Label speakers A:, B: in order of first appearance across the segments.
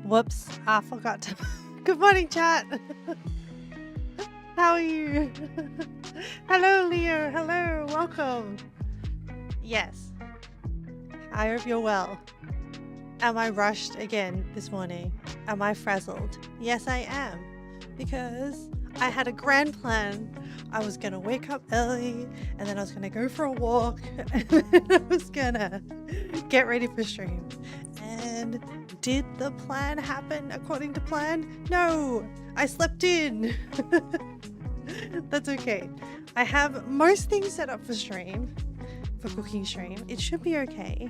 A: Whoops, I forgot to. Good morning, chat. How are you? Hello, Leo. Hello, welcome. Yes, I hope you're well. Am I rushed again this morning? Am I frazzled? Yes, I am. Because I had a grand plan. I was going to wake up early and then I was going to go for a walk and then I was going to get ready for stream. And did the plan happen according to plan? No, I slept in. That's okay. I have most things set up for stream, for cooking stream. It should be okay.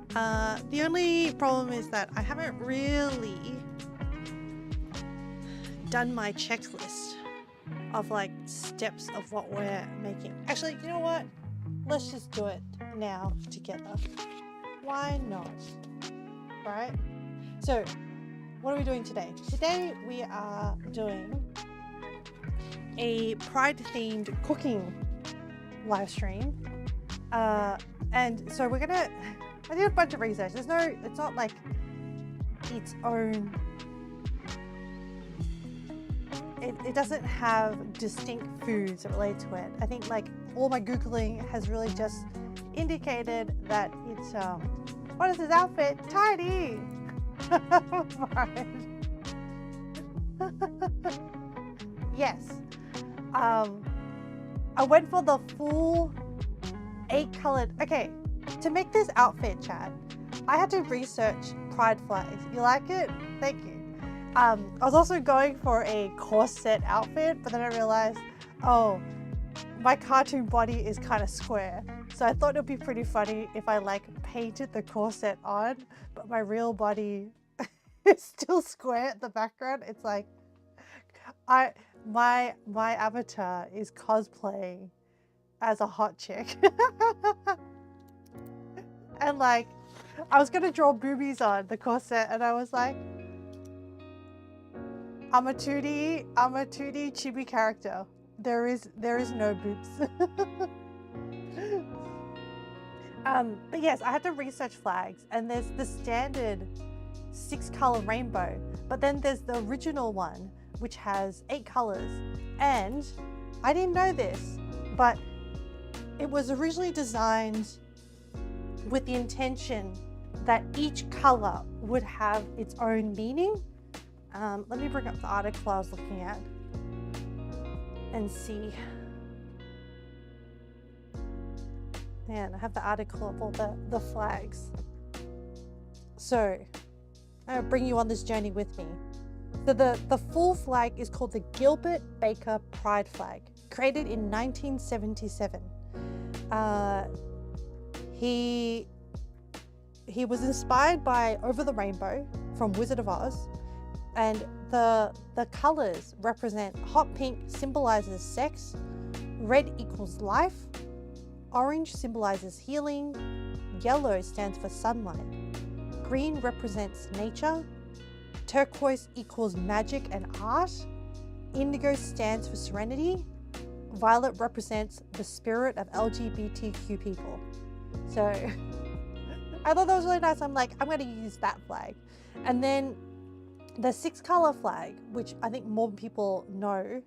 A: The only problem is that I haven't really done my checklist of like steps of what we're making. Actually, you know what? Let's just do it now together. Why not? Right? So, what are we doing today? Today we are doing a Pride-themed cooking live stream. And so we're gonna, I did a bunch of research. It's not like its own, it doesn't have distinct foods that relate to it. I think like all my Googling has really just indicated that it's, what is this outfit? Tidy! Yes. I went for the full 8-colored. Okay, to make this outfit, chat, I had to research pride flags. You like it? Thank you. I was also going for a corset outfit, but then I realized, oh, my cartoon body is kind of square. So I thought it would be pretty funny if I like painted the corset on, but my real body is still square at the background. It's like, my avatar is cosplaying as a hot chick. And like, I was gonna draw boobies on the corset and I was like, I'm a 2D chibi character. There is no boobs. But yes, I had to research flags, and there's the standard 6-color rainbow, but then there's the original one, which has 8 colors. And I didn't know this, but it was originally designed with the intention that each color would have its own meaning. Let me bring up the article I was looking at and see. Man, I have the article of all the flags. So, I'm gonna bring you on this journey with me. So the full flag is called the Gilbert Baker Pride Flag, created in 1977. He was inspired by Over the Rainbow from Wizard of Oz, and the colors represent hot pink symbolizes sex, red equals life, orange symbolizes healing, yellow stands for sunlight, green represents nature, turquoise equals magic and art, indigo stands for serenity, violet represents the spirit of LGBTQ people. So I thought that was really nice. I'm like, I'm going to use that flag. And then the 6-color flag, which I think more people know,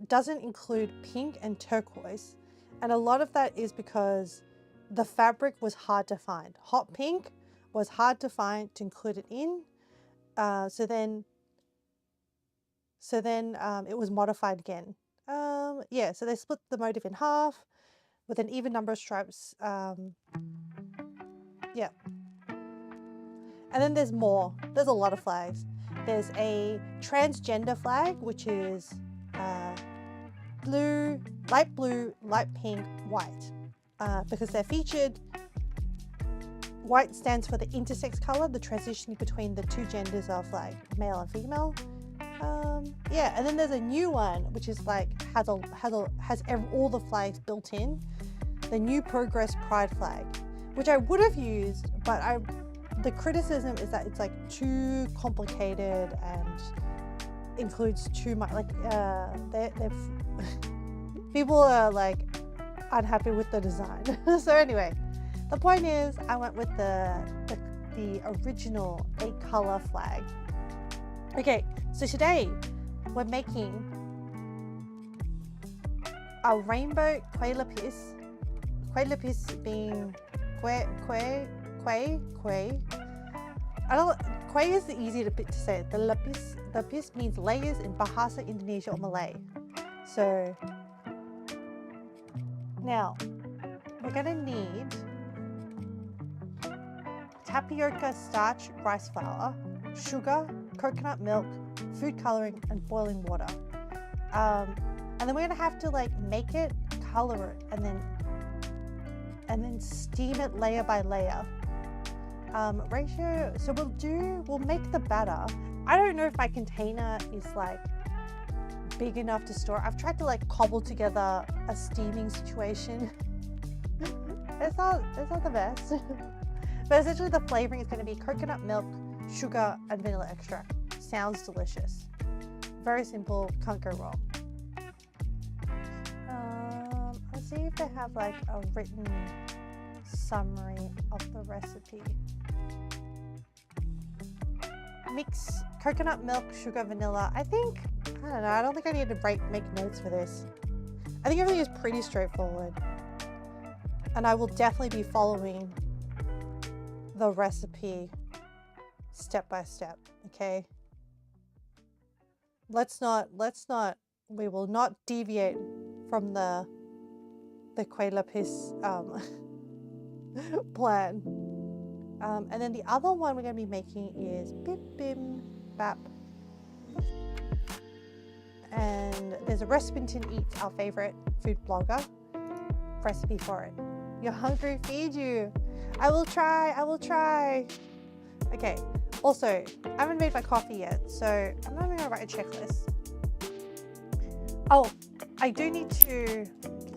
A: doesn't include pink and turquoise. And a lot of that is because the fabric was hard to find. Hot pink was hard to find to include it in. So then it was modified again. Yeah, so they split the motif in half with an even number of stripes. Yeah. And then there's more. There's a lot of flags. There's a transgender flag, which is blue, light pink, white. Because they're featured. White stands for the intersex color, the transitioning between the two genders of like male and female. Yeah, and then there's a new one which is like has all the flags built in. The New Progress Pride flag, which I would have used, but the criticism is that it's like too complicated and includes too much. Like people are like unhappy with the design. So anyway, the point is I went with the the original 8-color flag. Okay, so today we're making a rainbow Kueh Lapis. Kueh Lapis being Kueh. Kueh is easy to say. The lapis means layers in Bahasa Indonesia or Malay. So now we're gonna need tapioca starch rice flour, sugar, coconut milk, food coloring, and boiling water. And then we're gonna have to like make it, color it, and then steam it layer by layer. Ratio, so we'll make the batter. I don't know if my container is like big enough to store. I've tried to like cobble together a steaming situation. It's not the best. But essentially the flavoring is going to be coconut milk, sugar, and vanilla extract. Sounds delicious. Very simple, can't go wrong. I'll see if they have like a written summary of the recipe. Mix coconut milk, sugar, vanilla. I don't know, I don't think I need to make notes for this. I think everything is pretty straightforward. And I will definitely be following the recipe step by step, okay? We will not deviate from the Kueh Lapis plan. And then the other one we're going to be making is Bi Bim Bap. And there's a Recipe Eats, our favorite food blogger, recipe for it. You're hungry, feed you. I will try. Okay, also, I haven't made my coffee yet, so I'm not even going to write a checklist. Oh, I do need to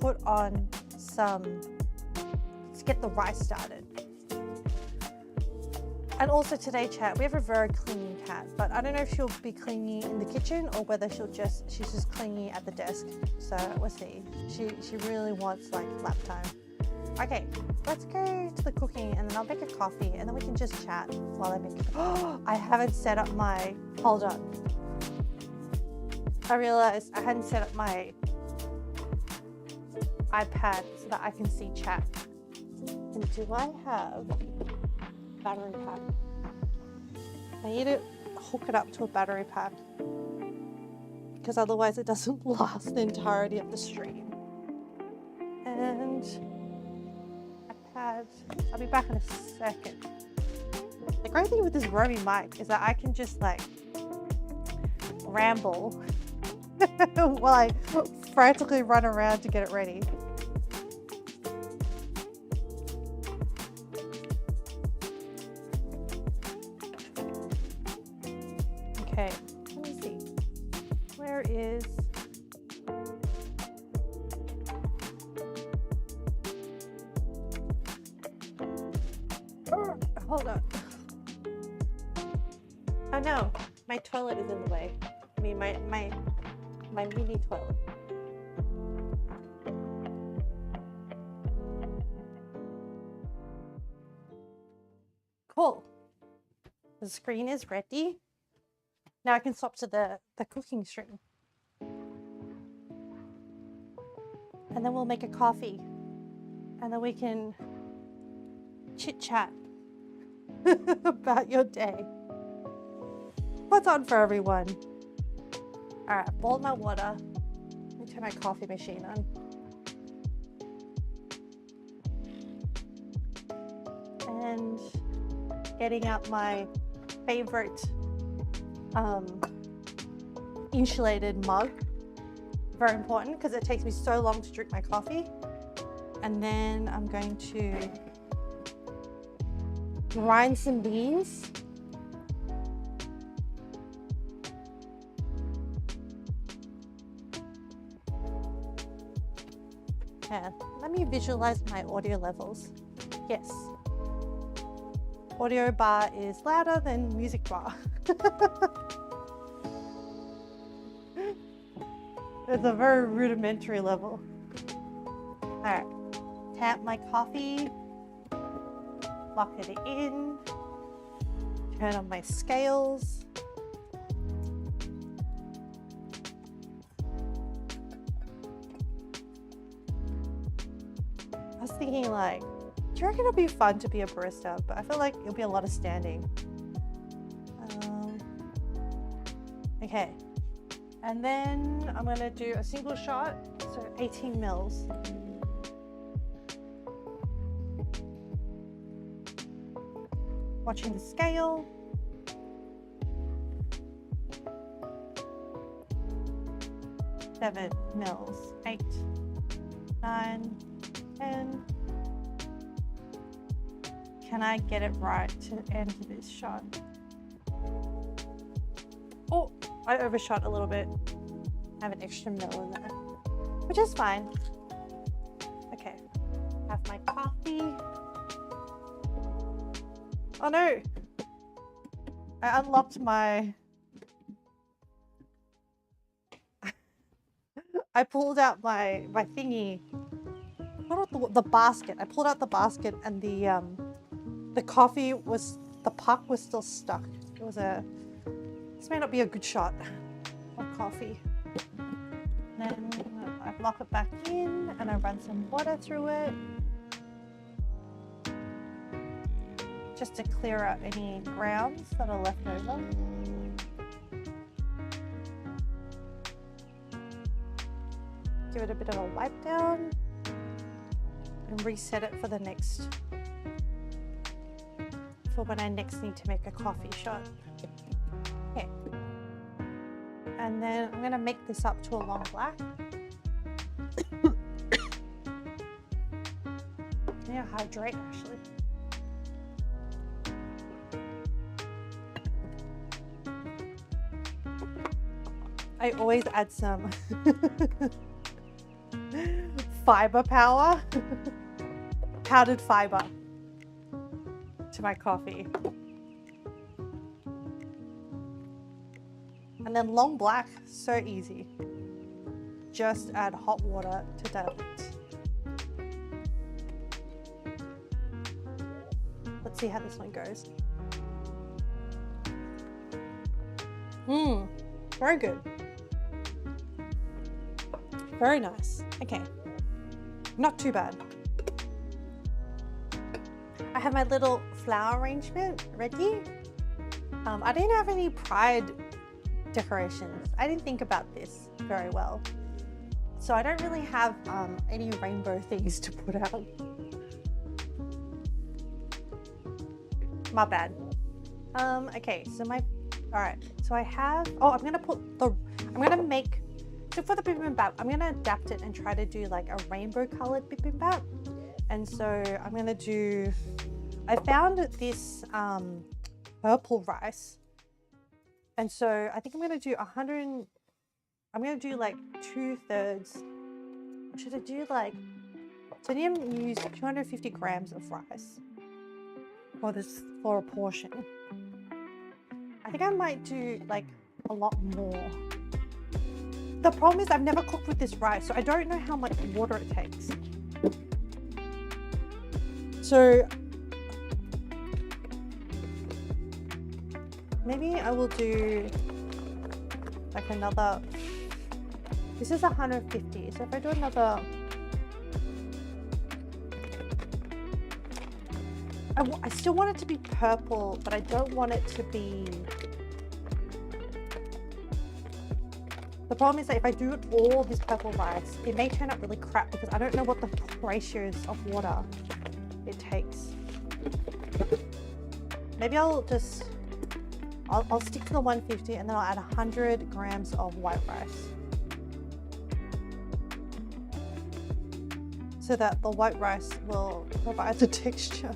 A: put on to get the rice started. And also today, chat, we have a very clingy cat, but I don't know if she'll be clingy in the kitchen or whether she's just clingy at the desk. So we'll see. She really wants like lap time. Okay, let's go to the cooking and then I'll make a coffee and then we can just chat while I make it. Oh, I haven't set up my, hold on. I realized I hadn't set up my iPad so that I can see chat. And do I have battery pack? I need to hook it up to a battery pack because otherwise it doesn't last the entirety of the stream. And iPad, I'll be back in a second. The great thing with this roaming mic is that I can just like ramble while I frantically run around to get it ready. Okay, let me see. Where is... Oh, hold on. Oh no, my toilet is in the way. I mean, my mini toilet. Cool. The screen is ready. Now I can swap to the cooking stream. And then we'll make a coffee. And then we can chit chat about your day. What's on for everyone? All right, I've boiled my water. Let me turn my coffee machine on. And getting out my favorite insulated mug. Very important because it takes me so long to drink my coffee. And then I'm going to grind some beans. And let me visualize my audio levels. Yes. Audio bar is louder than music bar. It's a very rudimentary level. All right, tap my coffee, lock it in. turn on my scales. I was thinking like, do you reckon it'll be fun to be a barista? But I feel like it'll be a lot of standing. Okay, and then I'm gonna do a single shot, so 18 mils. Watching the scale. Seven mils, 8, 9, 10. Can I get it right to end this shot? Oh, I overshot a little bit. I have an extra mil in there, which is fine. Okay, have my coffee. Oh no, I unlocked my, I pulled out my thingy, the basket. I pulled out the basket and the coffee was, the puck was still stuck. It was this may not be a good shot of coffee. And then I lock it back in and I run some water through it. Just to clear out any grounds that are left over. Give it a bit of a wipe down and reset it for the next, for when I next need to make a coffee shot. Okay. And then I'm gonna make this up to a long black. Yeah, hydrate actually. I always add some fiber power, powdered fiber to my coffee. And then long black, so easy. Just add hot water to dilute. Let's see how this one goes. Very good. Very nice. Okay, not too bad. I have my little flower arrangement ready. I didn't have any pride decorations. I didn't think about this very well. So I don't really have any rainbow things to put out. My bad. Okay, so all right, so I have, I'm gonna make, so for the Bi Bim Bap, I'm gonna adapt it and try to do like a rainbow colored Bi Bim Bap. And so I'm gonna do, I found this purple rice. And so I think I'm gonna do I'm gonna do like 2/3. Should I do like, so I need to use 250 grams of rice for a portion. I think I might do like a lot more. The problem is I've never cooked with this rice, so I don't know how much water it takes. So maybe I will do like another, this is 150, so if I do another, I still want it to be purple, but I don't want it to be, the problem is that if I do all this purple rice, it may turn out really crap because I don't know what the ratios of water it takes. Maybe I'll just, I'll stick to the 150 and then I'll add 100 grams of white rice, so that the white rice will provide the texture.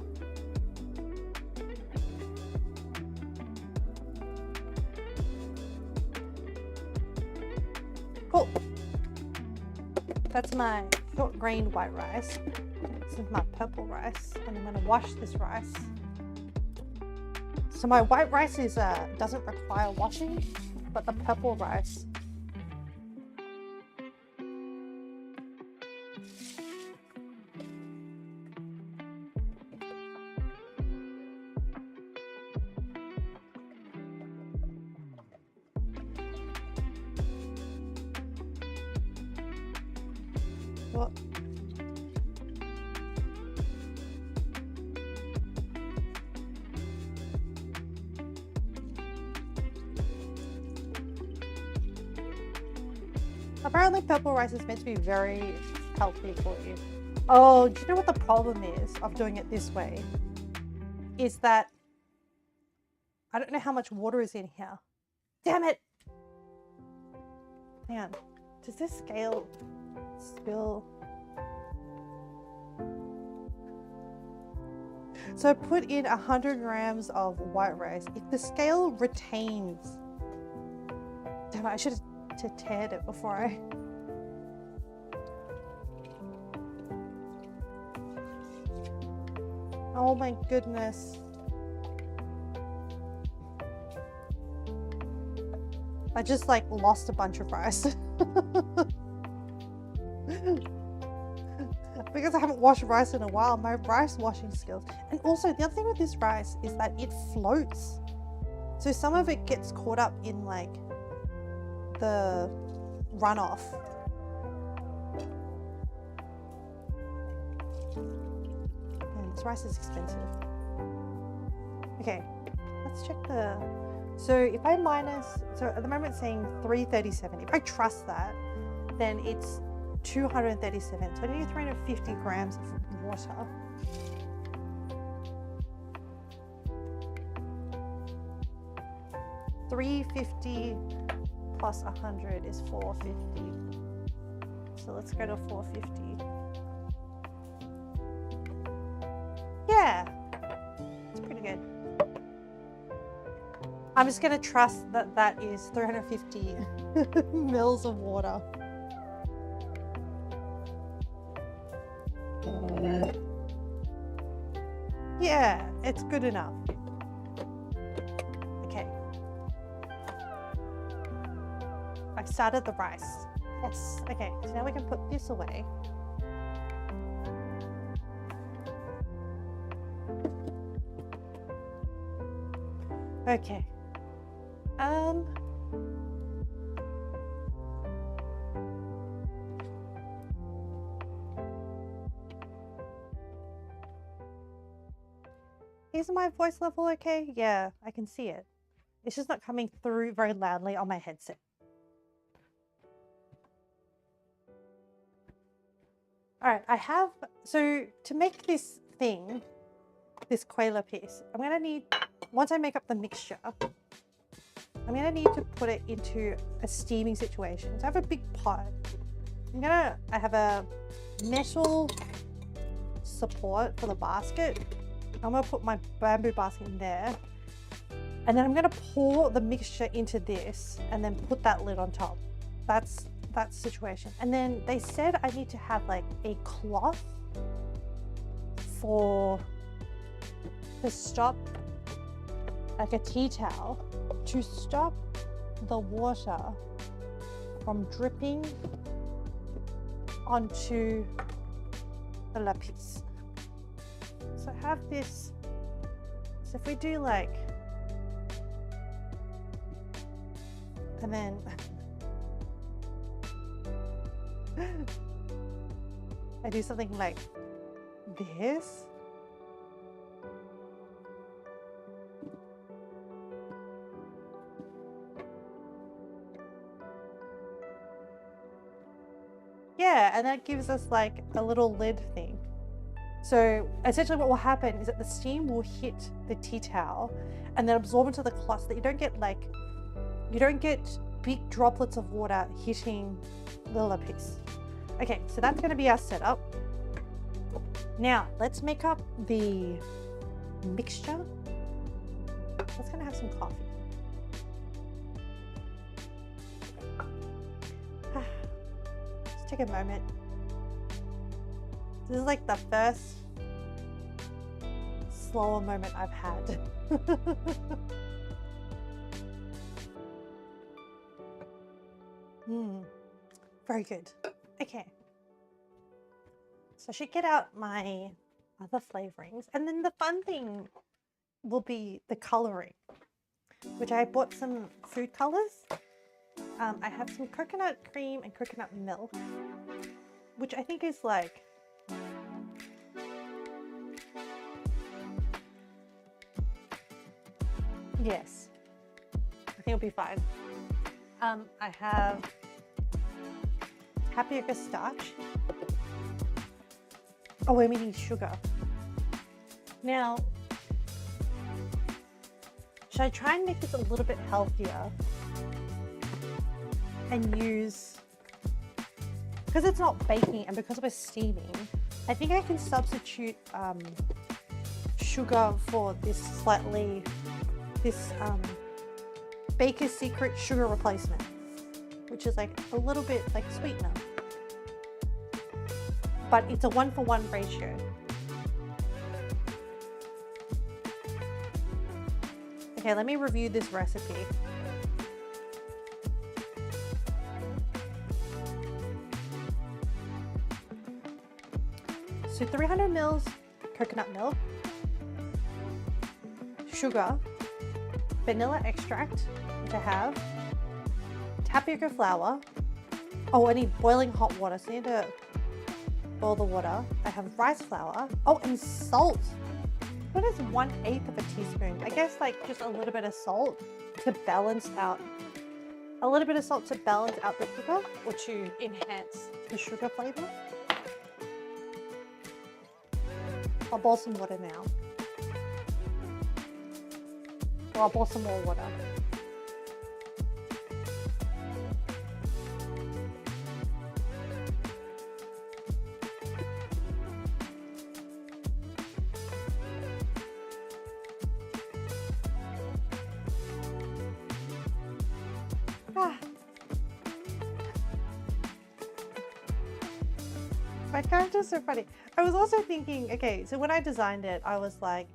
A: Cool. That's my short grained white rice. This is my purple rice, and I'm gonna wash this rice. So my white rice is doesn't require washing, but the purple rice What? Apparently purple rice is meant to be very healthy for you. Oh, do you know what the problem is of doing it this way? Is that I don't know how much water is in here. Damn it! Hang on. Does this scale spill? So put in 100 grams of white rice. If the scale retains... Damn it, I should have tared it before I... Oh my goodness. I just like lost a bunch of rice. Because I haven't washed rice in a while, my rice washing skills. And also the other thing with this rice is that it floats. So some of it gets caught up in like the runoff. And this rice is expensive. Okay, let's check the... So if I minus, so at the moment it's saying 337. If I trust that, then it's 237. So I need 350 grams of water. $350 plus 100 is $450. So let's go to $450. Yeah, it's pretty good. I'm just going to trust that that is 350 mils of water. Yeah, it's good enough. Okay. I started the rice. Yes. Okay, so now we can put this away. Okay. Is my voice level okay? Yeah, I can see it. It's just not coming through very loudly on my headset. All right, I have, so to make this thing, this Kueh Lapis, I'm gonna need, once I make up the mixture, I'm gonna need to put it into a steaming situation. So I have a big pot. I have a metal support for the basket. I'm gonna put my bamboo basket in there. And then I'm gonna pour the mixture into this and then put that lid on top. That's the situation. And then they said I need to have like a cloth to stop, like a tea towel, to stop the water from dripping onto the lapis. So I have this, so if we do like, and then I do something like this. Yeah, and that gives us like a little lid thing. So essentially what will happen is that the steam will hit the tea towel and then absorb into the cloth so that you don't get big droplets of water hitting the lapis. Okay, so that's going to be our setup. Now let's make up the mixture. Let's gonna have some coffee. Just take a moment. This is like the first slower moment I've had. Very good. Okay. So I should get out my other flavorings. And then the fun thing will be the coloring, which I bought some food colors. I have some coconut cream and coconut milk. which I think is like, yes, I think it'll be fine. I have tapioca starch. Oh, we need sugar. Now, should I try and make this a little bit healthier and use, because it's not baking and because we're steaming, I think I can substitute sugar for this Baker's Secret sugar replacement, which is like a little bit like sweetener, but it's a 1-for-1 ratio. Okay, let me review this recipe. So 300 mils coconut milk, sugar, vanilla extract to have, tapioca flour. Oh, I need boiling hot water, so I need to boil the water. I have rice flour. Oh, and salt. What is 1/8 of a teaspoon? I guess like just a little bit of salt to balance out, the sugar, or to enhance the sugar flavor. I'll boil some water now. Or I'll boil some more water. My character's so funny. I was also thinking, okay, so when I designed it, I was like,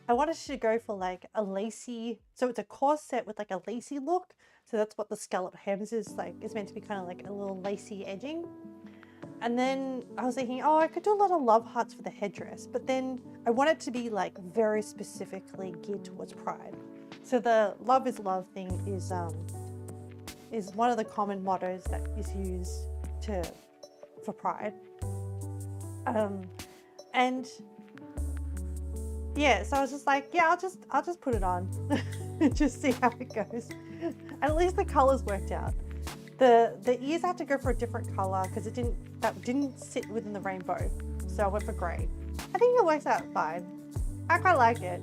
A: I wanted to go for like a lacy, so it's a corset with like a lacy look. So that's what the scallop hems is like. It's meant to be kind of like a little lacy edging. And then I was thinking, oh, I could do a lot of love hearts for the headdress, but then I want it to be like very specifically geared towards pride. So the love is love thing is one of the common mottos that is used for pride. And yeah, so I was just like, yeah, I'll just put it on and just see how it goes. And at least the colors worked out. The ears had to go for a different color because that didn't sit within the rainbow. So I went for gray. I think it works out fine. I quite like it.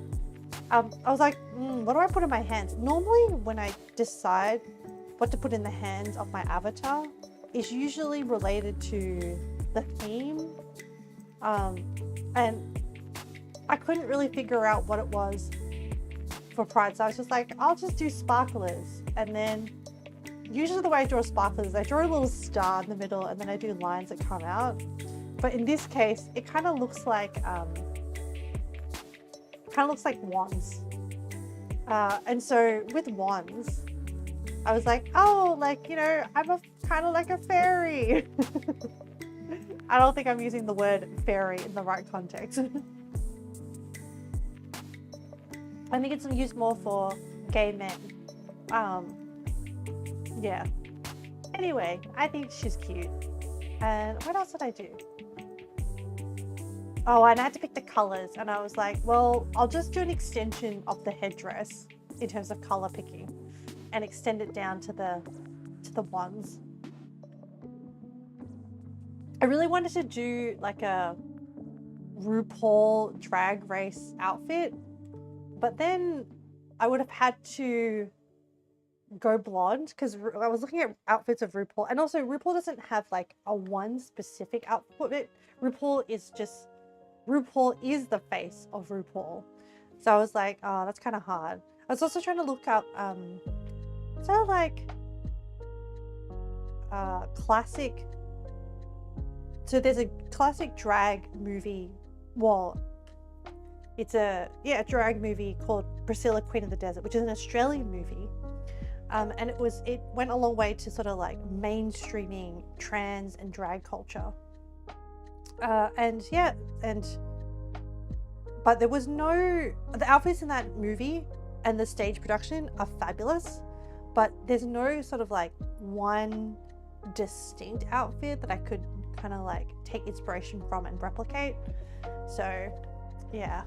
A: I was like, what do I put in my hands? Normally when I decide what to put in the hands of my avatar, it's usually related to the theme. And I couldn't really figure out what it was for pride. So I was just like, I'll just do sparklers. And then usually the way I draw sparklers, I draw a little star in the middle and then I do lines that come out. But in this case, it kind of looks like wands. And so with wands, I was like, oh, like, you know, I'm kind of like a fairy. I don't think I'm using the word fairy in the right context. I think it's used more for gay men. Yeah. Anyway, I think she's cute. And what else did I do? Oh, and I had to pick the colors. And I was like, well, I'll just do an extension of the headdress in terms of color picking and extend it down to the wands. I really wanted to do like a RuPaul drag race outfit, but then I would have had to go blonde because I was looking at outfits of RuPaul, and also RuPaul doesn't have like a one specific outfit. RuPaul is the face of RuPaul. So I was like, oh, that's kind of hard. I was also trying to look up sort of like classic. So there's a classic drag movie. Well, it's a drag movie called Priscilla, Queen of the Desert, which is an Australian movie. And it went a long way to sort of like mainstreaming trans and drag culture. But there was the outfits in that movie and the stage production are fabulous, but there's no sort of like one distinct outfit that I could kind of like take inspiration from and replicate. So yeah.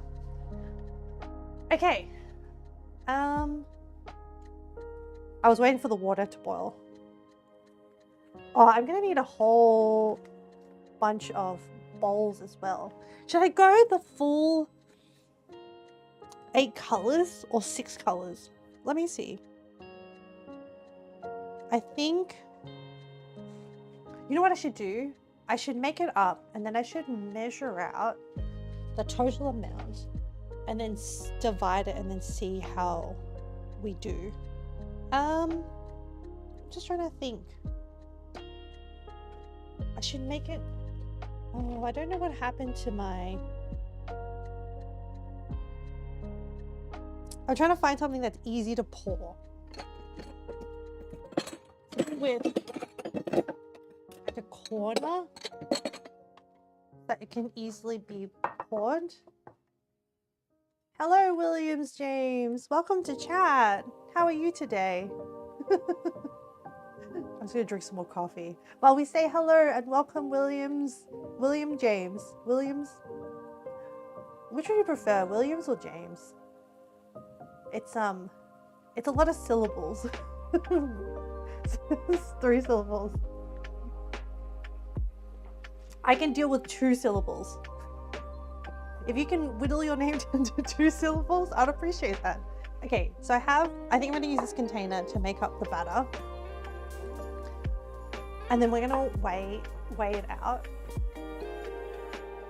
A: Okay. I was waiting for the water to boil. Oh, I'm gonna need a whole bunch of bowls as well. Should I go the full 8 colors or 6 colors? Let me see. I think, you know what I should do? I should make it up and then I should measure out the total amount and then divide it and then see how we do. Just trying to think. I should make it, oh, I don't know what happened to my, I'm trying to find something that's easy to pour. With like a corner that it can easily be poured. Hello, Williams James. Welcome to chat. How are you today? I'm just gonna drink some more coffee while we say hello and welcome William James. Williams? Which would you prefer, Williams or James? It's a lot of syllables. It's 3 syllables. I can deal with 2 syllables. If you can whittle your name down to 2 syllables, I'd appreciate that. Okay, so I think I'm gonna use this container to make up the batter. And then we're gonna weigh it out.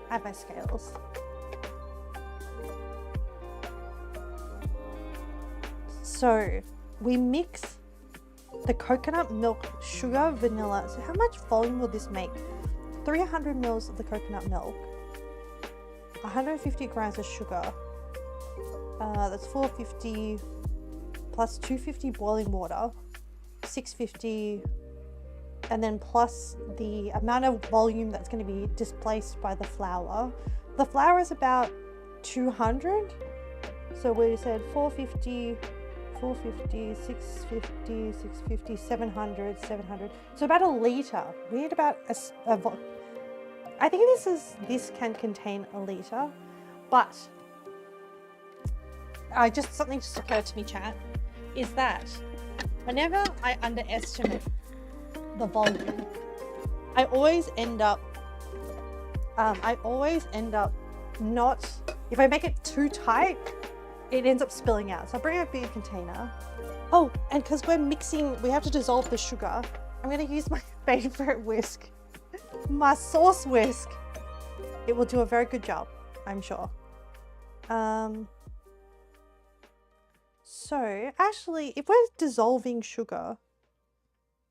A: I have my scales. So we mix the coconut milk, sugar, vanilla. So how much volume will this make? 300 mils of the coconut milk, 150 grams of sugar. That's 450 plus 250 boiling water, 650, and then plus the amount of volume that's going to be displaced by the flour. The flour is about 200. So we said 450, 650, 650, 700. So about a litre. We need about I think this can contain a litre, but something just occurred to me, chat, is that whenever I underestimate the volume, I always end up not, if I make it too tight, it ends up spilling out. So I'll bring a bigger container. Oh, and because we're mixing, we have to dissolve the sugar, I'm going to use my favorite whisk, my sauce whisk. It will do a very good job, I'm sure. So actually, if we're dissolving sugar,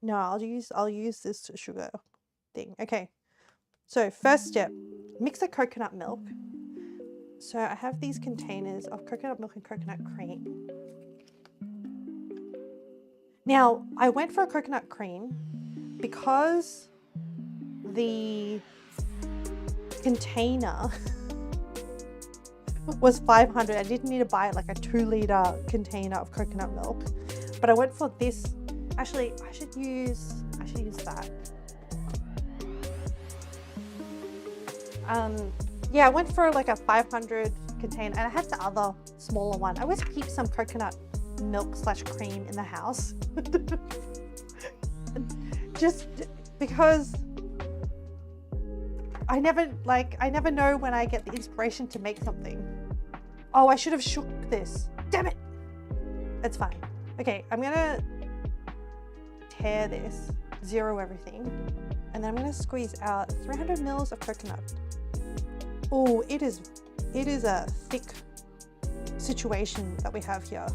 A: no, I'll use this sugar thing. Okay. So first step, mix the coconut milk. So I have these containers of coconut milk and coconut cream. Now, I went for a coconut cream because the container was 500. I didn't need to buy like a 2-litre container of coconut milk, but I went for this. Actually, I should use that. Yeah, I went for like a 500 container, and I had the other smaller one. I always keep some coconut milk / cream in the house. Just because I never know when I get the inspiration to make something. Oh, I should have shook this. Damn it. It's fine. Okay, I'm gonna tear this, zero everything, and then I'm gonna squeeze out 300 mils of coconut. Oh, it is a thick situation that we have here.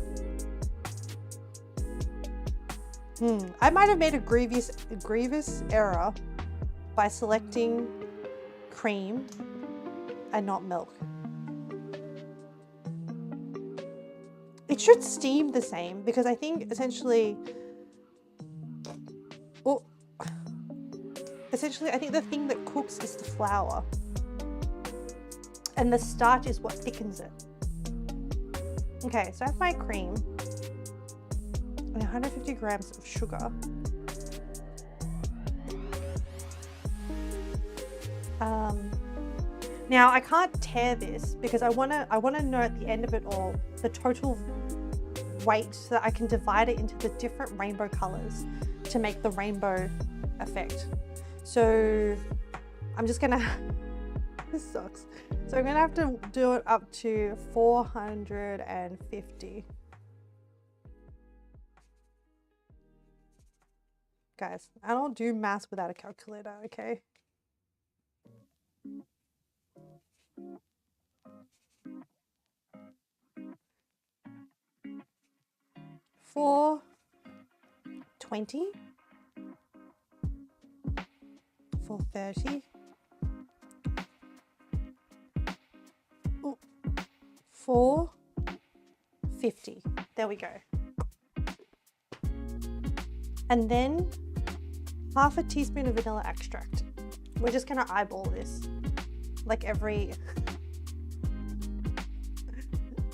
A: I might have made a grievous error by selecting cream and not milk. It should steam the same because I think essentially I think the thing that cooks is the flour. And the starch is what thickens it. Okay, so I have my cream and 150 grams of sugar. Now I can't tear this because I wanna know at the end of it all the total weight so that I can divide it into the different rainbow colors to make the rainbow effect. So I'm just gonna, this sucks. So I'm gonna have to do it up to 450. Guys, I don't do maths without a calculator, okay? 420, 430, 450. There we go. And then half a teaspoon of vanilla extract. We're just gonna eyeball this, like every,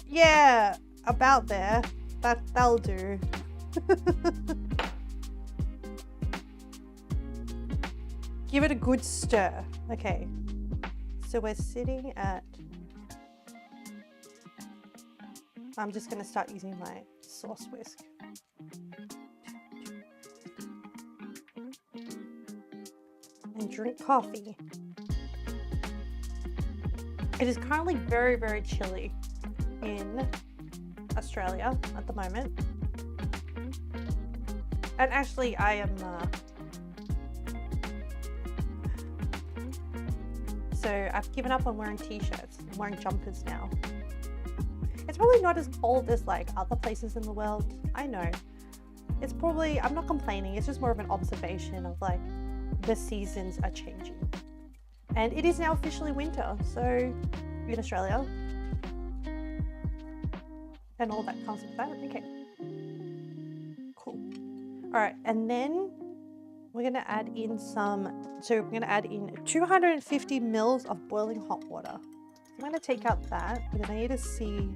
A: yeah, about there. That'll do. Give it a good stir. Okay, so we're sitting at, I'm just gonna start using my sauce whisk. And drink coffee. It is currently very, very chilly in Australia at the moment. And actually I am, so I've given up on wearing t-shirts. I'm wearing jumpers now. It's probably not as cold as like other places in the world. I know. It's probably, I'm not complaining. It's just more of an observation of like, the seasons are changing. And it is now officially winter, so in Australia. And all that comes with that, okay. Cool. All right, and then we're gonna add in we're gonna add in 250 mils of boiling hot water. I'm gonna take out that because I need to see.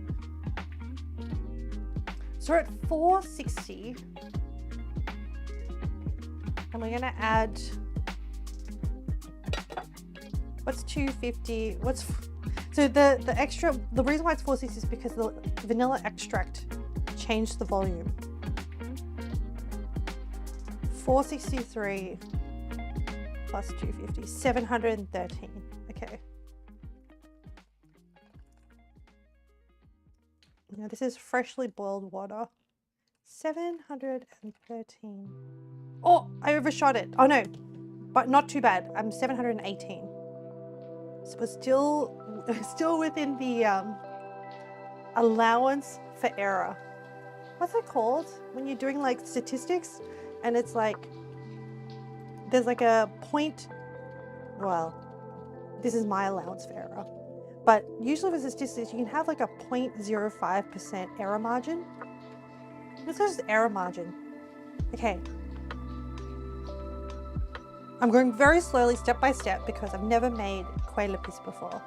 A: So we're at 460. And we're gonna add, what's 250? So the reason why it's 460 is because the vanilla extract changed the volume. 463 plus 250, 713. Okay. Now this is freshly boiled water. 713. Oh, I overshot it. Oh no, but not too bad. I'm 718. So we're still within the allowance for error. What's it called when you're doing like statistics and it's like there's like a point, well, this is my allowance for error, but usually with statistics you can have like a 0.05% error margin. This is error margin. Okay. I'm going very slowly, step by step, because I've never made Kueh Lapis before.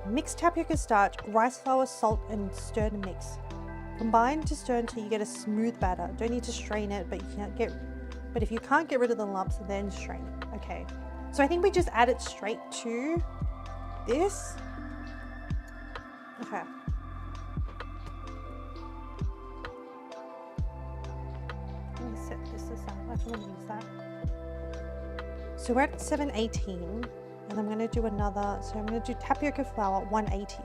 A: Mix tapioca starch, rice flour, salt, and stir to mix. Combine to stir until you get a smooth batter. Don't need to strain it, but if you can't get rid of the lumps, then strain it. Okay. So I think we just add it straight to this. Okay. Let me set this aside. I don't want to use that. So we're at 718, and I'm going to do another. So I'm going to do tapioca flour 180.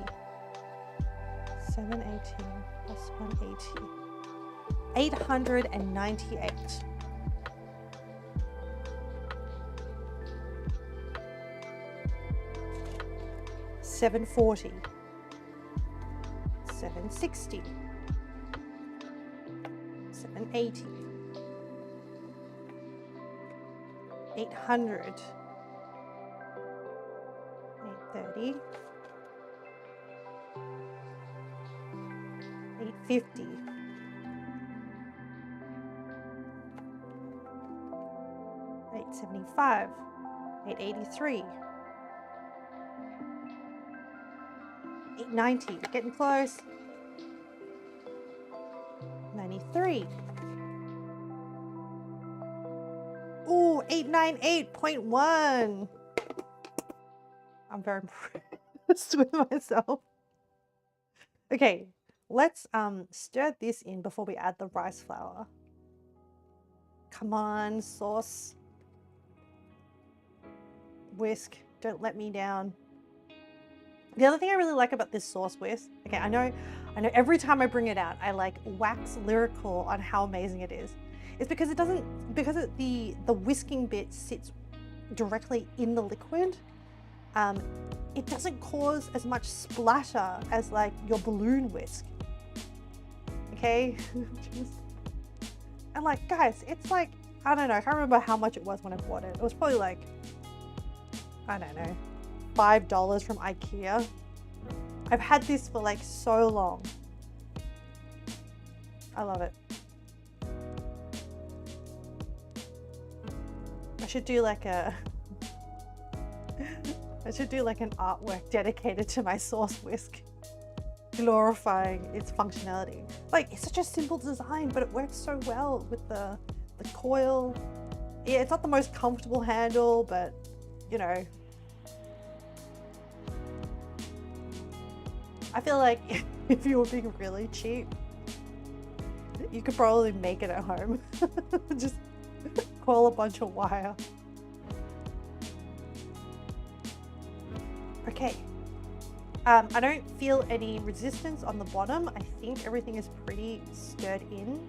A: 718 plus 180. 898. $740. 760. 780. 800. 830. 850. 875. 883. 890. Getting close. 93. Ooh, 898.1. I'm very impressed with myself. Okay, let's stir this in before we add the rice flour. Come on, sauce. Whisk, don't let me down. The other thing I really like about this sauce whisk, okay, I know every time I bring it out, I like wax lyrical on how amazing it is. It's because it doesn't, the whisking bit sits directly in the liquid. It doesn't cause as much splatter as like your balloon whisk. Okay, and like guys, it's like, I don't know, I can't remember how much it was when I bought it. It was probably like, I don't know, $5 from IKEA. I've had this for like so long. I love it. I should do like an artwork dedicated to my sauce whisk, glorifying its functionality. Like, it's such a simple design, but it works so well with the coil. Yeah, it's not the most comfortable handle, but you know, I feel like if you were being really cheap, you could probably make it at home. Just coil a bunch of wire. Okay. I don't feel any resistance on the bottom. I think everything is pretty stirred in,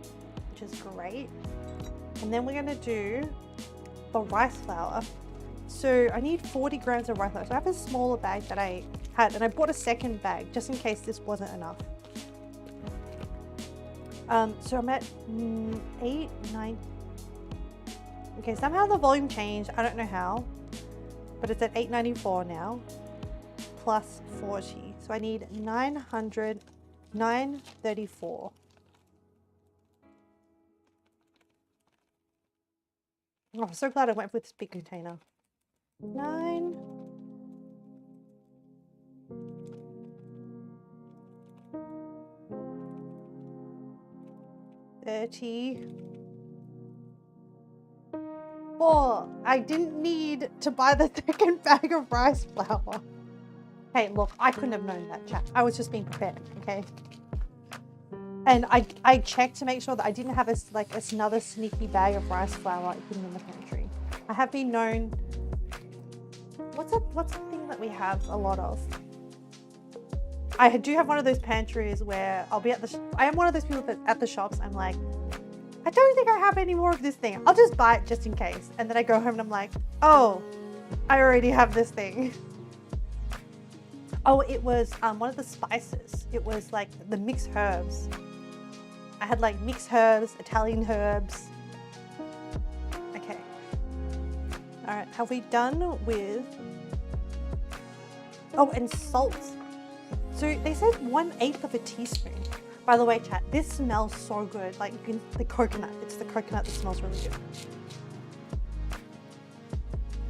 A: which is great. And then we're gonna do the rice flour. So I need 40 grams of rice flour. So I have a smaller bag that I had, and I bought a second bag just in case this wasn't enough. So I'm at 8, 9. Okay, somehow the volume changed. I don't know how, but it's at 894 now, plus 40. So I need 934. Oh, I'm so glad I went with this big container. 9. $34. I didn't need to buy the second bag of rice flour. Hey, look, I couldn't have known that, chat. I was just being prepared, okay? And I checked to make sure that I didn't have another sneaky bag of rice flour hidden in the pantry. I have been known. What's the thing that we have a lot of? I do have one of those pantries where I'll be at I am one of those people that at the shops, I'm like, I don't think I have any more of this thing. I'll just buy it just in case. And then I go home and I'm like, oh, I already have this thing. Oh, it was one of the spices. It was like the mixed herbs. I had like mixed herbs, Italian herbs. Okay. All right, have we done with, oh, and salt. So they said 1/8 of a teaspoon. By the way, chat, this smells so good. Like the coconut, it's the coconut that smells really good.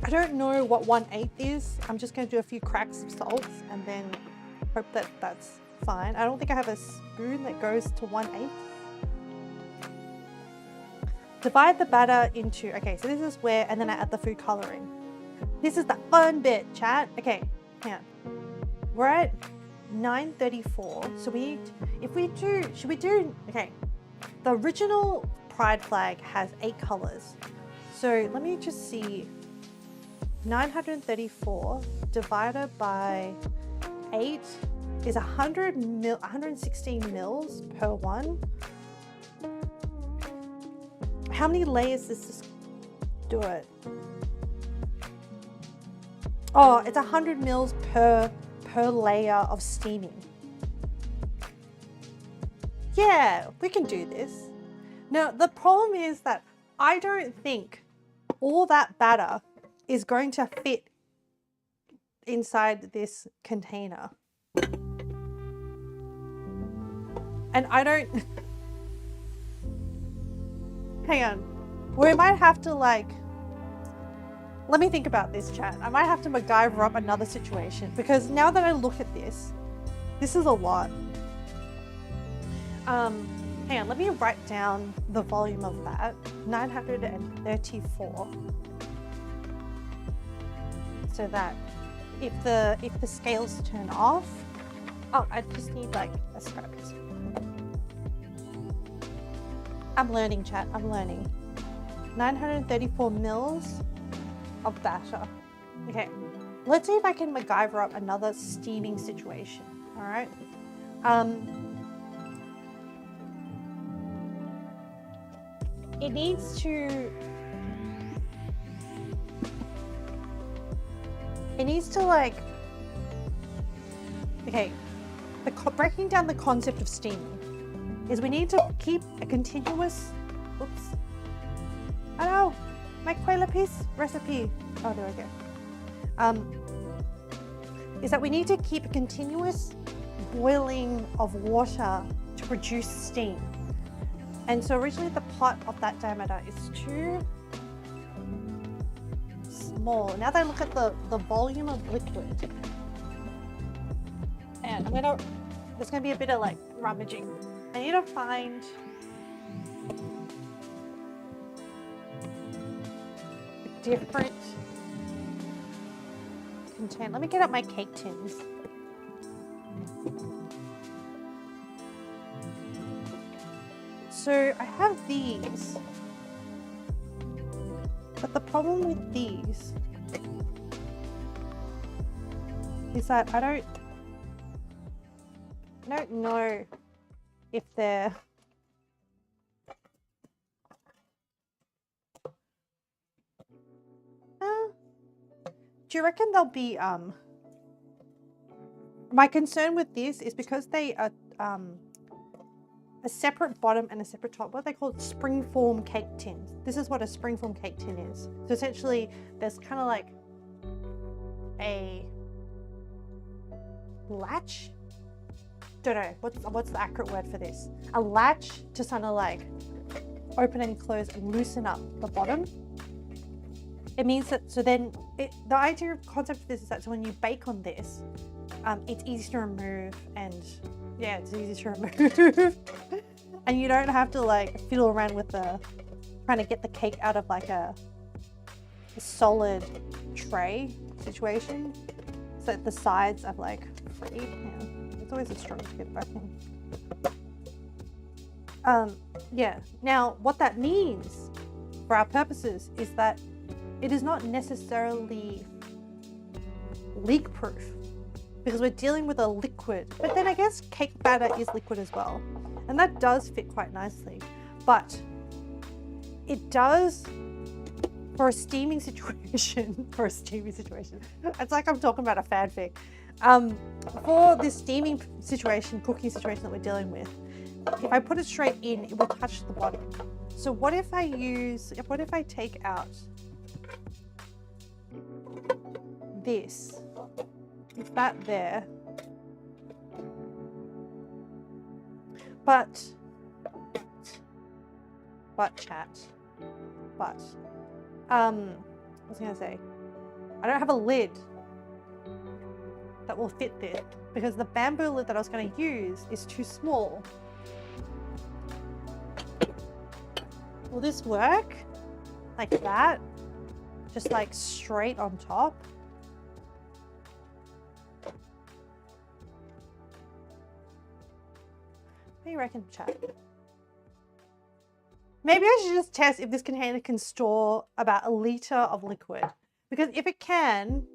A: I don't know what 1/8 is. I'm just gonna do a few cracks of salt and then hope that that's fine. I don't think I have a spoon that goes to 1/8. Divide the batter into, okay, so this is where, and then I add the food coloring. This is the fun bit, chat. Okay, hang on. We're at 934. So should we do, okay. The original pride flag has 8 colors. So let me just see. 934 divided by 8 is 116 mils per one. How many layers does this do it? Oh, it's 100 mils per layer of steaming. Yeah, we can do this. Now, the problem is that I don't think all that batter is going to fit inside this container. And I don't, hang on. We might have to let me think about this, chat. I might have to MacGyver up another situation because now that I look at this is a lot. Hang on, let me write down the volume of that. 934. So that if the scales turn off. Oh, I just need like a scrap. I'm learning, chat. I'm learning. 934 mils of batter. Okay, let's see if I can MacGyver up another steaming situation. All right. It needs to like, okay, breaking down the concept of steaming is we need to keep a continuous, oops, I know, my Kueh Lapis recipe, oh there we go, is that we need to keep a continuous boiling of water to produce steam. And so originally the pot of that diameter is too small. Now that I look at the volume of liquid, and there's gonna be a bit of like rummaging. I need to find a different container. Let me get out my cake tins. So I have these, but the problem with these is that I don't know if they're do you reckon they'll be my concern with this is because they are a separate bottom and a separate top. What are they called? Springform cake tins. This is what a springform cake tin is. So essentially there's kind of like a latch. Don't know what's the accurate word for this. A latch to kind of like open and close and loosen up the bottom. It means that, so then the idea of concept of this is that so when you bake on this, it's easy to remove, and yeah, it's easy to remove. And you don't have to like fiddle around with trying to get the cake out of like a solid tray situation. So that the sides are like free. Yeah, it's always a struggle to get it back in. Yeah, now what that means for our purposes is that it is not necessarily leak proof, because we're dealing with a liquid, but then I guess cake batter is liquid as well. And that does fit quite nicely, but it does for a steaming situation, It's like I'm talking about a fanfic. For this steaming situation, cooking situation that we're dealing with, if I put it straight in, it will touch the bottom. So what if I take out this, is that there, but chat, but I was gonna say, I don't have a lid that will fit this, because the bamboo lid that I was going to use is too small. Will this work like that, just like straight on top? What do you reckon, chat? Maybe I should just test if this container can store about 1 liter of liquid, because if it can,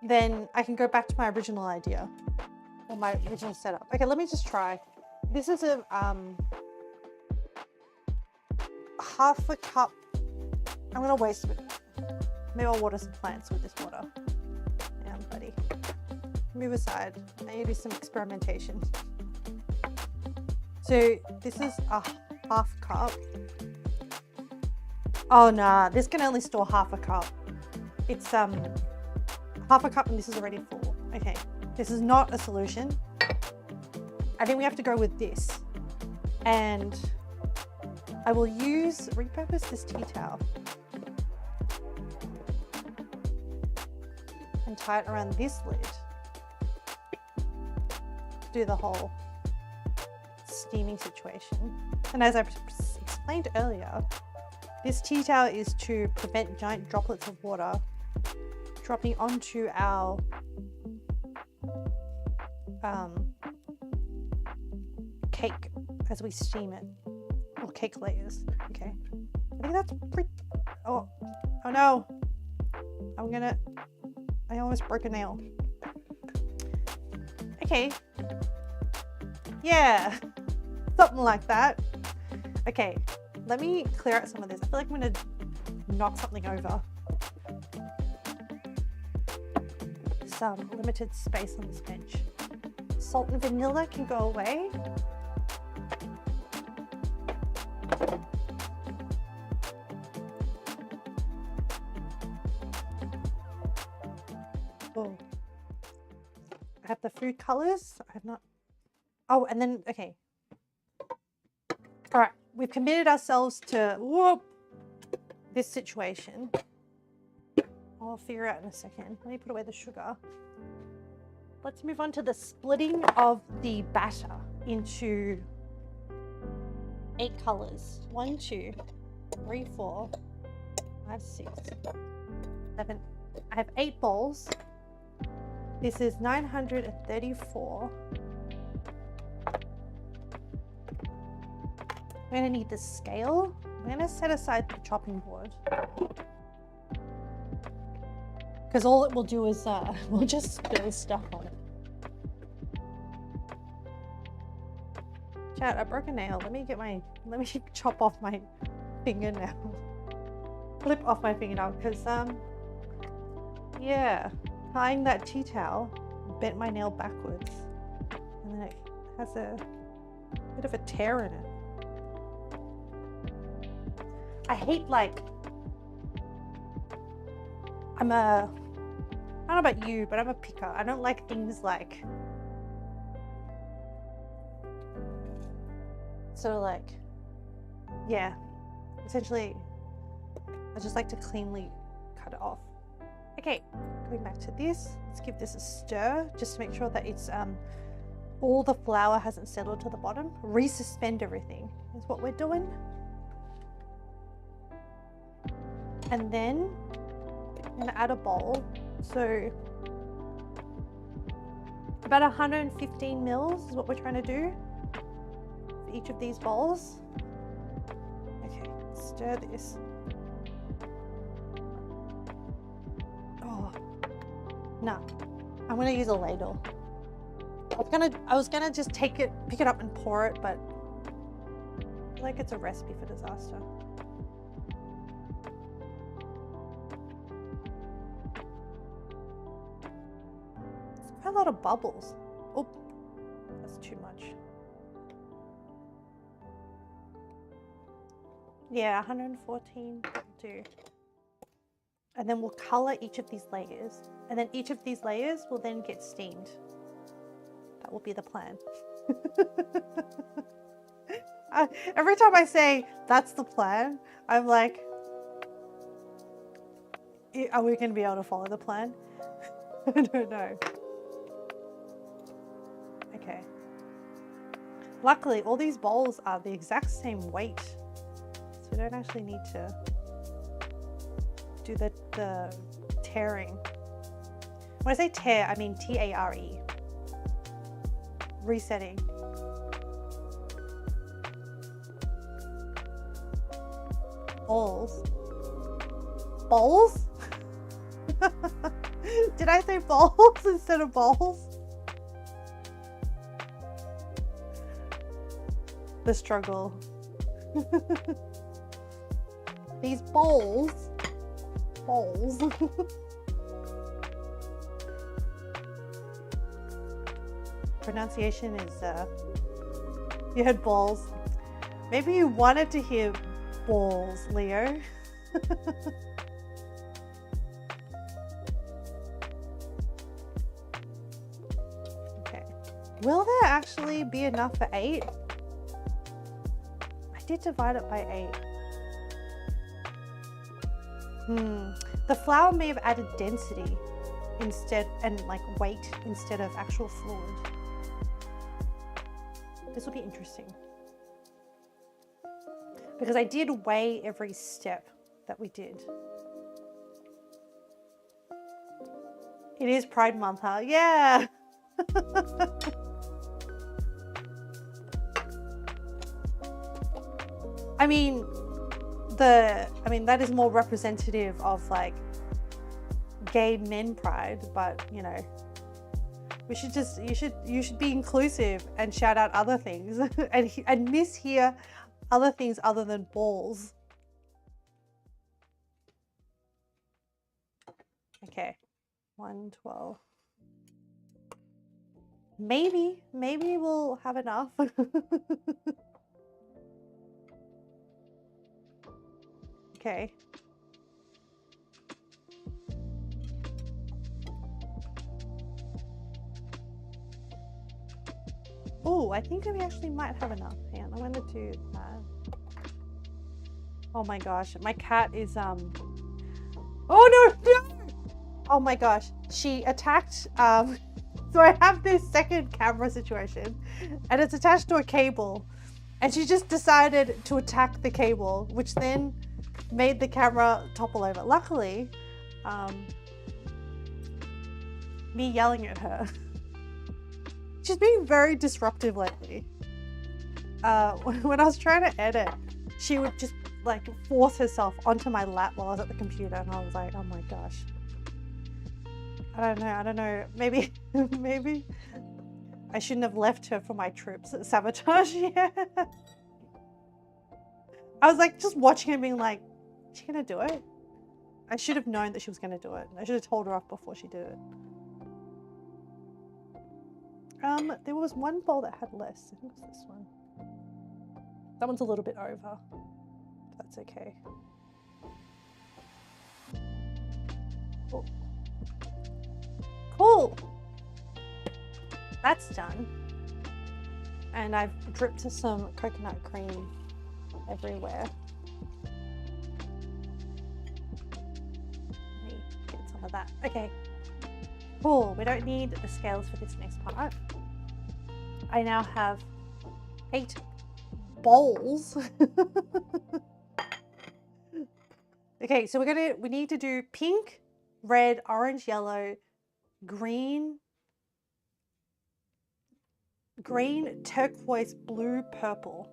A: then I can go back to my original idea or my original setup. Okay, let me just try. This is a half a cup. I'm gonna waste it. Maybe I'll water some plants with this water. Yeah, buddy. Move aside. I need to do some experimentation. So this is a half cup. Oh nah, this can only store half a cup. It's half a cup and this is already full. Okay, this is not a solution. I think we have to go with this. And I will repurpose this tea towel and tie it around this lid. Do the whole steaming situation. And as I explained earlier, This tea towel is to prevent giant droplets of water dropping onto our cake as we steam it, or cake layers. Okay, I think that's pretty. Oh no, I almost broke a nail. Okay, yeah, something like that. Okay, let me clear out some of this. I feel like I'm gonna knock something over. Some limited space on this bench. Salt and vanilla can go away. Oh, I have the food colors. I have not. Oh, and then, okay. All right, we've committed ourselves to this situation. I'll figure out in a second. Let me put away the sugar. Let's move on to the splitting of the batter into 8 colors. 1, 2, 3, 4, 5, 6, 7. I have 8 bowls. This is 934. I'm gonna need the scale. I'm gonna set aside the chopping board, because all it will do is we'll just spill stuff on it. Chat, I broke a nail. Let me chop off my fingernail. Flip off my fingernail, because yeah, tying that tea towel bent my nail backwards, and then it has a bit of a tear in it. I hate, like, I don't know about you, but I'm a picker. I don't like things like, sort of like, yeah, essentially, I just like to cleanly cut it off. Okay, going back to this, let's give this a stir, just to make sure that it's, all the flour hasn't settled to the bottom. Resuspend everything is what we're doing. And then I'm gonna add a bowl. So about 115 mils is what we're trying to do for each of these bowls. Okay, stir this. Oh, no, I'm gonna use a ladle. I was gonna just pick it up and pour it, but I feel like it's a recipe for disaster. A lot of bubbles. Oh, that's too much. Yeah, 114 will do. And then we'll color each of these layers, and then each of these layers will then get steamed. That will be the plan. Every time I say that's the plan, I'm like, are we going to be able to follow the plan? I don't know. Okay. Luckily, all these bowls are the exact same weight, so we don't actually need to do the tearing. When I say tear, I mean T-A-R-E. Resetting. Bowls. Bowls? Did I say bowls instead of bowls? The struggle. These bowls. Pronunciation is, you heard balls. Maybe you wanted to hear balls, Leo. Okay. Will there actually be enough for 8? I did divide it by 8. The flour may have added density instead, and like weight instead of actual fluid. This will be interesting. because I did weigh every step that we did. It is Pride Month, huh? Yeah. I mean, that is more representative of like gay men pride, but you know, you should be inclusive and shout out other things and mishear other things other than balls. Okay, 112. Maybe we'll have enough. Okay. Oh, I think we actually might have enough. Hang on, I'm gonna do that. Oh my gosh, my cat is oh no! Oh my gosh, she attacked so I have this second camera situation and it's attached to a cable, and she just decided to attack the cable, which then made the camera topple over. Luckily, me yelling at her. She's being very disruptive lately. When I was trying to edit, she would just like force herself onto my lap while I was at the computer, and I was like, oh my gosh. I don't know. Maybe I shouldn't have left her for my troops at sabotage. Yeah. I was like just watching her being like, is she gonna do it? I should have known that she was gonna do it. I should have told her off before she did it. There was one bowl that had less. I think it was this one. That one's a little bit over. That's okay. Oh. Cool. That's done. And I've dripped some coconut cream everywhere. Let me get some of that. Okay. Cool. We don't need the scales for this next part. I now have 8 bowls. Okay, so we need to do pink, red, orange, yellow, green, turquoise, blue, purple.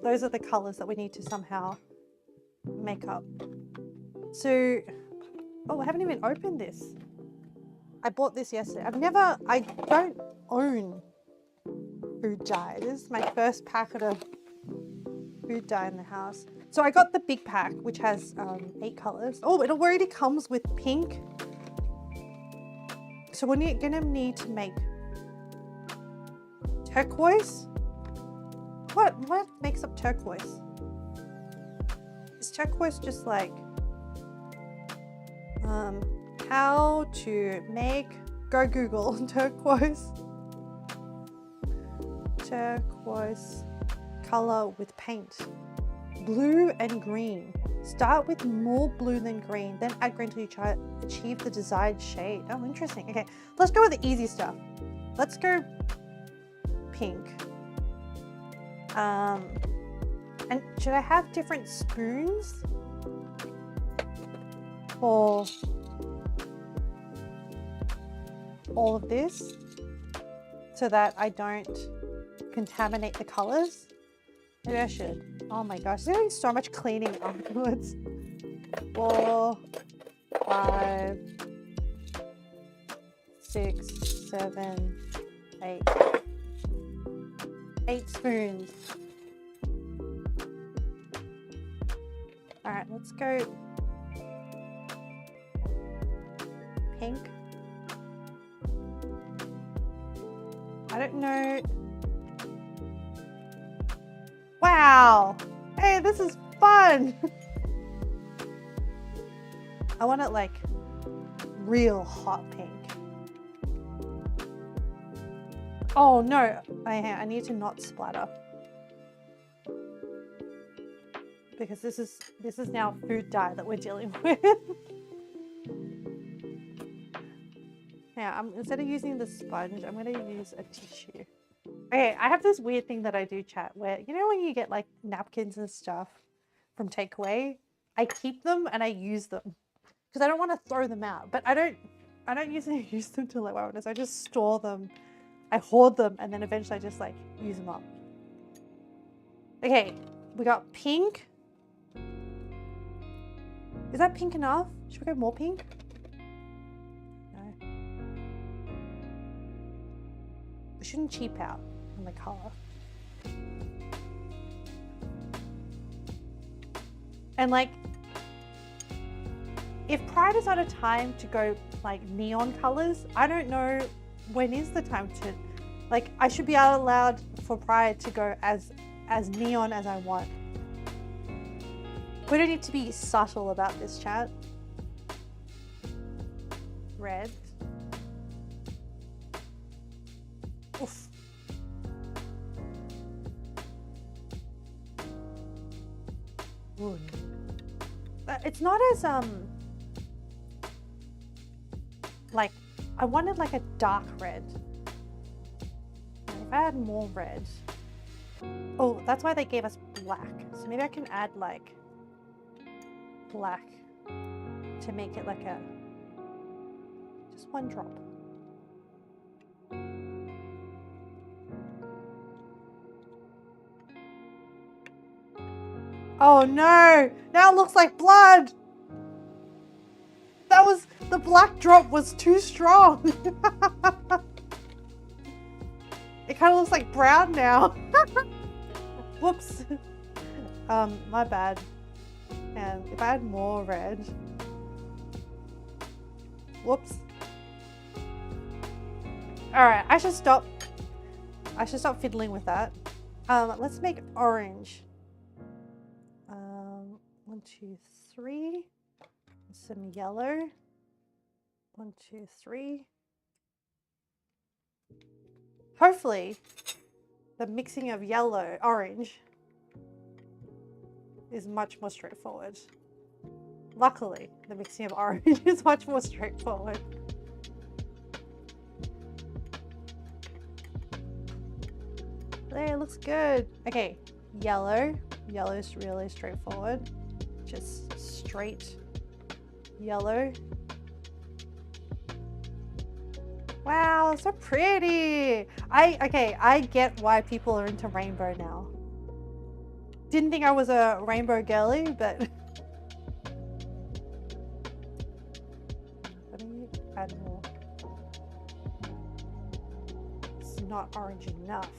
A: Those are the colors that we need to somehow make up. So, oh, I haven't even opened this. I bought this yesterday. I don't own food dye. This is my first packet of food dye in the house. So I got the big pack, which has 8 colors. Oh, it already comes with pink. So we're gonna need to make turquoise. What makes up turquoise? Is turquoise just like how to make, go Google turquoise color with paint. Blue and green. Start with more blue than green, then add green until you try to achieve the desired shade. Oh, interesting. Okay, let's go with the easy stuff. Let's go pink. And should I have different spoons for all of this so that I don't contaminate the colors? Maybe I should. Oh my gosh, there's doing so much cleaning afterwards. 4, 5, 6, 7, 8. 8 spoons. All right, let's go pink. I don't know. Wow. Hey, this is fun. I want it like real hot pink. Oh no, I need to not splatter. Because this is now food dye that we're dealing with. Now, instead of using the sponge, I'm going to use a tissue. Okay, I have this weird thing that I do, chat, where you know when you get like napkins and stuff from takeaway, I keep them and I use them because I don't want to throw them out. But I don't usually use them to like wellness. I just store them, I hoard them, and then eventually I just like use them up. Okay, we got pink. Is that pink enough? Should we go more pink? No. We shouldn't cheap out on the color. And like, if Pride is not a time to go like neon colors, I don't know when is the time to, like, I should be allowed for Pride to go as neon as I want. We don't need to be subtle about this, chat. Red. Oof. Ooh. It's not as like, I wanted like a dark red. And if I had more red, oh, that's why they gave us black. So maybe I can add like black to make it like a, just one drop. Oh no, now it looks like blood. That was, the black drop was too strong. It kind of looks like brown now. Whoops. My bad. And if I had more red. Whoops. Alright, I should stop fiddling with that. Let's make orange. 1, 2, 3. Some yellow. 1, 2, 3. Hopefully, the mixing of yellow, orange is much more straightforward. Luckily, the mixing of orange is much more straightforward. There, it looks good. Okay, yellow. Yellow is really straightforward. Just straight yellow. Wow, so pretty. Okay, I get why people are into rainbow now. Didn't think I was a rainbow girly, but let me add more. It's not orange enough.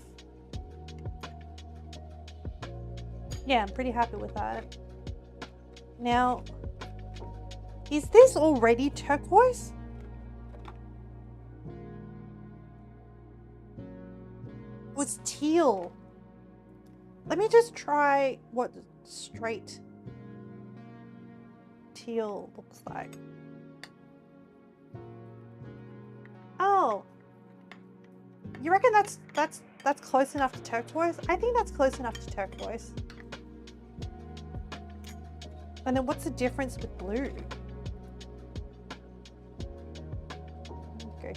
A: Yeah, I'm pretty happy with that. Now, is this already turquoise? Was teal. Let me just try what straight teal looks like. Oh, you reckon that's close enough to turquoise? I think that's close enough to turquoise. And then what's the difference with blue? Go here.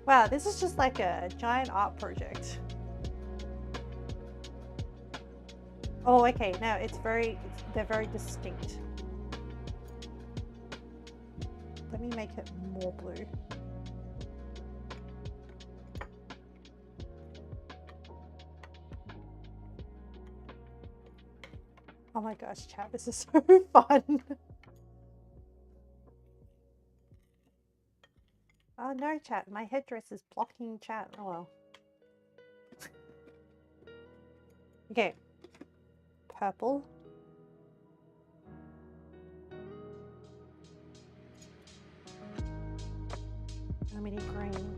A: Wow, this is just like a giant art project. Oh, okay, no, they're very distinct. Let me make it more blue. Oh my gosh, chat, this is so fun. Oh no, chat, my headdress is blocking chat. Oh well. Okay. Purple. How many green?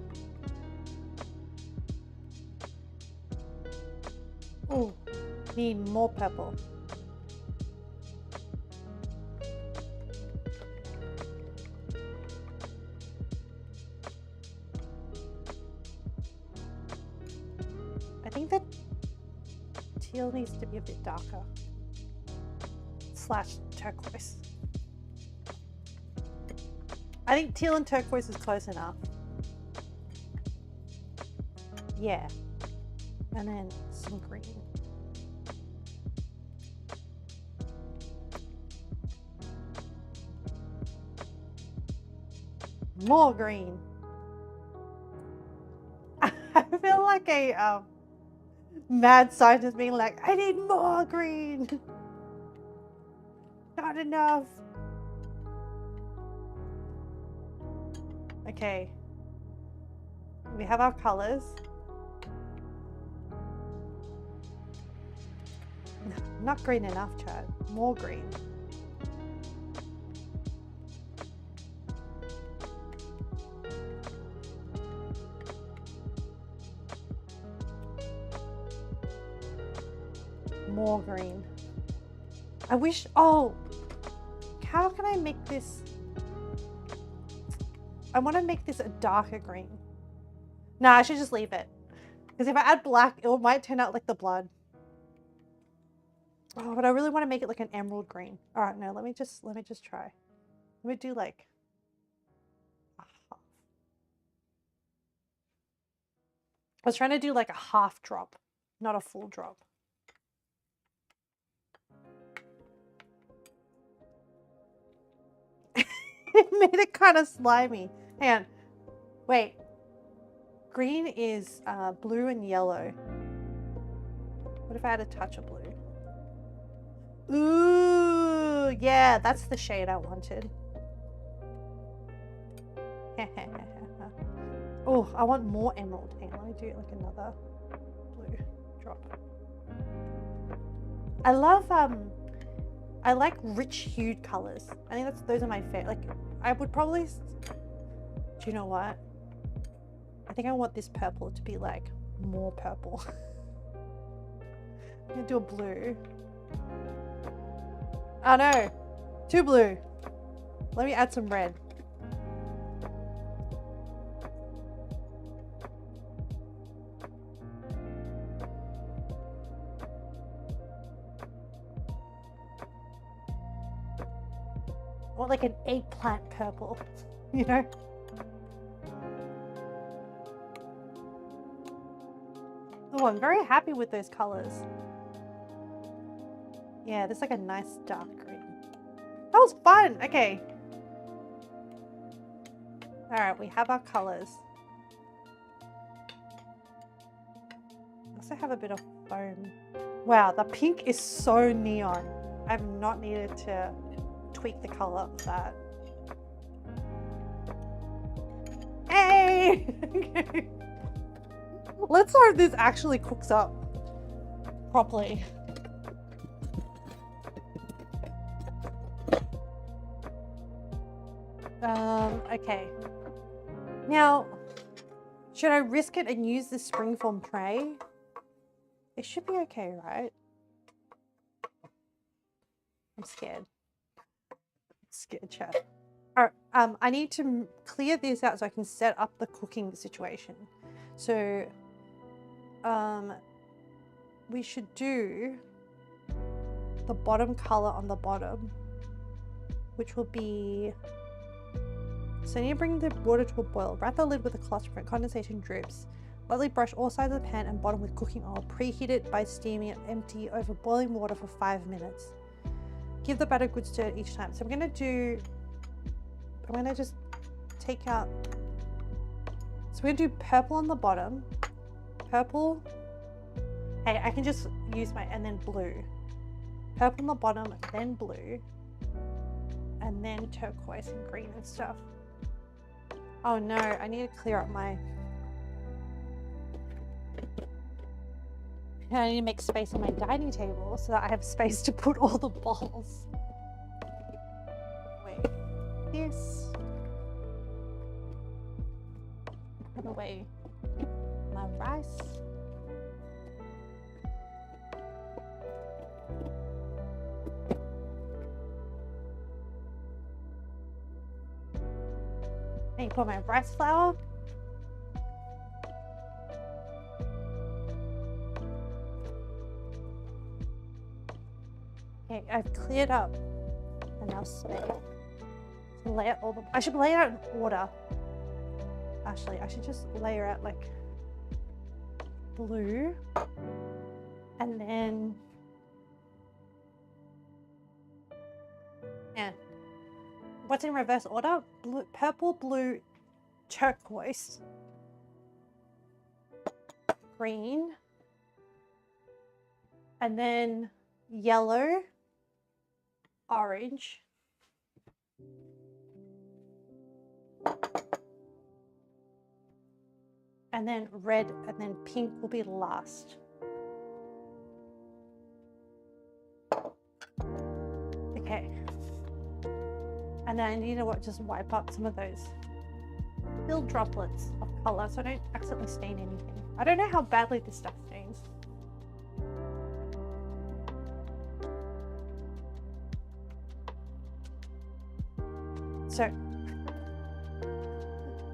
A: Oh, need more purple. I think that teal needs to be a bit darker. / turquoise. I think teal and turquoise is close enough. Yeah. And then some green. More green. I feel like a mad scientist being like, I need more green. Not enough. Okay. We have our colors. Not green enough, Chad. More green. More green. I wish, oh, how can I make this? I want to make this a darker green. No, I should just leave it. Because if I add black, it might turn out like the blood. Oh, but I really want to make it like an emerald green. All right, no, let me just try. Let me do like a half. I was trying to do like a half drop, not a full drop. It made it kind of slimy. Hang on. Wait. Green is blue and yellow. What if I had a touch of blue? Ooh, yeah, that's the shade I wanted. Oh, I want more emerald. Hang on, let me do like another blue drop. I love I like rich hued colors. I think those are my favorite. Like I would probably, do you know what? I think I want this purple to be like more purple. I'm gonna do a blue. Oh no, too blue. Let me add some red. Or like an eggplant purple, you know? Oh, I'm very happy with those colors. Yeah, there's like a nice dark green. That was fun. Okay. All right, we have our colors. I also have a bit of foam. Wow, the pink is so neon. I've not needed to tweak the color of that. Hey! Okay. Let's hope this actually cooks up properly. Okay. Now, should I risk it and use this springform tray? It should be okay, right? I'm scared. Scared, chat. All right, I need to clear this out so I can set up the cooking situation. So, we should do the bottom color on the bottom, which will be. So, I need to bring the water to a boil. Wrap the lid with a cloth to prevent condensation drips. Lightly brush all sides of the pan and bottom with cooking oil. Preheat it by steaming it empty over boiling water for 5 minutes. Give the batter a good stir each time. So I'm gonna just take out, so we're gonna do purple on the bottom, purple, hey, I can just use my, and then blue. Purple on the bottom, then blue, and then turquoise and green and stuff. Oh no, I need to clear up my, I need to make space on my dining table so that I have space to put all the bowls. Wait, this. Put away my rice. I need to put my rice flour. Okay, I've cleared up enough space to lay out all the. I should lay it out in order. Actually, I should just layer out like blue, and then what's in reverse order? Blue, purple, blue, turquoise, green, and then yellow, orange, and then red, and then pink will be last. Okay. And then I need to just wipe up some of those little droplets of color so I don't accidentally stain anything. I don't know how badly this stuff stains. So,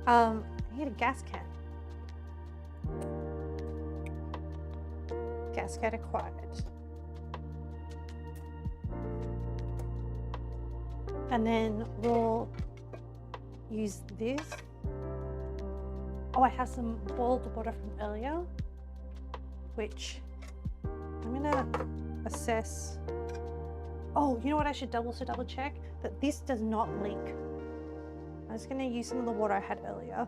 A: I need a gas can. Gas can acquired. And then we'll use this. Oh, I have some boiled water from earlier, which I'm gonna assess. Oh, you know what? I should double check that this does not leak. I'm just gonna use some of the water I had earlier.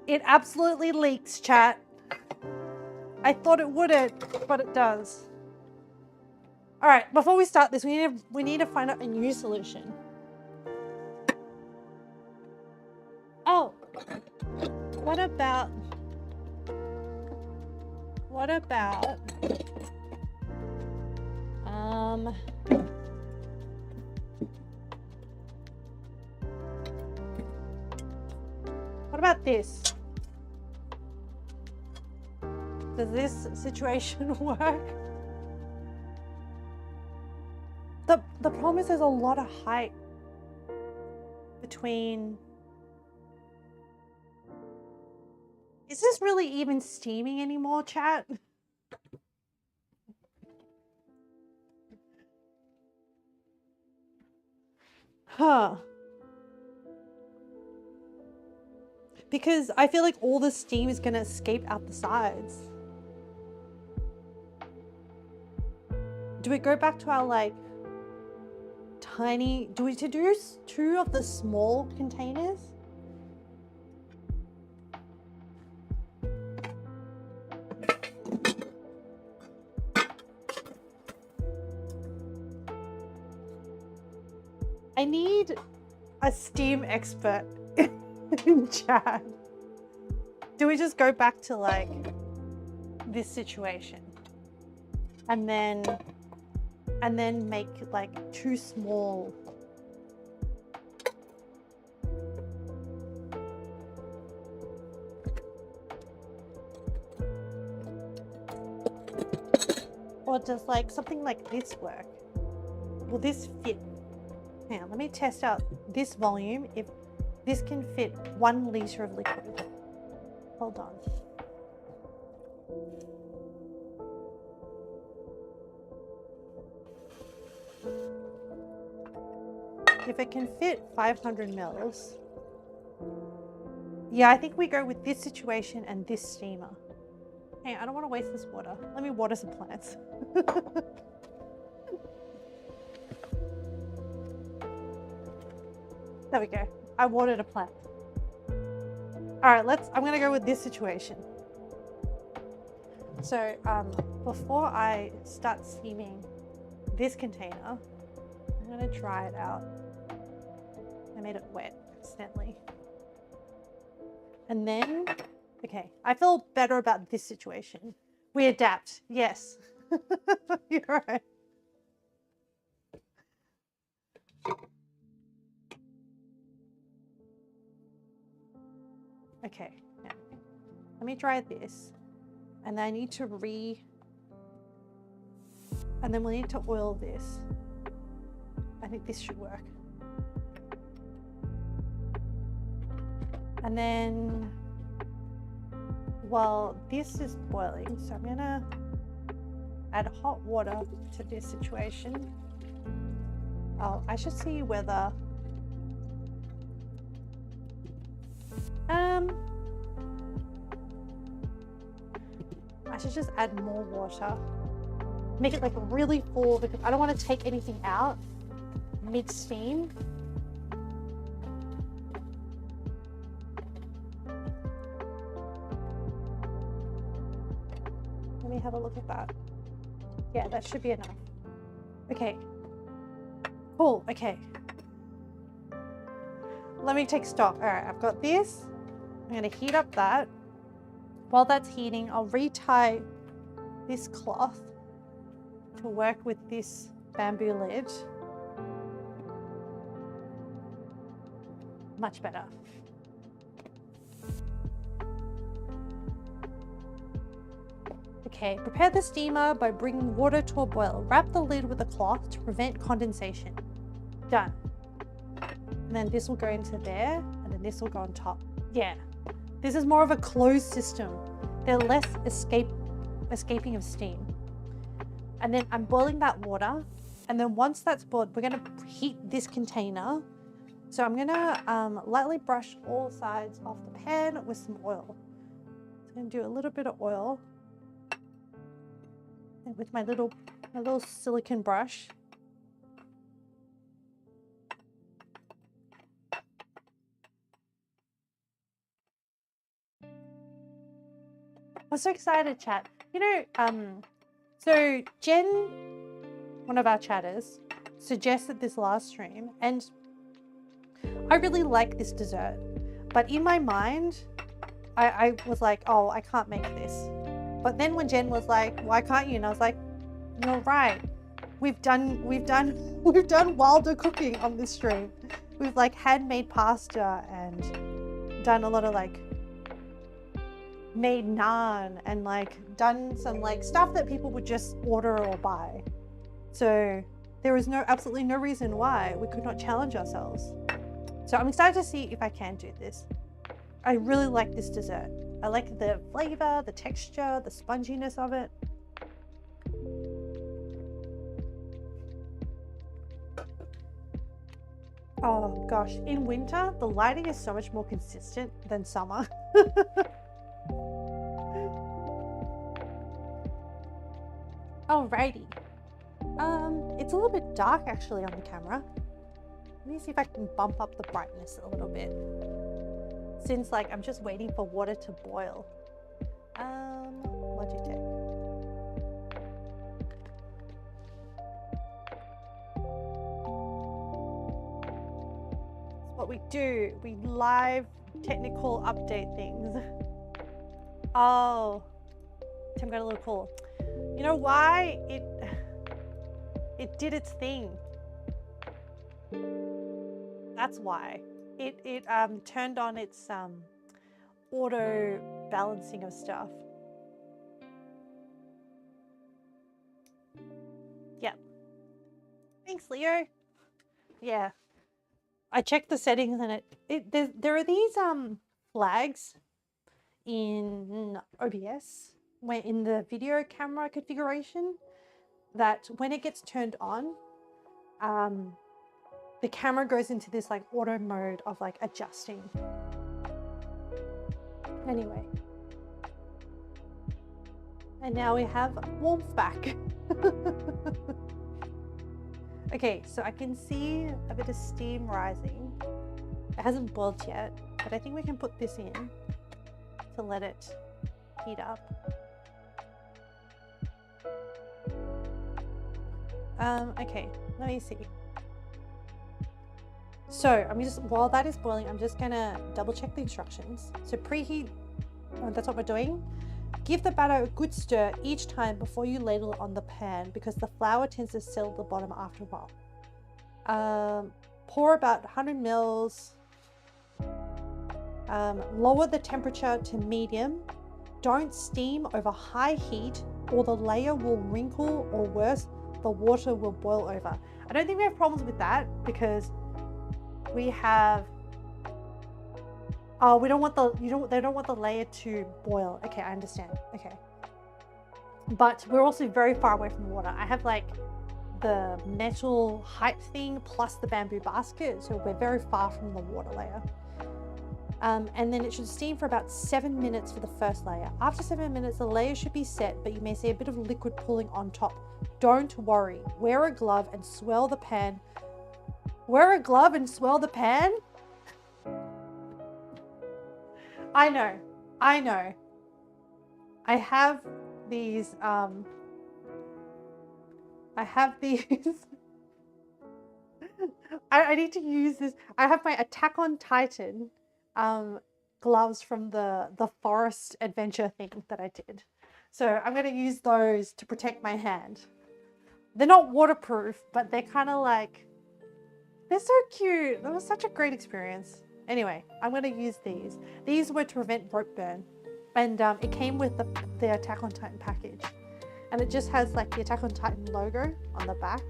A: It absolutely leaks, chat. I thought it wouldn't, but it does. All right, before we start this, we need to find out a new solution. Oh, what about this? Does this situation work? The problem is there's a lot of height between. Is this really even steaming anymore, chat? Huh. Because I feel like all the steam is gonna escape out the sides. Do we go back to our like tiny, do we introduce 2 of the small containers? I need a steam expert in chat. Do we just go back to like this situation and then make like 2 small? Or does like something like this work? Will this fit? Now let me test out this volume, if this can fit 1 liter of liquid. Hold on. If it can fit 500 mils, yeah, I think we go with this situation and this steamer. Hey, I don't want to waste this water. Let me water some plants. There we go. I watered a plant. All right, I'm gonna go with this situation. So before I start steaming this container, I'm gonna dry it out. I made it wet accidentally. And then, okay, I feel better about this situation. We adapt, yes. You're right. Okay, now let me dry this, and then I need to and then we need to oil this. I think this should work. And then, while this is boiling, so I'm gonna add hot water to this situation. Oh, I should see whether I should just add more water. Make it like really full because I don't want to take anything out mid-steam. Let me have a look at that. Yeah, that should be enough. Okay. Cool, okay. Let me take stock. All right, I've got this. I'm gonna heat up that. While that's heating, I'll retie this cloth to work with this bamboo lid. Much better. Okay, prepare the steamer by bringing water to a boil. Wrap the lid with a cloth to prevent condensation. Done. And then this will go into there, and then this will go on top. Yeah, this is more of a closed system. They're less escaping of steam. And then I'm boiling that water, and then once that's boiled, we're gonna heat this container. So I'm gonna lightly brush all sides of the pan with some oil. So I'm gonna do a little bit of oil. And with my little silicone brush. I'm so excited, chat. You know, so Jen, one of our chatters, suggested this last stream, and I really like this dessert. But in my mind, I was like, oh, I can't make this. But then when Jen was like, why can't you? And I was like, you're right. We've done wilder cooking on this stream. We've like handmade pasta and done a lot of like made naan and like done some like stuff that people would just order or buy. So there is absolutely no reason why we could not challenge ourselves. So I'm excited to see if I can do this. I really like this dessert. I like the flavor, the texture, the sponginess of it. Oh gosh, in winter, the lighting is so much more consistent than summer. Alrighty. It's a little bit dark actually on the camera. Let me see if I can bump up the brightness a little bit. Since like I'm just waiting for water to boil. Logitech. It's what we do. We live technical update things. Oh, Tim got a little call. You know why? It did its thing. That's why. It turned on its auto balancing of stuff. Yep. Thanks, Leo. Yeah. I checked the settings and there are these flags in OBS where in the video camera configuration that when it gets turned on, the camera goes into this like auto mode of like adjusting. Anyway. And now we have warmth back. Okay, so I can see a bit of steam rising. It hasn't boiled yet, but I think we can put this in to let it heat up. Okay, let me see. So while that is boiling, I'm just gonna double check the instructions. So preheat, that's what we're doing. Give the batter a good stir each time before you ladle it on the pan because the flour tends to settle the bottom after a while. Pour about 100 mils. Lower the temperature to medium. Don't steam over high heat or the layer will wrinkle, or worse, the water will boil over. I don't think we have problems with that because we have, oh, they don't want the layer to boil. Okay, I understand. Okay. But we're also very far away from the water. I have like the metal height thing plus the bamboo basket, so we're very far from the water layer. And then it should steam for about 7 minutes for the first layer. After 7 minutes, the layer should be set, but you may see a bit of liquid pooling on top. Don't worry. Wear a glove and swirl the pan. Wear a glove and swirl the pan? I know. I have these, I need to use this. I have my Attack on Titan gloves from the forest adventure thing that I did. So I'm going to use those to protect my hand. They're not waterproof, but they're kind of like, they're so cute. That was such a great experience. Anyway, I'm going to use these. These were to prevent rope burn. And it came with the Attack on Titan package. And it just has like the Attack on Titan logo on the back.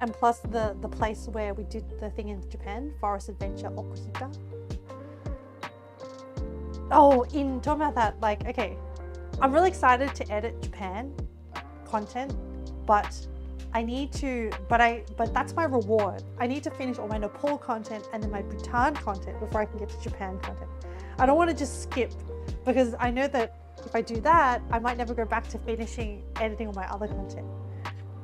A: And plus the place where we did the thing in Japan, Forest Adventure Okuhita. Oh, talking about that, like, okay, I'm really excited to edit Japan content, but I need to, but that's my reward. I need to finish all my Nepal content and then my Bhutan content before I can get to Japan content. I don't want to just skip, because I know that if I do that, I might never go back to finishing editing all my other content.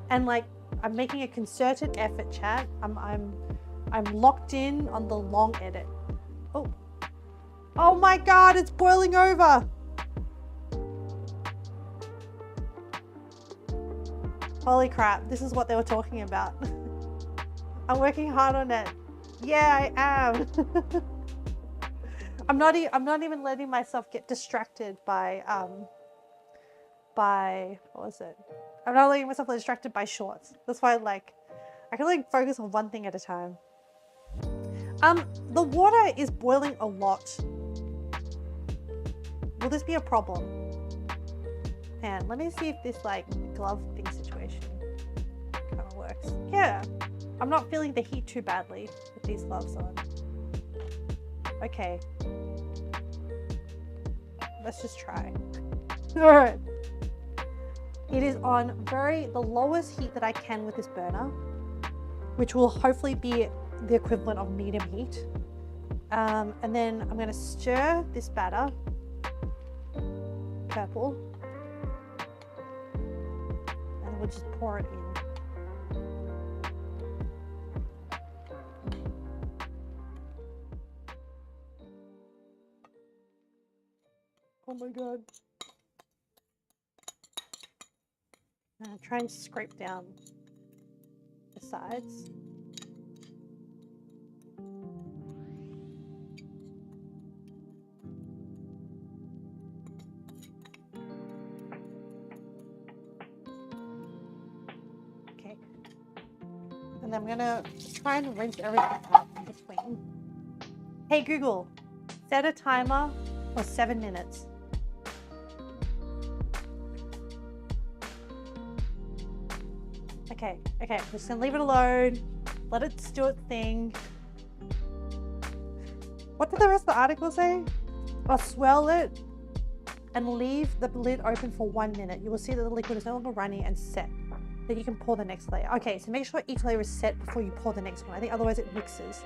A: And like, I'm making a concerted effort, chat. I'm locked in on the long edit. Oh my God, it's boiling over. Holy crap, this is what they were talking about. I'm working hard on it. Yeah, I am. I'm not even letting myself get distracted by what was it? I'm not letting myself get distracted by shorts. That's why like I can like focus on one thing at a time. The water is boiling a lot. Will this be a problem? And let me see if this like glove thing situation kind of works. Yeah, I'm not feeling the heat too badly with these gloves on. Okay, let's just try. All right. It is on the lowest heat that I can with this burner, which will hopefully be the equivalent of medium heat. And then I'm going to stir this batter, purple, and we'll just pour it in. Oh my God. Try and scrape down the sides. Okay. And then I'm gonna try and rinse everything out in between. Hey Google, set a timer for 7 minutes. Okay, I'm just gonna leave it alone. Let it do its thing. What did the rest of the article say? I'll swirl it and leave the lid open for 1 minute. You will see that the liquid is no longer runny and set. Then you can pour the next layer. Okay, so make sure each layer is set before you pour the next one. I think otherwise it mixes.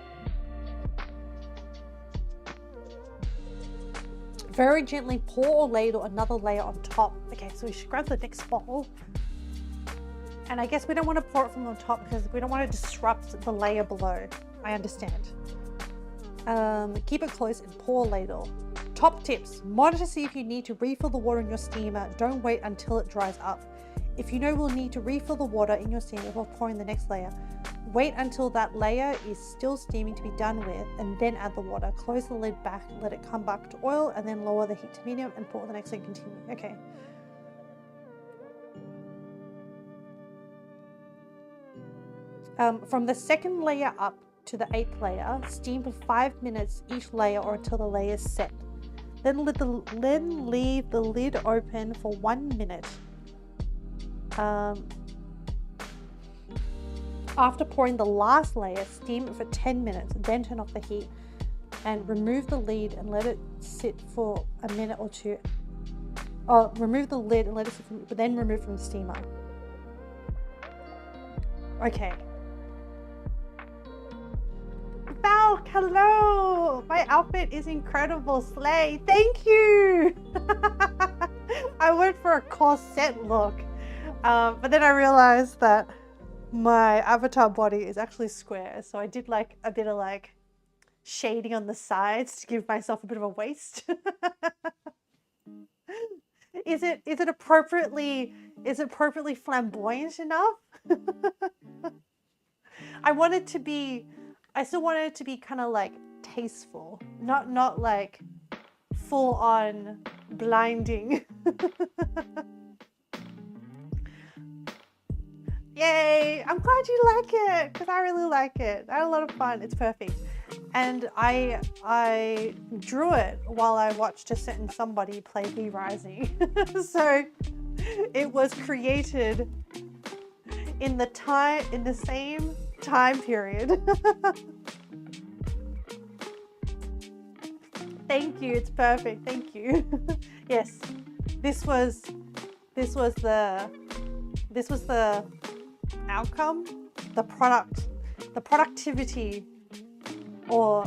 A: Very gently pour or ladle another layer on top. Okay, so we should grab the next bowl. And I guess we don't want to pour it from on top because we don't want to disrupt the layer below. I understand. Keep it close and pour ladle. Top tips. Monitor to see if you need to refill the water in your steamer. Don't wait until it dries up. If you know we'll need to refill the water in your steamer before pouring the next layer, wait until that layer is still steaming to be done with and then add the water. Close the lid back, let it come back to oil and then lower the heat to medium and pour the next layer and continue. Okay. From the second layer up to the 8th layer, steam for 5 minutes each layer or until the layer is set. Then leave the lid open for 1 minute. After pouring the last layer, steam it for 10 minutes, then turn off the heat and remove the lid and let it sit for a minute or two. Remove the lid and let it sit but then remove from the steamer. Okay. Falk, hello! My outfit is incredible, slay. Thank you! I went for a corset look, but then I realized that my avatar body is actually square, so I did like a bit of like shading on the sides to give myself a bit of a waist. Is it appropriately flamboyant enough? I still wanted it to be kind of like tasteful, not like full on blinding. Yay! I'm glad you like it, because I really like it. I had a lot of fun. It's perfect. And I drew it while I watched a certain somebody play V Rising. So it was created in the same time period. Thank you. It's perfect. Thank you. Yes. This was the outcome, the productivity, or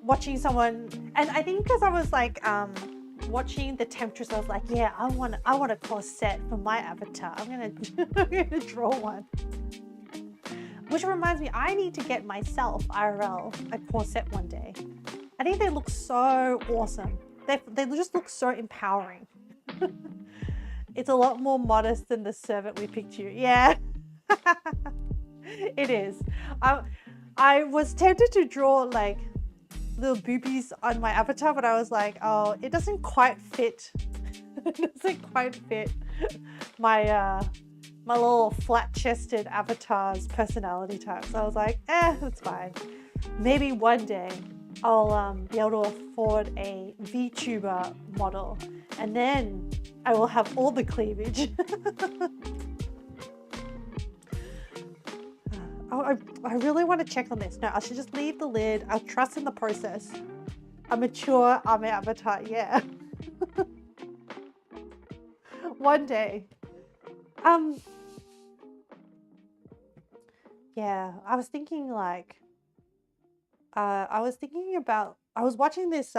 A: watching someone. And I think because I was like watching the temptress, I was like, yeah, I want a corset for my avatar. I'm gonna draw one. Which reminds me, I need to get myself IRL a corset one day. I think they look so awesome. They just look so empowering. It's a lot more modest than the servant we picked you. Yeah. It is. I was tempted to draw like little boobies on my avatar, but I was like, oh, it doesn't quite fit. It doesn't quite fit my my little flat-chested avatar's personality type. So I was like, that's fine. Maybe one day I'll be able to afford a VTuber model, and then I will have all the cleavage. Oh, I really want to check on this. No, I should just leave the lid. I'll trust in the process. I'm mature, I'm an avatar, yeah. One day. Yeah, I was thinking like, I was watching this,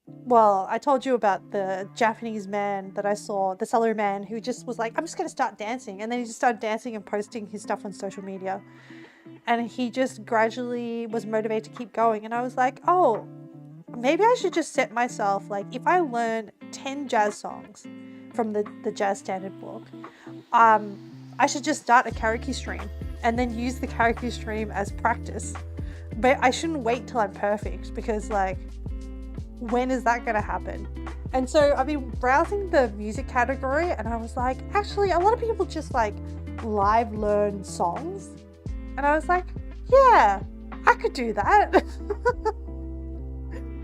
A: well, I told you about the Japanese man that I saw, the celery man, who just was like, I'm just gonna start dancing. And then he just started dancing and posting his stuff on social media. And he just gradually was motivated to keep going. And I was like, oh, maybe I should just set myself, like, if I learn 10 jazz songs from the jazz standard book, I should just start a karaoke stream and then use the karaoke stream as practice. But I shouldn't wait till I'm perfect, because like, when is that gonna happen? And so I've been browsing the music category, and I was like, actually, a lot of people just like live learn songs. And I was like, yeah, I could do that.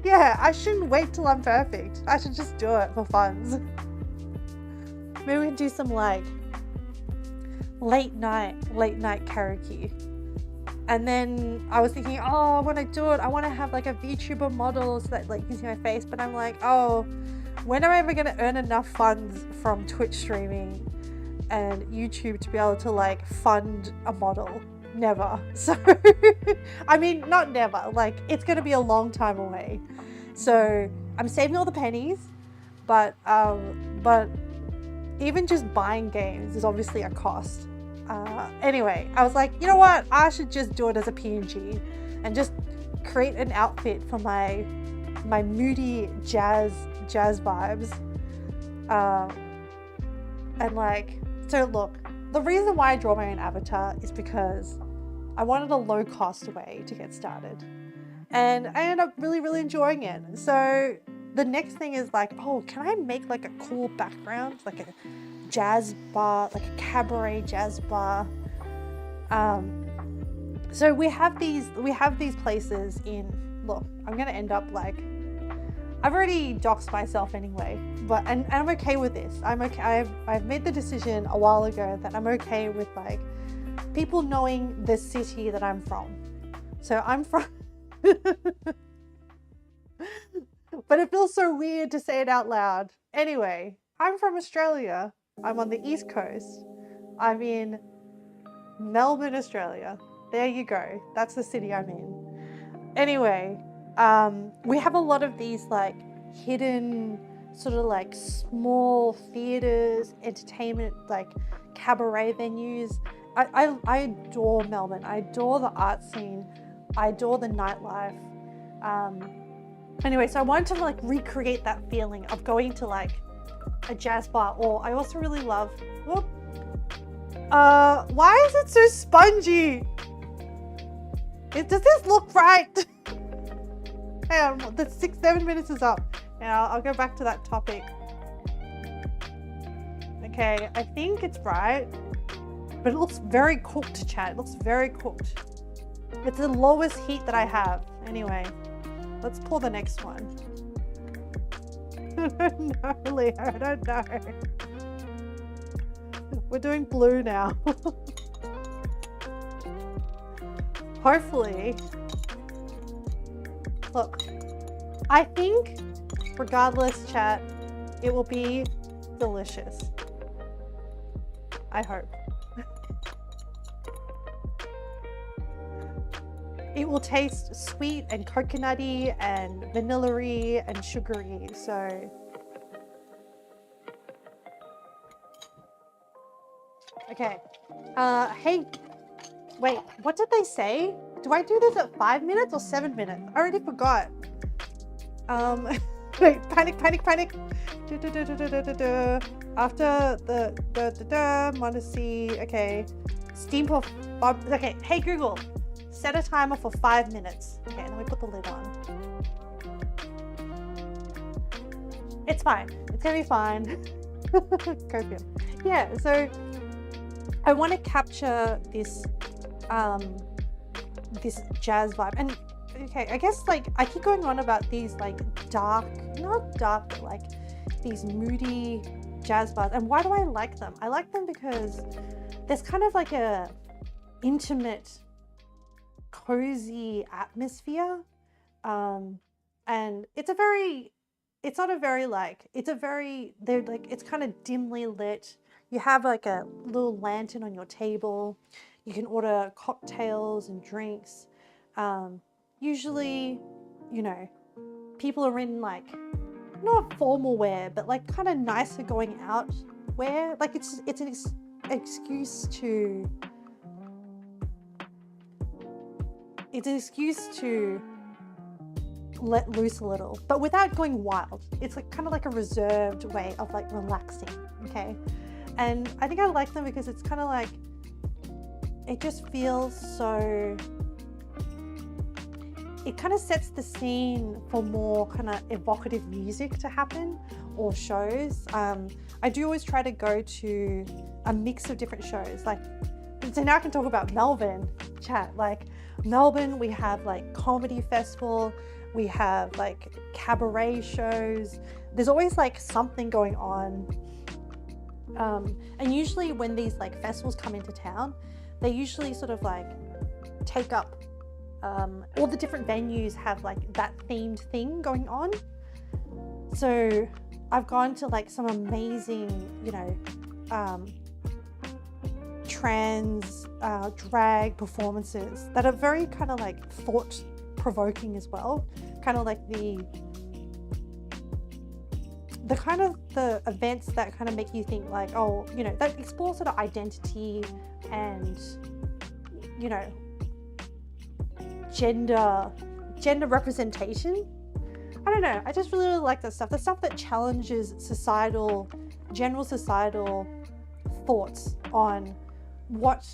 A: Yeah, I shouldn't wait till I'm perfect. I should just do it for funs. Maybe we can do some like late night karaoke. And then I was thinking, oh, when I do it, I want to have like a VTuber model so that like you can see my face. But I'm like, oh, when am I ever going to earn enough funds from Twitch streaming and YouTube to be able to like fund a model? Never. So, I mean, not never, like it's going to be a long time away. So I'm saving all the pennies, but even just buying games is obviously a cost. Anyway, I was like, you know what? I should just do it as a PNG and just create an outfit for my moody jazz vibes. And like, so look, the reason why I draw my own avatar is because I wanted a low cost way to get started. And I ended up really, really enjoying it. So the next thing is like, oh, can I make like a cool background, like a jazz bar, like a cabaret jazz bar? So we have these places in, look, I'm gonna end up like, I've already doxed myself anyway, but and I'm okay with this. I'm okay. I've made the decision a while ago that I'm okay with like people knowing the city that I'm from. So I'm from but it feels so weird to say it out loud. Anyway, I'm from Australia. I'm on the East Coast. I'm in Melbourne, Australia. there you go. That's the city I'm in. Anyway, we have a lot of these like hidden sort of like small theaters, entertainment, like cabaret venues. I adore Melbourne. I adore the art scene. I adore the nightlife. Anyway, so I wanted to like recreate that feeling of going to like a jazz bar, or I also really love, whoop, why is it so spongy? Does this look right? Hang on, the 7 minutes is up. And I'll go back to that topic. Okay, I think it's right. But it looks very cooked, chat. It looks very cooked. It's the lowest heat that I have. Anyway, let's pour the next one. I don't know, Leo, I don't know. We're doing blue now. Hopefully. Look, I think regardless, chat, it will be delicious. I hope. It will taste sweet and coconutty and vanilla-y and sugary, so. Okay, hey, wait, what did they say? Do I do this at 5 minutes or 7 minutes? I already forgot. Wait, panic. After the Monacy, okay. Steam for, okay, hey Google, set a timer for 5 minutes. Okay, and then we put the lid on. It's fine, it's gonna be fine. Copium. Yeah, so I want to capture this, this jazz vibe. And okay, I guess like I keep going on about these like dark, not dark, but like these moody jazz bars. And why do I like them? I like them because there's kind of like a intimate, cozy atmosphere. And it's not a very like, they're like, it's kind of dimly lit. You have like a little lantern on your table. You can order cocktails and drinks. Usually, you know, people are in like, not formal wear, but like kind of nicer going out wear. Like it's an excuse to, let loose a little, but without going wild. It's like kind of like a reserved way of like relaxing, okay? And I think I like them because it's kind of like, it just feels so, it kind of sets the scene for more kind of evocative music to happen, or shows. I do always try to go to a mix of different shows. Like, so now I can talk about Melbourne, chat. Like Melbourne, we have like comedy festival, we have like cabaret shows. There's always like something going on. And usually when these like festivals come into town, they usually sort of like take up, all the different venues have like that themed thing going on. So I've gone to like some amazing, you know, trans drag performances that are very kind of like thought-provoking as well. Kind of like the kind of the events that kind of make you think like, oh, you know, that explore sort of identity and, you know, gender representation. I don't know, I just really like that stuff. The stuff that challenges general societal thoughts on what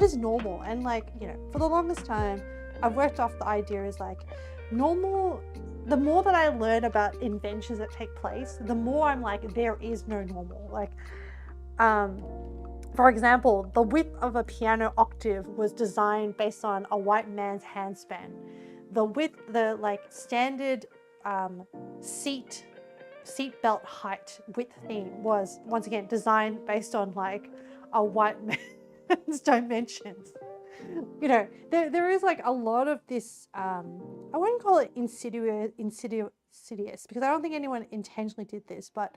A: is normal. And like, you know, for the longest time, I've worked off the idea is like, normal, the more that I learn about inventions that take place, the more I'm like, there is no normal. Like, for example, the width of a piano octave was designed based on a white man's handspan. The like standard seat belt height width thing was once again designed based on like a white man's dimensions. You know, there is like a lot of this, I wouldn't call it insidious because I don't think anyone intentionally did this, but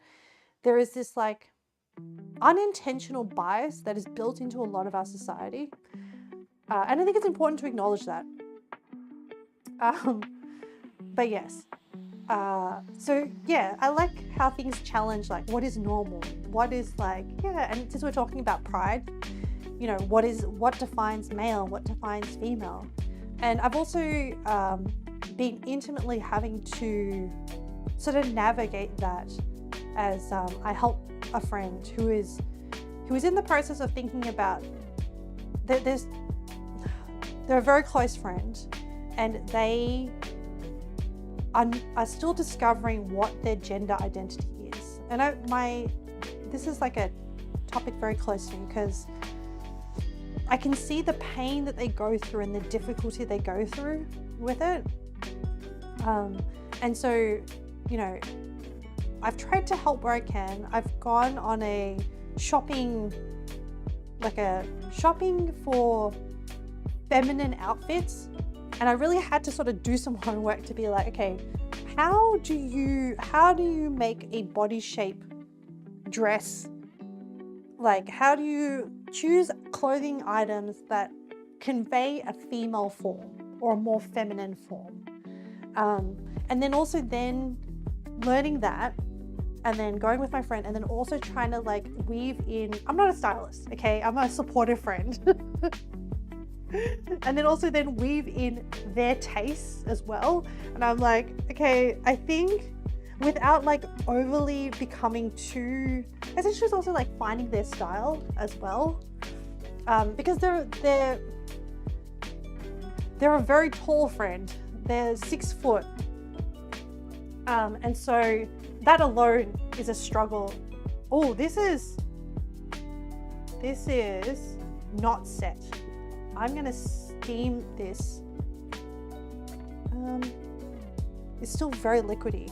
A: there is this like unintentional bias that is built into a lot of our society. And I think it's important to acknowledge that. But yes. So yeah, I like how things challenge like what is normal, what is like, yeah, and since we're talking about pride, you know, what defines male, what defines female. And I've also been intimately having to sort of navigate that as I help a friend who is in the process of thinking about they're a very close friend, and they are still discovering what their gender identity is. And this is like a topic very close to me because I can see the pain that they go through and the difficulty they go through with it. And so, you know, I've tried to help where I can. I've gone on a shopping for feminine outfits. And I really had to sort of do some homework to be like, okay, how do you make a body shape dress? Like, how do you choose clothing items that convey a female form or a more feminine form? And then also learning that, and then going with my friend, and then also trying to like weave in, I'm not a stylist, okay? I'm a supportive friend. And then also weave in their tastes as well. And I'm like, okay, I think without like overly becoming too, essentially it's also like finding their style as well. Because they're a very tall friend. They're 6 foot. And so that alone is a struggle. Oh, this is not set. I'm gonna steam this. It's still very liquidy.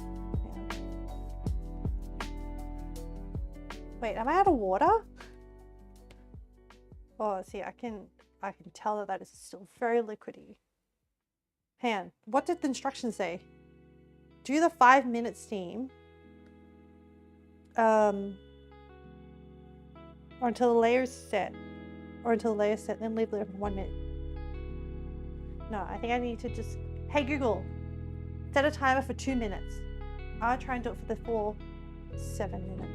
A: Yeah. Wait, am I out of water? Oh, see, I can tell that is still very liquidy. Hang on, what did the instructions say? Do the 5-minute steam. Or until the layer's set. Or until the layer's set, then leave it for 1 minute. No, I think I need to just, hey Google, set a timer for 2 minutes. I'll try and do it for the full 7 minutes.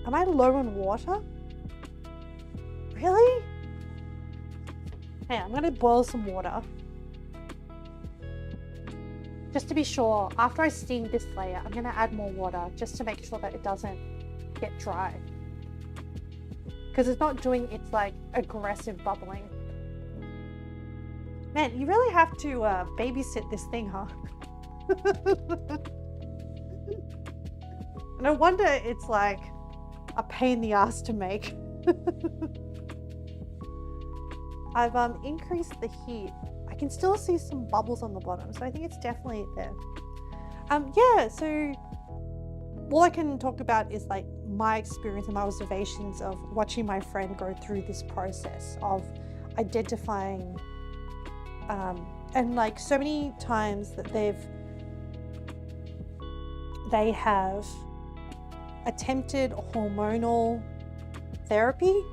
A: Am I low on water? Really? Hey, I'm gonna boil some water. Just to be sure, after I steam this layer, I'm gonna add more water just to make sure that it doesn't get dry. Because it's not doing its like aggressive bubbling. Man, you really have to babysit this thing, huh? No wonder it's like a pain in the ass to make. I've increased the heat. I can still see some bubbles on the bottom, so I think it's definitely there. Yeah, so all I can talk about is like my experience and my observations of watching my friend go through this process of identifying, and like so many times that they have attempted hormonal therapy,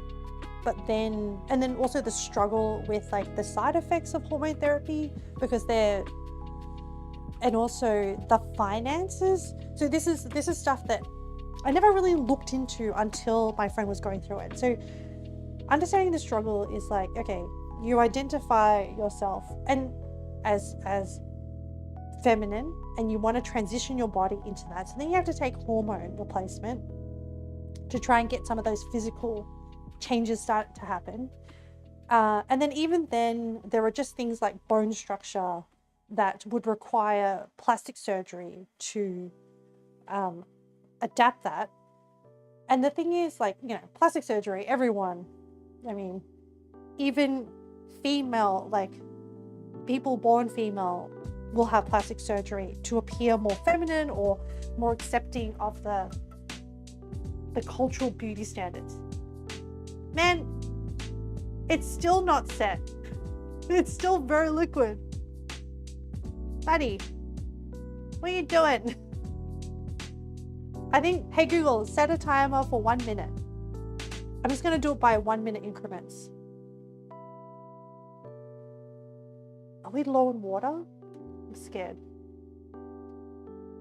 A: but then also the struggle with like the side effects of hormone therapy, because and also the finances. So this is stuff that I never really looked into until my friend was going through it. So understanding the struggle is like, okay, you identify yourself and as feminine, and you want to transition your body into that. So then you have to take hormone replacement to try and get some of those physical changes start to happen. And then even then, there are just things like bone structure that would require plastic surgery to adapt that. And the thing is, like, you know, plastic surgery, everyone, I mean, even female, like people born female will have plastic surgery to appear more feminine or more accepting of the cultural beauty standards. Man, it's still not set. It's still very liquid. Buddy, what are you doing? I think, hey Google, set a timer for 1 minute. I'm just gonna do it by 1 minute increments. we low on water? I'm scared.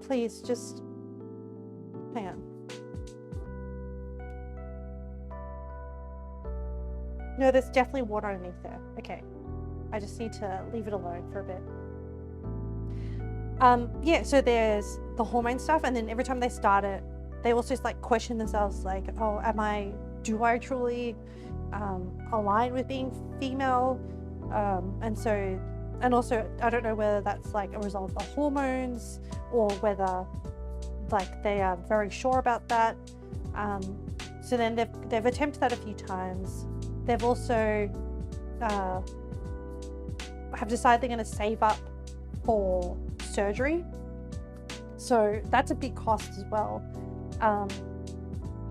A: Please, just hang on. No, there's definitely water underneath there. Okay. I just need to leave it alone for a bit. Yeah, so there's the hormone stuff, and then every time they start it, they also just like question themselves, like, oh, do I truly align with being female? And also, I don't know whether that's like a result of hormones or whether like they are very sure about that. So then they've attempted that a few times. They've also have decided they're going to save up for surgery. So that's a big cost as well.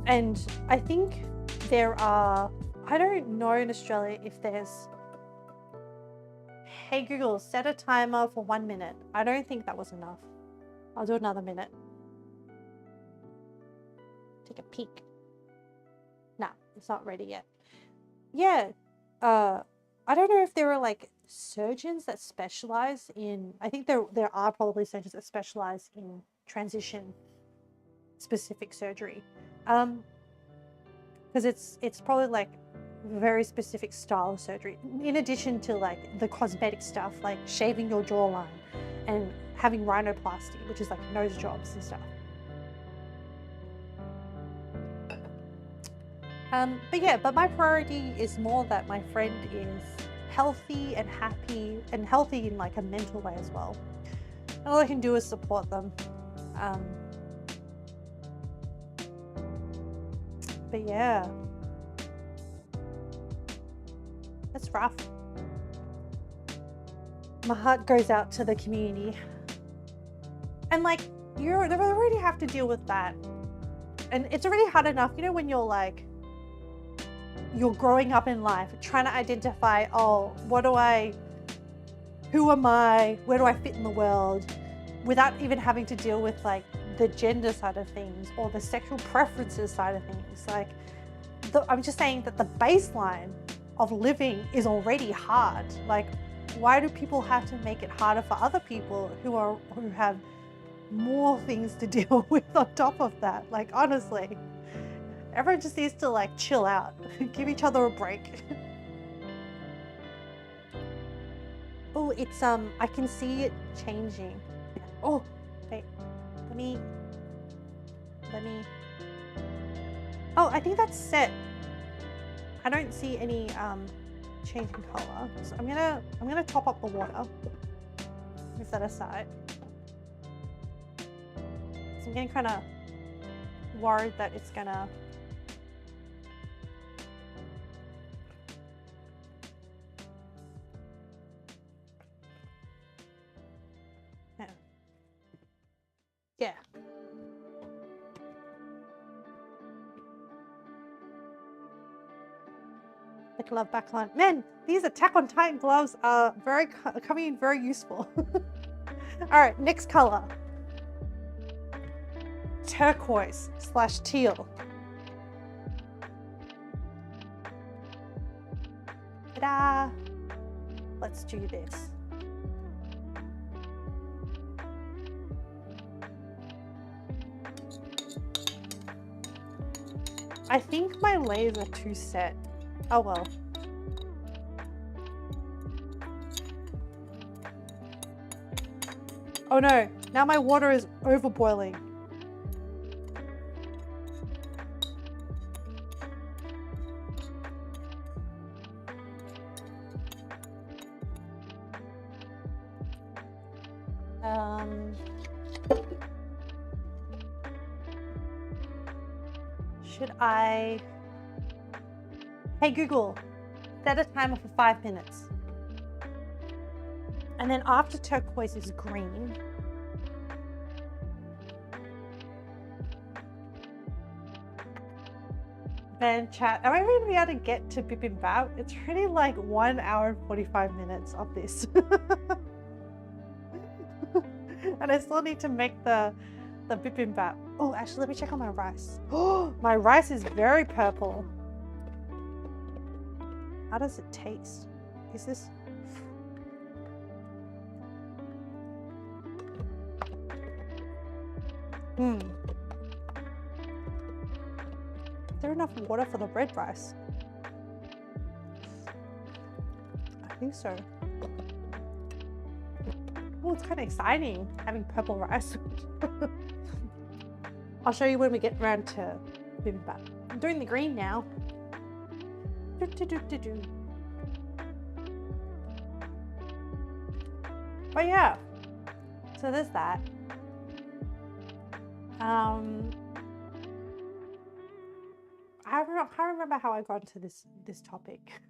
A: And I think there are, I don't know in Australia if there's, hey Google, set a timer for 1 minute. I don't think that was enough. I'll do another minute. Take a peek. Nah, it's not ready yet. Yeah, I don't know if there are like surgeons that specialize in, I think there are probably surgeons that specialize in transition specific surgery. Because it's probably like a very specific style of surgery, in addition to like the cosmetic stuff, like shaving your jawline and having rhinoplasty, which is like nose jobs and stuff. But my priority is more that my friend is healthy and happy, and healthy in like a mental way as well. And all I can do is support them. But yeah, that's rough. My heart goes out to the community. And like, they already have to deal with that. And it's already hard enough, you know, when you're like, you're growing up in life, trying to identify, oh, who am I? Where do I fit in the world? Without even having to deal with like the gender side of things or the sexual preferences side of things. Like, I'm just saying that the baseline of living is already hard. Like, why do people have to make it harder for other people who have more things to deal with on top of that? Like, honestly. Everyone just needs to like chill out, give each other a break. Oh, it's I can see it changing. Oh, wait, let me. Oh, I think that's set. I don't see any change in color. So I'm gonna top up the water. Move that aside. So I'm getting kind of worried that it's gonna. Yeah. The glove backline. Man, these Attack on Titan gloves are coming in very useful. All right, next color. Turquoise/teal. Ta-da! Let's do this. I think my layers are too set. Oh well. Oh no, now my water is overboiling. Should I... Hey Google, set a timer for 5 minutes. And then after turquoise is green. Then chat, am I going to be able to get to Bi Bim Bap? It's really like 1 hour and 45 minutes of this. And I still need to make the Bi Bim Bap. Oh, actually, let me check on my rice. Oh, my rice is very purple. How does it taste? Is this? Is there enough water for the red rice? I think so. Oh, it's kind of exciting having purple rice. I'll show you when we get around to Bi Bim Bap. I'm doing the green now. But yeah, so there's that. I can't remember how I got into this topic.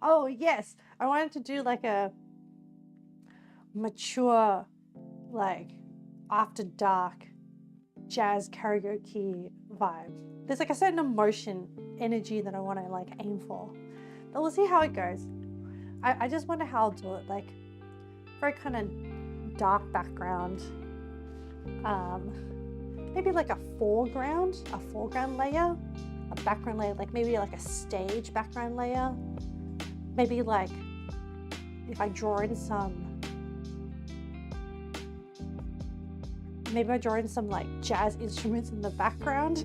A: Oh yes, I wanted to do like a mature, like after dark jazz karaoke vibe. There's like a certain emotion, energy that I want to like aim for, but we'll see how it goes. I just wonder how I'll do it, like very kind of dark background, maybe like a foreground layer, a background layer, like maybe like a stage background layer, maybe like if I draw in some, maybe I draw in some like jazz instruments in the background.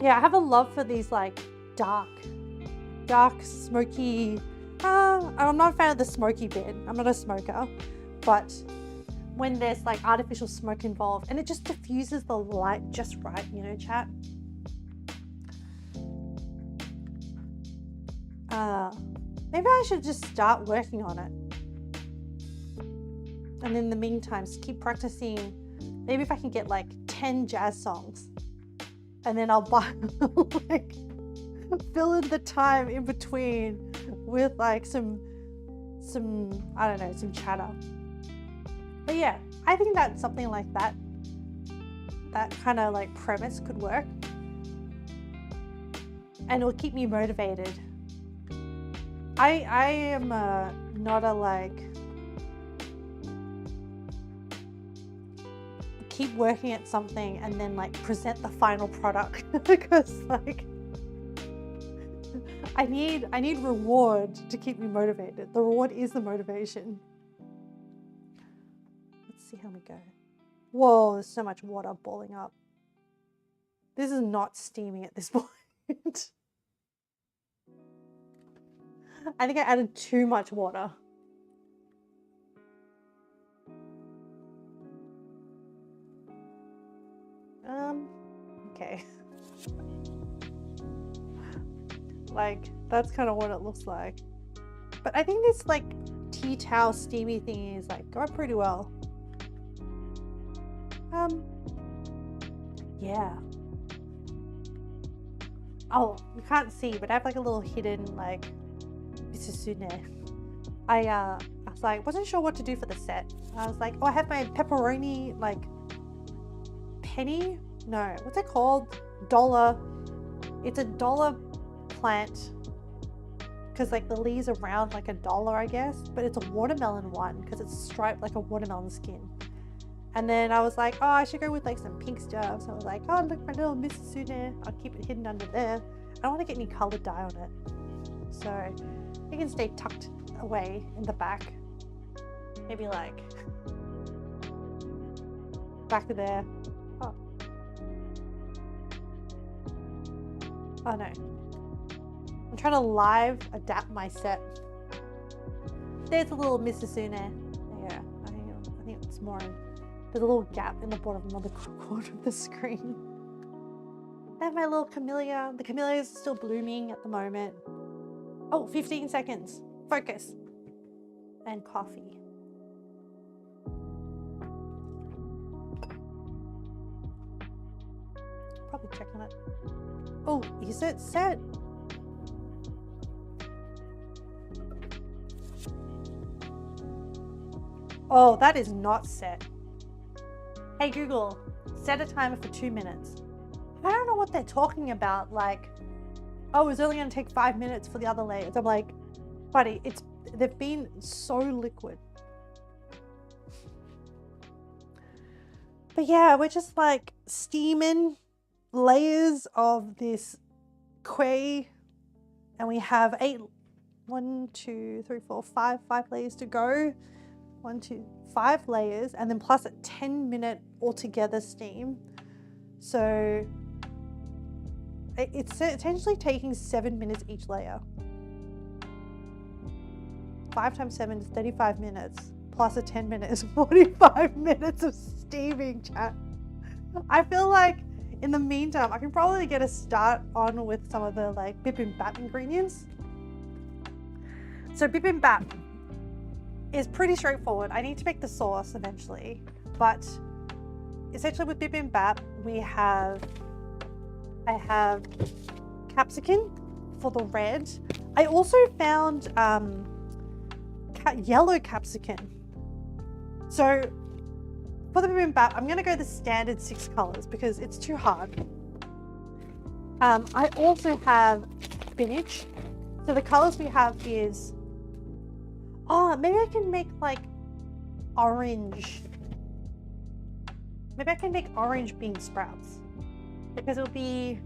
A: Yeah, I have a love for these like dark, smoky, I'm not a fan of the smoky bit. I'm not a smoker, but when there's like artificial smoke involved and it just diffuses the light just right, you know, chat. Maybe I should just start working on it. And in the meantime, just keep practicing. Maybe if I can get like 10 jazz songs and then I'll buy like fill in the time in between with like some I don't know, some chatter. But yeah, I think that something like that kind of like premise could work, and it will keep me motivated. I am not a like keep working at something and then like present the final product because like I need reward to keep me motivated. The reward is the motivation. Let's see how we go. Whoa, there's so much water boiling up. This is not steaming at this point. I think I added too much water. Okay. Like, that's kind of what it looks like. But I think this like tea towel steamy thing is like going pretty well. Yeah. Oh, you can't see, but I have like a little hidden like Mississune. I was like, wasn't sure what to do for the set. I was like, oh, I have my pepperoni like penny. No, what's it called? Dollar. It's a dollar plant because like the leaves are round like $1, I guess, but it's a watermelon one because it's striped like a watermelon skin. And then I was like, oh, I should go with like some pink stuff. So I was like, oh, look, my little Mississune. I'll keep it hidden under there. I don't want to get any colored dye on it, so it can stay tucked away in the back. Maybe like back of there. Oh no. I'm trying to live adapt my set. There's a little Mississune. Yeah, I think it's more. There's a little gap in the bottom of the corner of the screen. I have my little camellia. The camellia is still blooming at the moment. Oh, 15 seconds. Focus. And coffee. Probably checking it. Oh, is it set? Oh, that is not set. Hey Google, set a timer for 2 minutes. I don't know what they're talking about. Like, oh, it's only going to take 5 minutes for the other layers. I'm like, buddy, they've been so liquid. But yeah, we're just like steaming layers of this kueh, and we have 5 layers to go. 5 layers, and then plus a 10-minute altogether steam. So it's essentially taking 7 minutes each layer. 5 times 7 is 35 minutes, plus a 10-minute is 45 minutes of steaming, chat. I feel like in the meantime, I can probably get a start on with some of the like Bi Bim Bap ingredients. So Bi Bim Bap is pretty straightforward. I need to make the sauce eventually, but essentially with Bi Bim Bap, I have capsicum for the red. I also found yellow capsicum. So for the Bi Bim Bap, I'm gonna go the standard 6 colors because it's too hard. I also have spinach. So the colors we have is, oh, maybe I can make like orange. Maybe I can make orange bean sprouts because it'll be,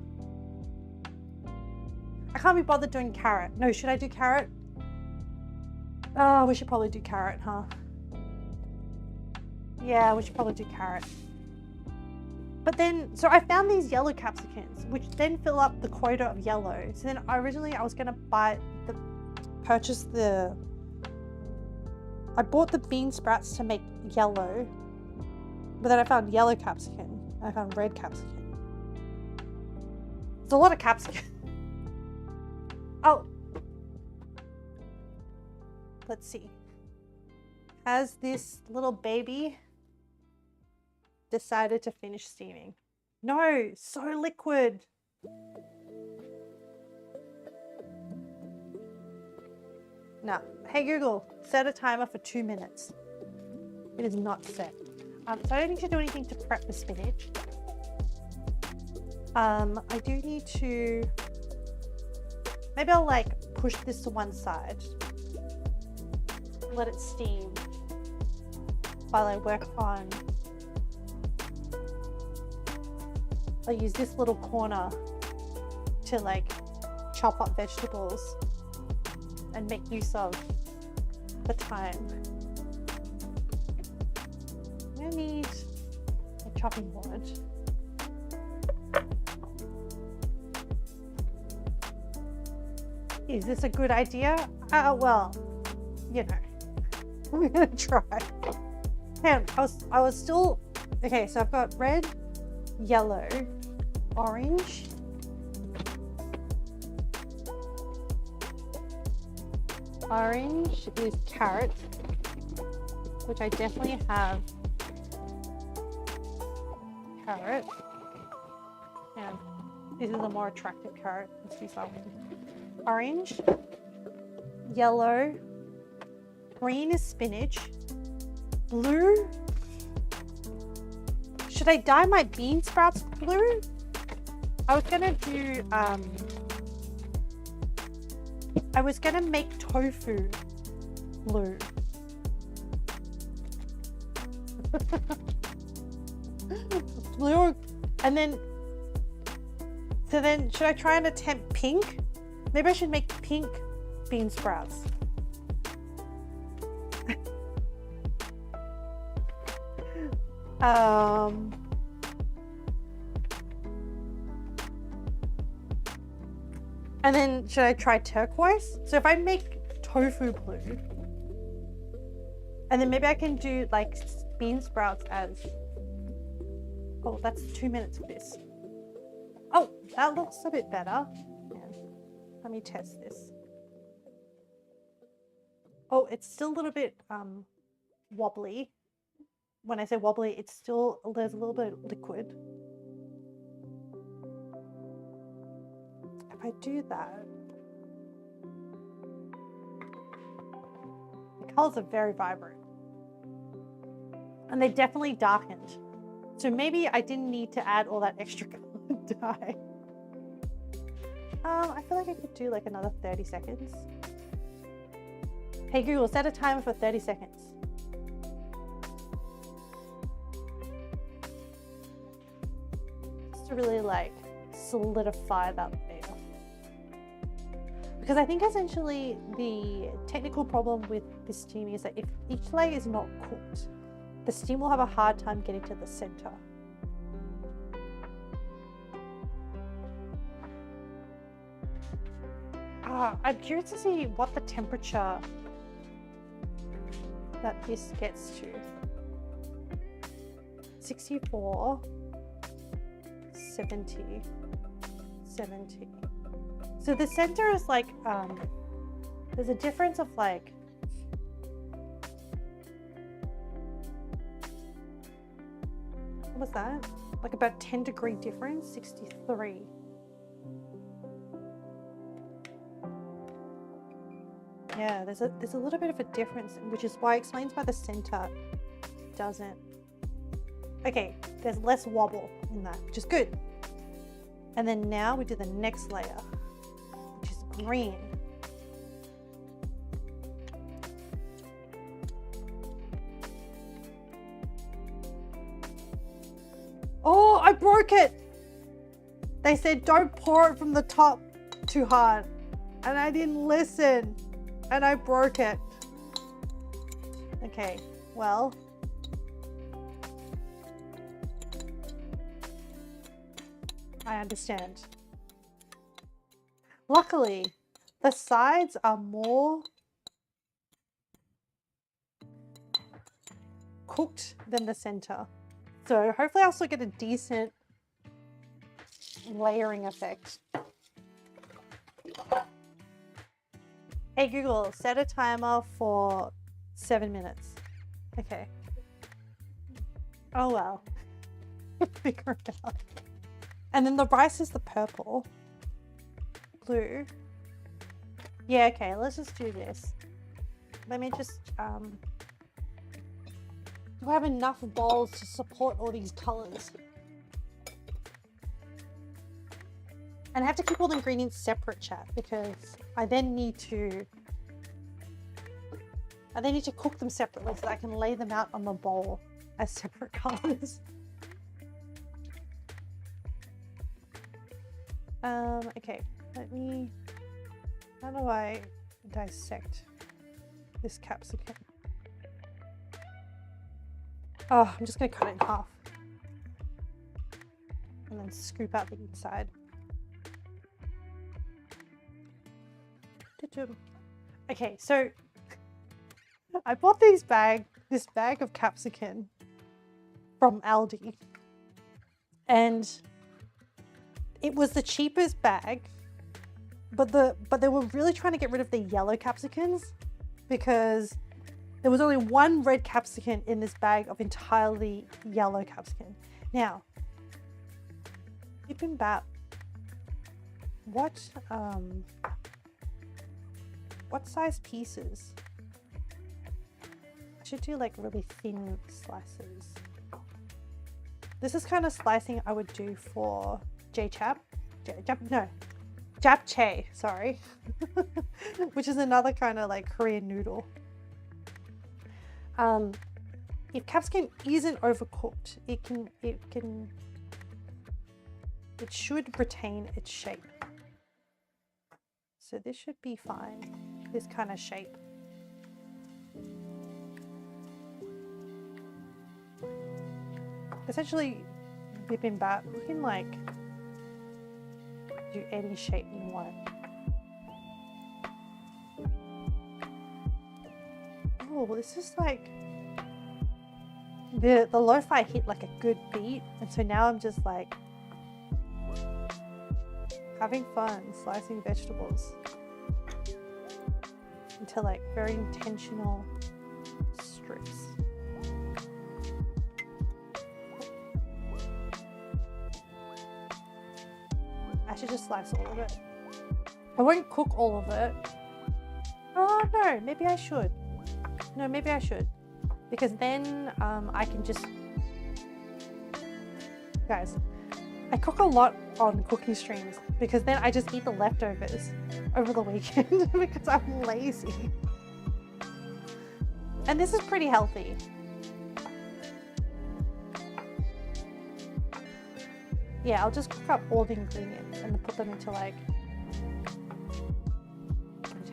A: I can't be bothered doing carrot. No, should I do carrot? Oh, we should probably do carrot, huh? Yeah, we should probably do carrot. But then, so I found these yellow capsicums, which then fill up the quota of yellow. So then originally I was gonna I bought the bean sprouts to make yellow, but then I found yellow capsicum, and I found red capsicum. It's a lot of capsicum. Oh, let's see. Has this little baby decided to finish steaming? No, so liquid. No. Hey Google, set a timer for 2 minutes. It is not set. So I don't need to do anything to prep the spinach. I do need to, maybe I'll like push this to one side, let it steam while I work on, I'll use this little corner to like chop up vegetables and make use of the time. I'm gonna need a chopping board. Is this a good idea? Well, you know, I'm gonna try. Man, I was still, okay, so I've got red, yellow, orange, orange is carrot, which I definitely have carrot, and this is a more attractive carrot. Let's do something. Orange, yellow, green is spinach, blue. Should I dye my bean sprouts blue? I was gonna do, I was gonna make tofu blue. Blue, and then, so then should I try and attempt pink? Maybe I should make pink bean sprouts. And then should I try turquoise? So if I make tofu blue, and then maybe I can do like bean sprouts as, oh, that's 2 minutes of this. Oh, that looks a bit better. Yeah. Let me test this. Oh, it's still a little bit wobbly. When I say wobbly, it's still, there's a little bit of liquid. If I do that, the colors are very vibrant. And they definitely darkened. So maybe I didn't need to add all that extra color dye. I feel like I could do like another 30 seconds. Hey Google, set a timer for 30 seconds. Just to really like solidify that layer. Because I think essentially the technical problem with this steam is that if each layer is not cooked, the steam will have a hard time getting to the center. I'm curious to see what the temperature that this gets to. 64, 70, 70. So the center is like, there's a difference of like, what was that? Like about 10-degree difference, 63. Yeah, there's a little bit of a difference, which is why it explains why the center doesn't. Okay, there's less wobble in that, which is good. And then now we do the next layer, which is green. Oh, I broke it. They said don't pour it from the top too hard. And I didn't listen. And I broke it. Okay, well. I understand. Luckily, the sides are more cooked than the center. So hopefully I'll still get a decent layering effect. Hey Google, set a timer for 7 minutes. Okay. Oh well. Figure it out. And then the rice is the purple. Blue. Yeah, okay, let's just do this. Let me just, do I have enough bowls to support all these colors? And I have to keep all the ingredients separate, chat, because I then need to cook them separately so that I can lay them out on the bowl as separate colors. Okay, how do I dissect this capsicum? Oh, I'm just gonna cut it in half and then scoop out the inside. Okay, so I bought this bag of capsicum from Aldi, and it was the cheapest bag, but they were really trying to get rid of the yellow capsicums because there was only one red capsicum in this bag of entirely yellow capsicum. Now, Bi Bim Bap, what size pieces? I should do like really thin slices. This is kind of slicing I would do for japchae, sorry, which is another kind of like Korean noodle. If capsicum isn't overcooked, it should retain its shape. So this should be fine, this kind of shape. Essentially, Bi Bim Bap, you can like do any shape you want. Oh, this is like the lo-fi hit like a good beat, and so now I'm just like having fun slicing vegetables into like very intentional strips. I should just slice all of it. I won't cook all of it. Oh no, maybe I should. No, maybe I should. Because then I can just... Guys, I cook a lot on cooking streams because then I just eat the leftovers over the weekend because I'm lazy. And this is pretty healthy. Yeah, I'll just cook up all the ingredients and put them into like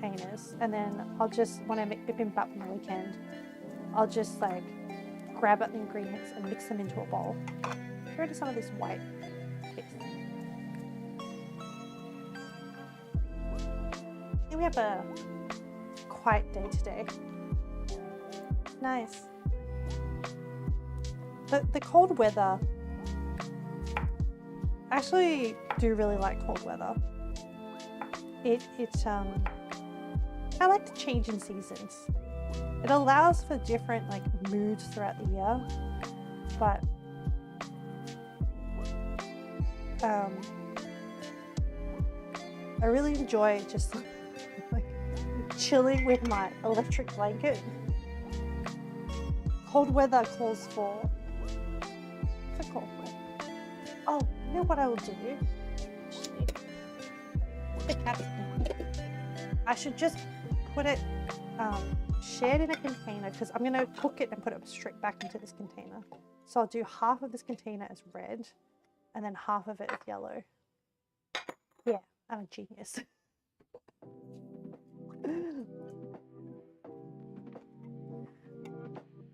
A: containers, and then I'll just, when I make Bi Bim Bap on the weekend, I'll just like grab up the ingredients and mix them into a bowl. Get rid of some of this white paste. Here we have a quiet day today. Nice. The cold weather, I actually do really like cold weather. I like the change in seasons. It allows for different like moods throughout the year, but I really enjoy just like chilling with my electric blanket. Cold weather calls for, what's it called? Oh, you know what I will do? The capsicum. I should just put it shared in a container, because I'm going to cook it and put it straight back into this container. So I'll do half of this container as red and then half of it as yellow. Yeah, I'm a genius.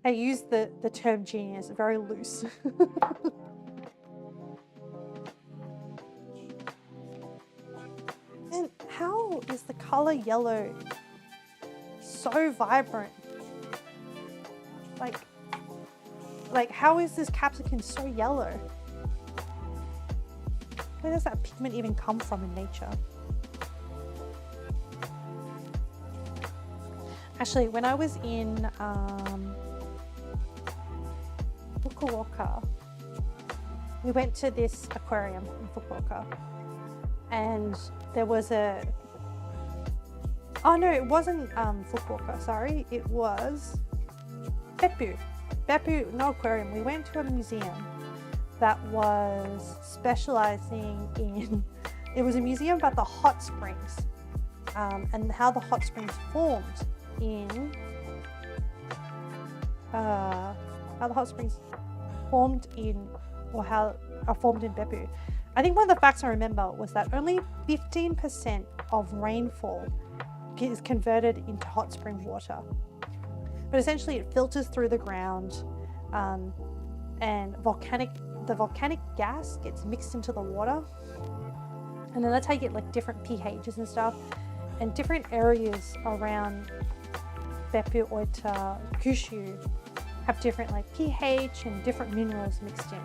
A: I use the term genius very loose. And how is the color yellow so vibrant? Like how is this capsicum so yellow? Where does that pigment even come from in nature? Actually, when I was in Fukuoka, we went to this aquarium in Fukuoka, and there was a, oh no, it wasn't Fukuoka, sorry, it was Beppu, no aquarium. We went to a museum that was specializing in, it was a museum about the hot springs and how the hot springs formed in, how the hot springs formed in, or how are formed in Beppu. I think one of the facts I remember was that only 15% of rainfall is converted into hot spring water. But essentially it filters through the ground, and the volcanic gas gets mixed into the water. And then that's how you get like different pHs and stuff. And different areas around Beppu, Oita, Kyushu have different like pH and different minerals mixed in.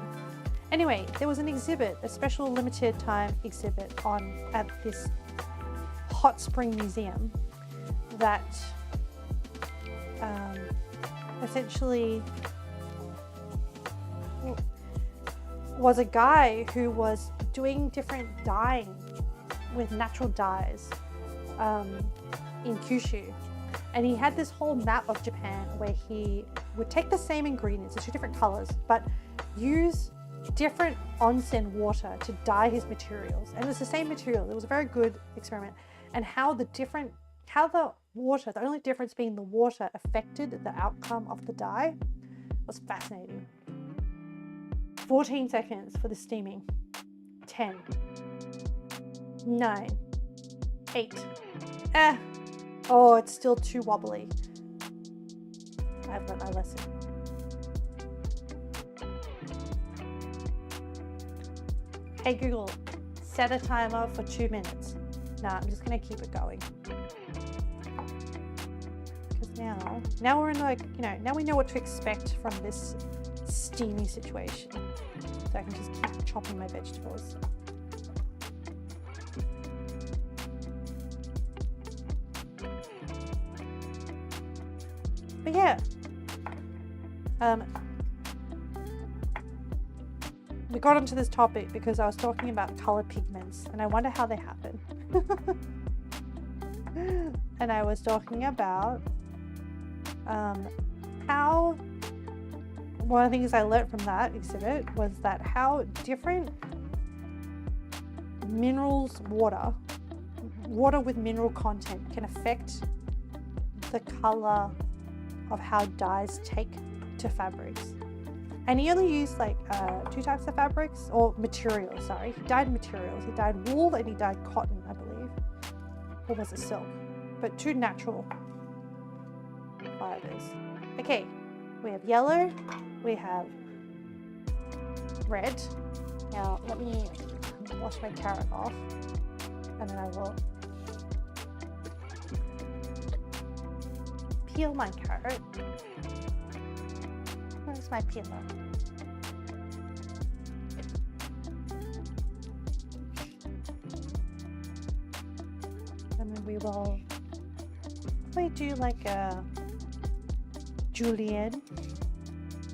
A: Anyway, there was an exhibit, a special limited time exhibit at this hot spring museum that essentially was a guy who was doing different dyeing with natural dyes in Kyushu. And he had this whole map of Japan where he would take the same ingredients, it's two different colors, but use different onsen water to dye his materials. And it's the same material. It was a very good experiment. And how the water, the only difference being the water, affected the outcome of the dye was fascinating. 14 seconds for the steaming. 10, 9, 8. Oh, it's still too wobbly. I've learned my lesson. Hey Google, set a timer for 2 minutes. Nah, I'm just gonna keep it going. Because now we're in like, now we know what to expect from this steamy situation. So I can just keep chopping my vegetables. But yeah, we got onto this topic because I was talking about colored pigments and I wonder how they happen. And I was talking about how, one of the things I learned from that exhibit was that how different minerals, water with mineral content can affect the color of how dyes take to fabrics. And he only used like 2 types of fabrics, or materials, sorry. He dyed materials. He dyed wool and he dyed cotton, I believe. Or was it silk? but 2 natural fibers. Okay, we have yellow, we have red. Now let me wash my carrot off, and then I will peel my carrot. Where's my peeler? And then we will probably do like a julienne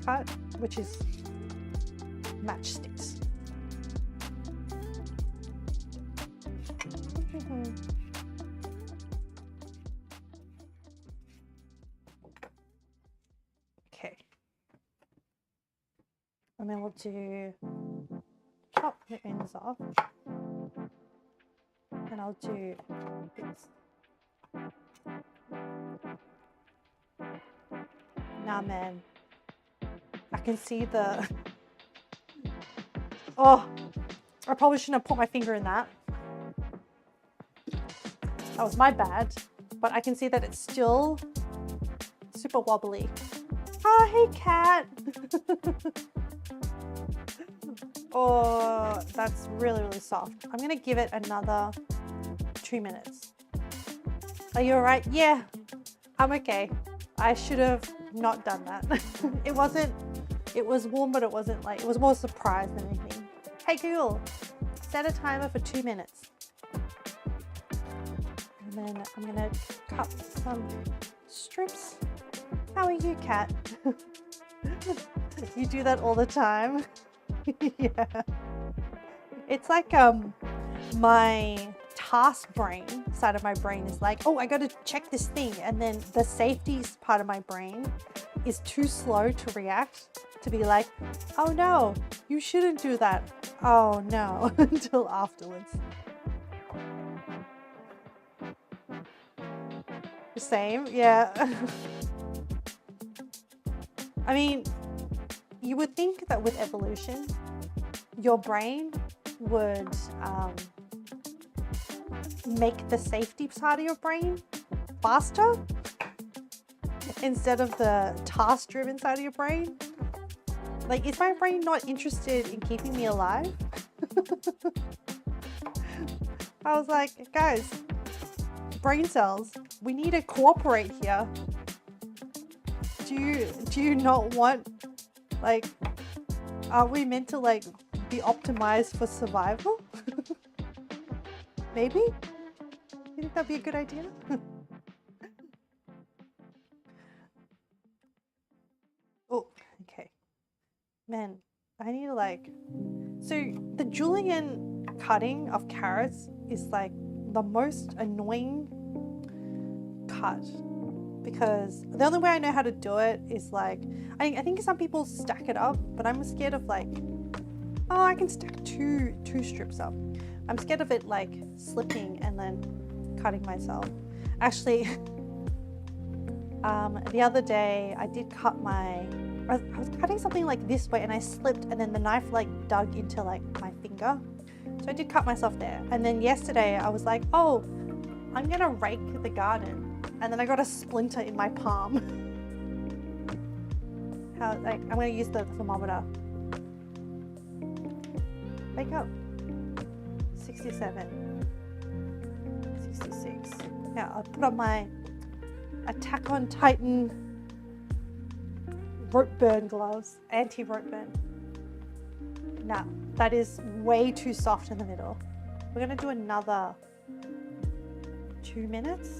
A: cut, which is matchsticks. Okay. And then we'll chop the ends off. And I'll do this. Nah, man. I can see the... Oh, I probably shouldn't have put my finger in that. That was my bad. But I can see that it's still super wobbly. Oh, hey, cat. Oh, that's really, really soft. I'm going to give it another 2 minutes. Are you all right? Yeah, I'm okay. I should have not done that. It was warm, but it wasn't like, it was more surprise than anything. Hey Google, set a timer for 2 minutes. And then I'm gonna cut some strips. How are you, cat? You do that all the time. Yeah. It's like my task brain side of my brain is like, oh, I got to check this thing, and then the safety part of my brain is too slow to react, to be like, oh no, you shouldn't do that. Oh no, until afterwards. The same, yeah. I mean, you would think that with evolution, your brain would make the safety part of your brain faster instead of the task-driven side of your brain. Like, is my brain not interested in keeping me alive? I was like, guys, brain cells, we need to cooperate here. Do you not want, like, are we meant to like be optimized for survival? Maybe? You think that'd be a good idea? Oh, okay. Man, I need to like... So the julienne cutting of carrots is like the most annoying cut, because the only way I know how to do it is like, I think some people stack it up, but I'm scared of like, oh, I can stack two strips up. I'm scared of it like slipping and then cutting myself. Actually, the other day I did cut I was cutting something like this way and I slipped, and then the knife like dug into like my finger. So I did cut myself there. And then yesterday I was like, oh, I'm gonna rake the garden. And then I got a splinter in my palm. I'm gonna use the thermometer. Wake up. 67. 66. Now I'll put on my Attack on Titan rope burn gloves, anti-rope burn. Now, that is way too soft in the middle. We're gonna do another 2 minutes.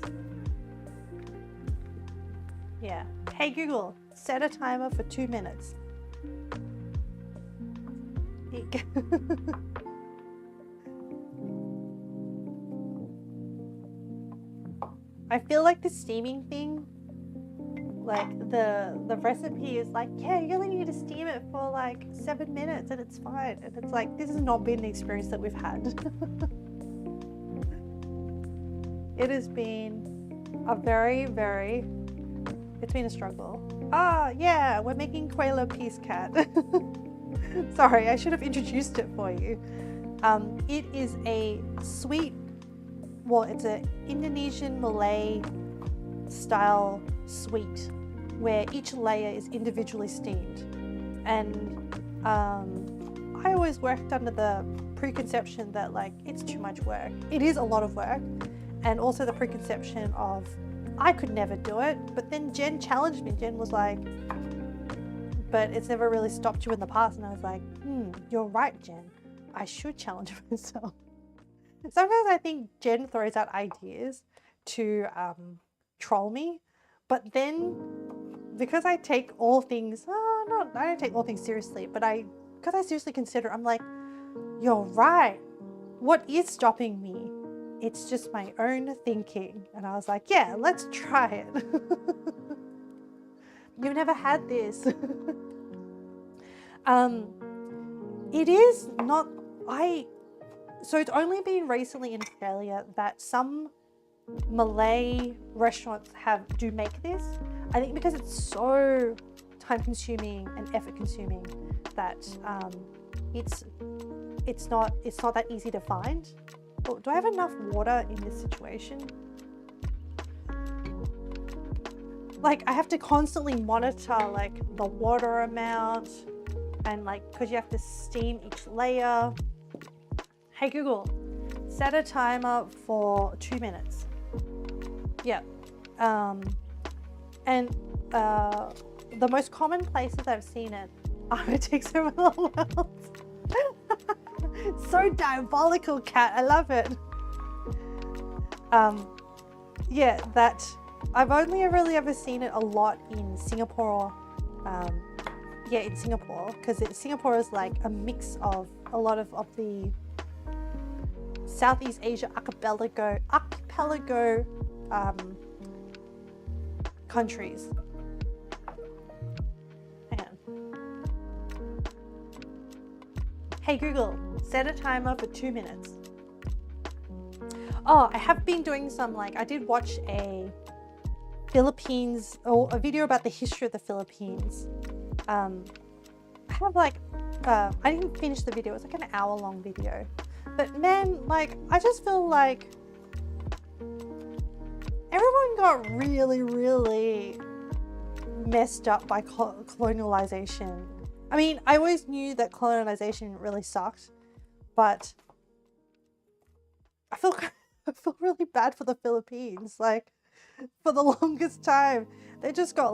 A: Yeah. Hey Google, set a timer for 2 minutes. Eek. I feel like the steaming thing, like the recipe is like, yeah, you only need to steam it for like 7 minutes and it's fine. And it's like, this has not been the experience that we've had. It has been a very, it's been a struggle. Ah, yeah, we're making Kueh Lapis, cat. Sorry, I should have introduced it for you. It is a sweet well, it's an Indonesian Malay style sweet where each layer is individually steamed. And I always worked under the preconception that like it's too much work. It is a lot of work, and also the preconception of I could never do it. But then Jen challenged me. Jen was like, but it's never really stopped you in the past. And I was like, you're right, Jen. I should challenge myself. Sometimes I think Jen throws out ideas to troll me, but then because I take all things, I don't take all things seriously, but because I seriously consider, I'm like, you're right. What is stopping me? It's just my own thinking. And I was like, yeah, let's try it. You've never had this. It is not, so it's only been recently in Australia that some Malay restaurants do make this. I think because it's so time consuming and effort consuming that it's not that easy to find. Oh, do I have enough water in this situation? Like I have to constantly monitor like the water amount and like because you have to steam each layer. Hey Google, set a timer for 2 minutes. Yeah. And the most common places I've seen it, it takes over the world. So diabolical, cat. I love it. Yeah, that I've only really ever seen it a lot in Singapore. Yeah, in Singapore, because Singapore is like a mix of a lot of the Southeast Asia archipelago countries. Hang on. Hey Google, set a timer for 2 minutes. Oh, I have been doing some I did watch a video about the history of the Philippines. I have I didn't finish the video. It's like an hour-long video. But man, I just feel like everyone got really, really messed up by colonialization. I mean, I always knew that colonization really sucked, but I feel really bad for the Philippines. For the longest time, they just got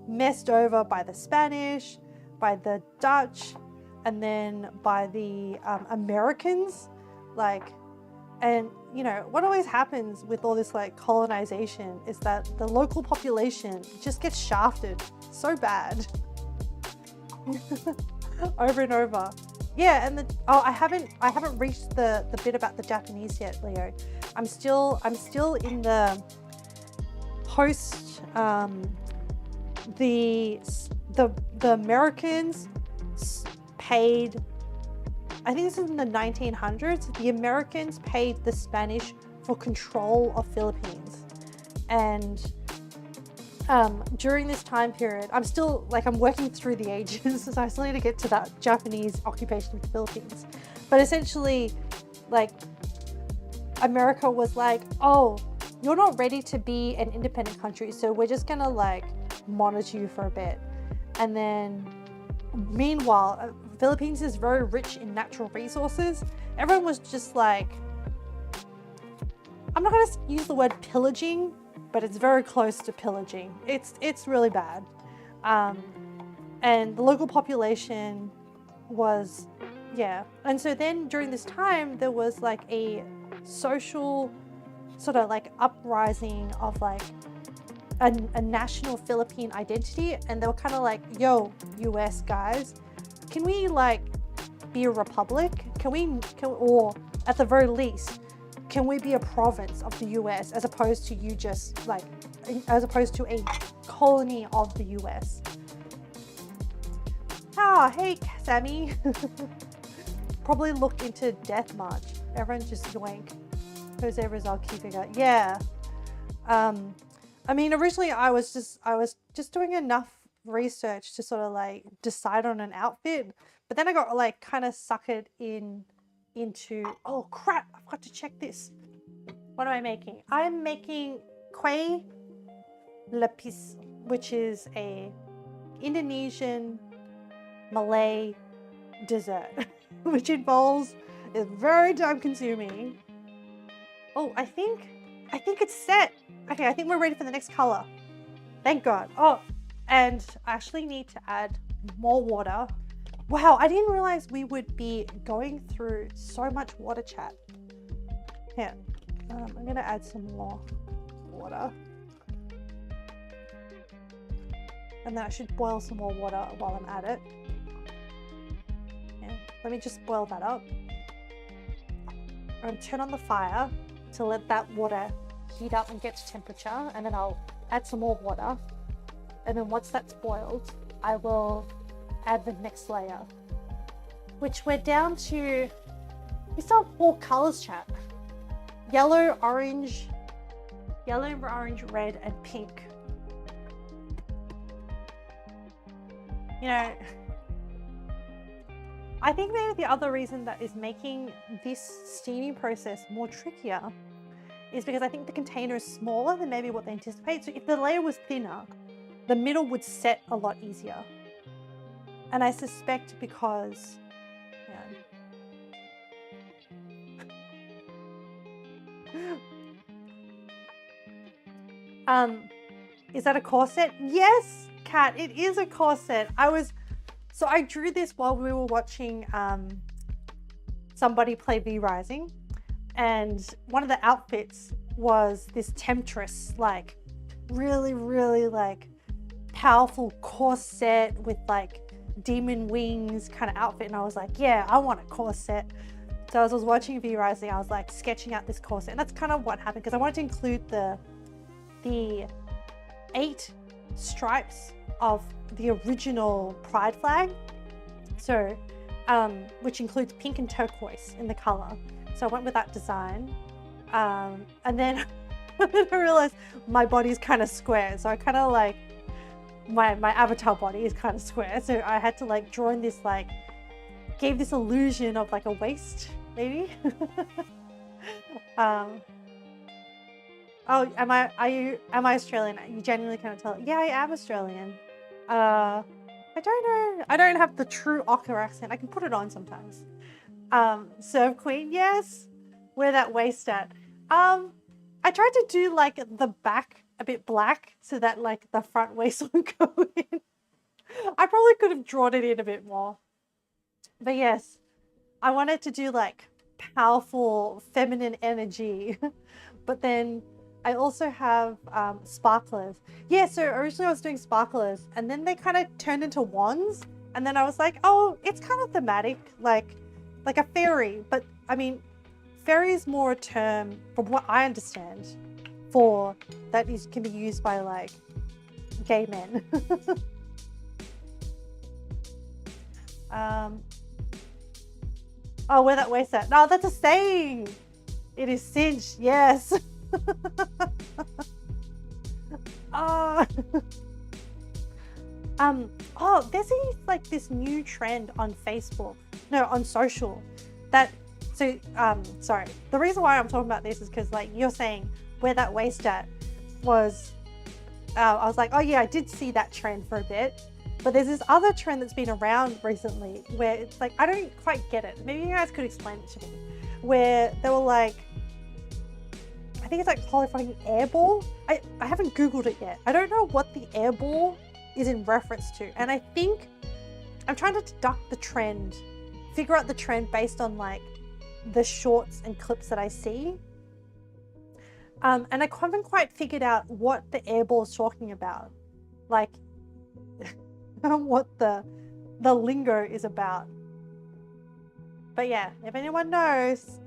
A: messed over by the Spanish, by the Dutch, and then by the Americans. And you know, what always happens with all this colonization is that the local population just gets shafted so bad. Over and over. Yeah, and I haven't reached the bit about the Japanese yet, Leo. I'm still in the post the Americans paid, I think this is in the 1900s, the Americans paid the Spanish for control of Philippines. And during this time period, I'm still I'm working through the ages, so I still need to get to that Japanese occupation of the Philippines. But essentially, America was oh, you're not ready to be an independent country, so we're just gonna monitor you for a bit. And then meanwhile, Philippines is very rich in natural resources. Everyone was just I'm not gonna use the word pillaging, but it's very close to pillaging. It's really bad. And the local population was, yeah. And so then during this time, there was a social sort of uprising of a national Philippine identity. And they were kind of yo, US guys, can we be a republic? Or at the very least, can we be a province of the US as opposed to as opposed to a colony of the US? Ah, hey, Sammy. Probably look into Death March. Everyone just yoink. Jose Rizal figure. Yeah. I mean, originally I was just doing enough research to sort of decide on an outfit, but then I got kind of suckered into, oh crap, I've got to check this. What am I making? I'm making Kueh Lapis, which is a Indonesian Malay dessert, which involves, is very time consuming. Oh, I think it's set. Okay, I think we're ready for the next color. Thank God. Oh, and I actually need to add more water. Wow, I didn't realize we would be going through so much water chat. Here, I'm gonna add some more water. And then I should boil some more water while I'm at it. Yeah, let me just boil that up. I'm gonna turn on the fire to let that water heat up and get to temperature, and then I'll add some more water. And then once that's boiled, I will add the next layer, which we're down to, we still have 4 colors, chat. Yellow, orange, red, and pink. You know, I think maybe the other reason that is making this steaming process more trickier is because I think the container is smaller than maybe what they anticipate. So if the layer was thinner, the middle would set a lot easier. And I suspect because, is that a corset? Yes, Kat, it is a corset. So I drew this while we were watching somebody play V-Rising, and one of the outfits was this temptress, like really, really like powerful corset with like demon wings kind of outfit. And I was like, yeah, I want a corset. So as I was watching V-Rising, I was like sketching out this corset, and that's kind of what happened because I wanted to include the 8 stripes of the original pride flag, so which includes pink and turquoise in the color. So I went with that design, and then I realized my body's kind of square, so I kind of like my avatar body is kind of square, so I had to like draw in this, like gave this illusion of like a waist maybe. Oh, am I Australian? You genuinely can't tell. Yeah, I am Australian. I don't know. I don't have the true Ocker accent. I can put it on sometimes. Serve Queen, yes. Where that waist at? I tried to do like the back a bit black so that like the front waist would go in. I probably could have drawn it in a bit more. But yes, I wanted to do like powerful feminine energy. But then I also have sparklers. Yeah, so originally I was doing sparklers, and then they kind of turned into wands, and then I was like, oh, it's kind of thematic, like a fairy. But I mean, fairy is more a term, from what I understand, for that can be used by like gay men. Oh, where that waist at? No, that's a saying. It is cinched, yes. Oh, there's this new trend on Facebook, no, on social, that, so, sorry. The reason why I'm talking about this is because like you're saying where that waist at was, I was like, oh yeah, I did see that trend for a bit, but there's this other trend that's been around recently where it's like, I don't quite get it. Maybe you guys could explain it to me, where they were like, I think it's like qualifying airball. I haven't Googled it yet. I don't know what the airball is in reference to. And I think I'm trying to deduct the trend, figure out the trend based on like the shorts and clips that I see. And I haven't quite figured out what the airball is talking about. Like what the lingo is about. But yeah, if anyone knows,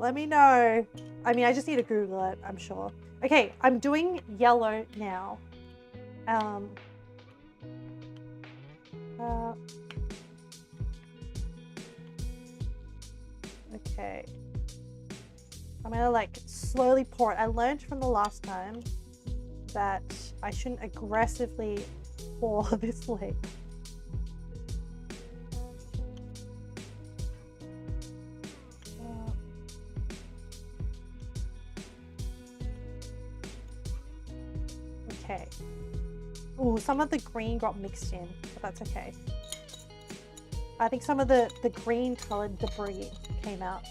A: let me know. I mean, I just need to Google it, I'm sure. Okay, I'm doing yellow now. Okay. I'm gonna like slowly pour it. I learned from the last time that I shouldn't aggressively pour this late. okay. Oh, some of the green got mixed in, but that's okay. I think some of the green colored debris came out.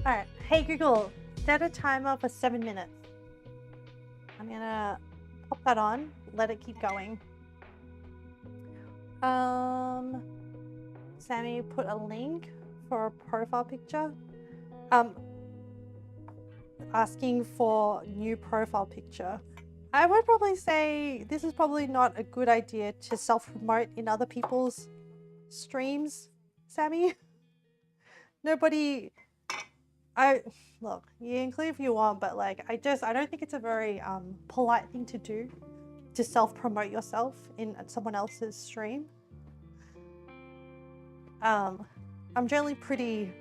A: All right, hey Google, set a timer for 7 minutes. I'm gonna pop that on, let it keep going. Sammy put a link for a profile picture. Asking for new profile picture. I would probably say this is probably not a good idea to self-promote in other people's streams, Sammy. Nobody, look, you can include if you want, but like, I don't think it's a very polite thing to do, to self-promote yourself in someone else's stream. I'm generally pretty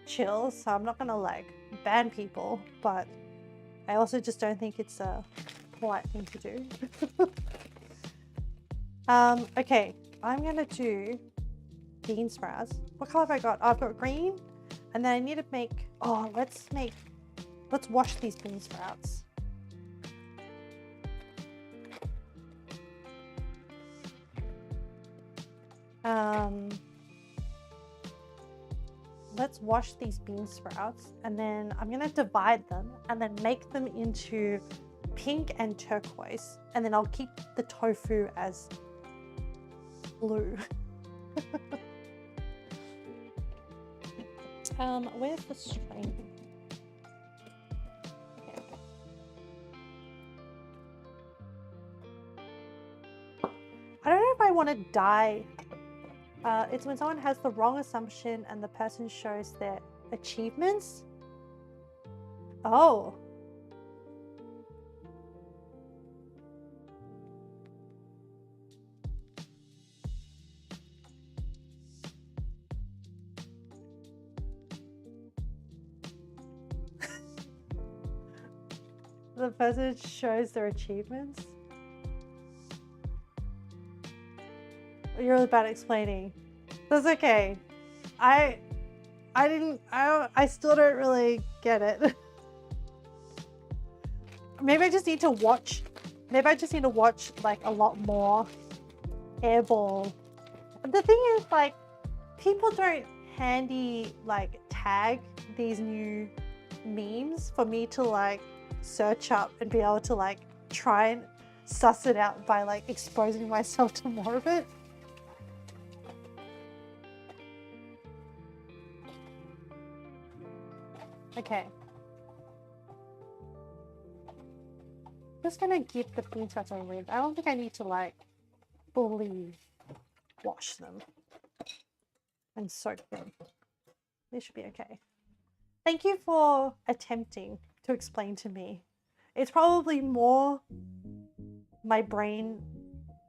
A: chill, so I'm not gonna like ban people, but I also just don't think it's a polite thing to do. Okay, I'm gonna do bean sprouts. What color have I got? Oh, I've got green, and then I need to make, let's wash these bean sprouts. Let's wash these bean sprouts, and then I'm gonna divide them and then make them into pink and turquoise, and then I'll keep the tofu as blue. Where's the string? Okay. I don't know if I want to dye. It's when someone has the wrong assumption and the person shows their achievements. Oh. The person shows their achievements. You're really bad at explaining. That's okay. I still don't really get it. Maybe I just need to watch. Maybe I just need to watch like a lot more Airball. The thing is, like, people don't handy like tag these new memes for me to like search up and be able to like try and suss it out by like exposing myself to more of it. Okay. I'm just gonna give the bean sprouts a rinse. I don't think I need to like fully wash them and soak them. This should be okay. Thank you for attempting to explain to me. It's probably more my brain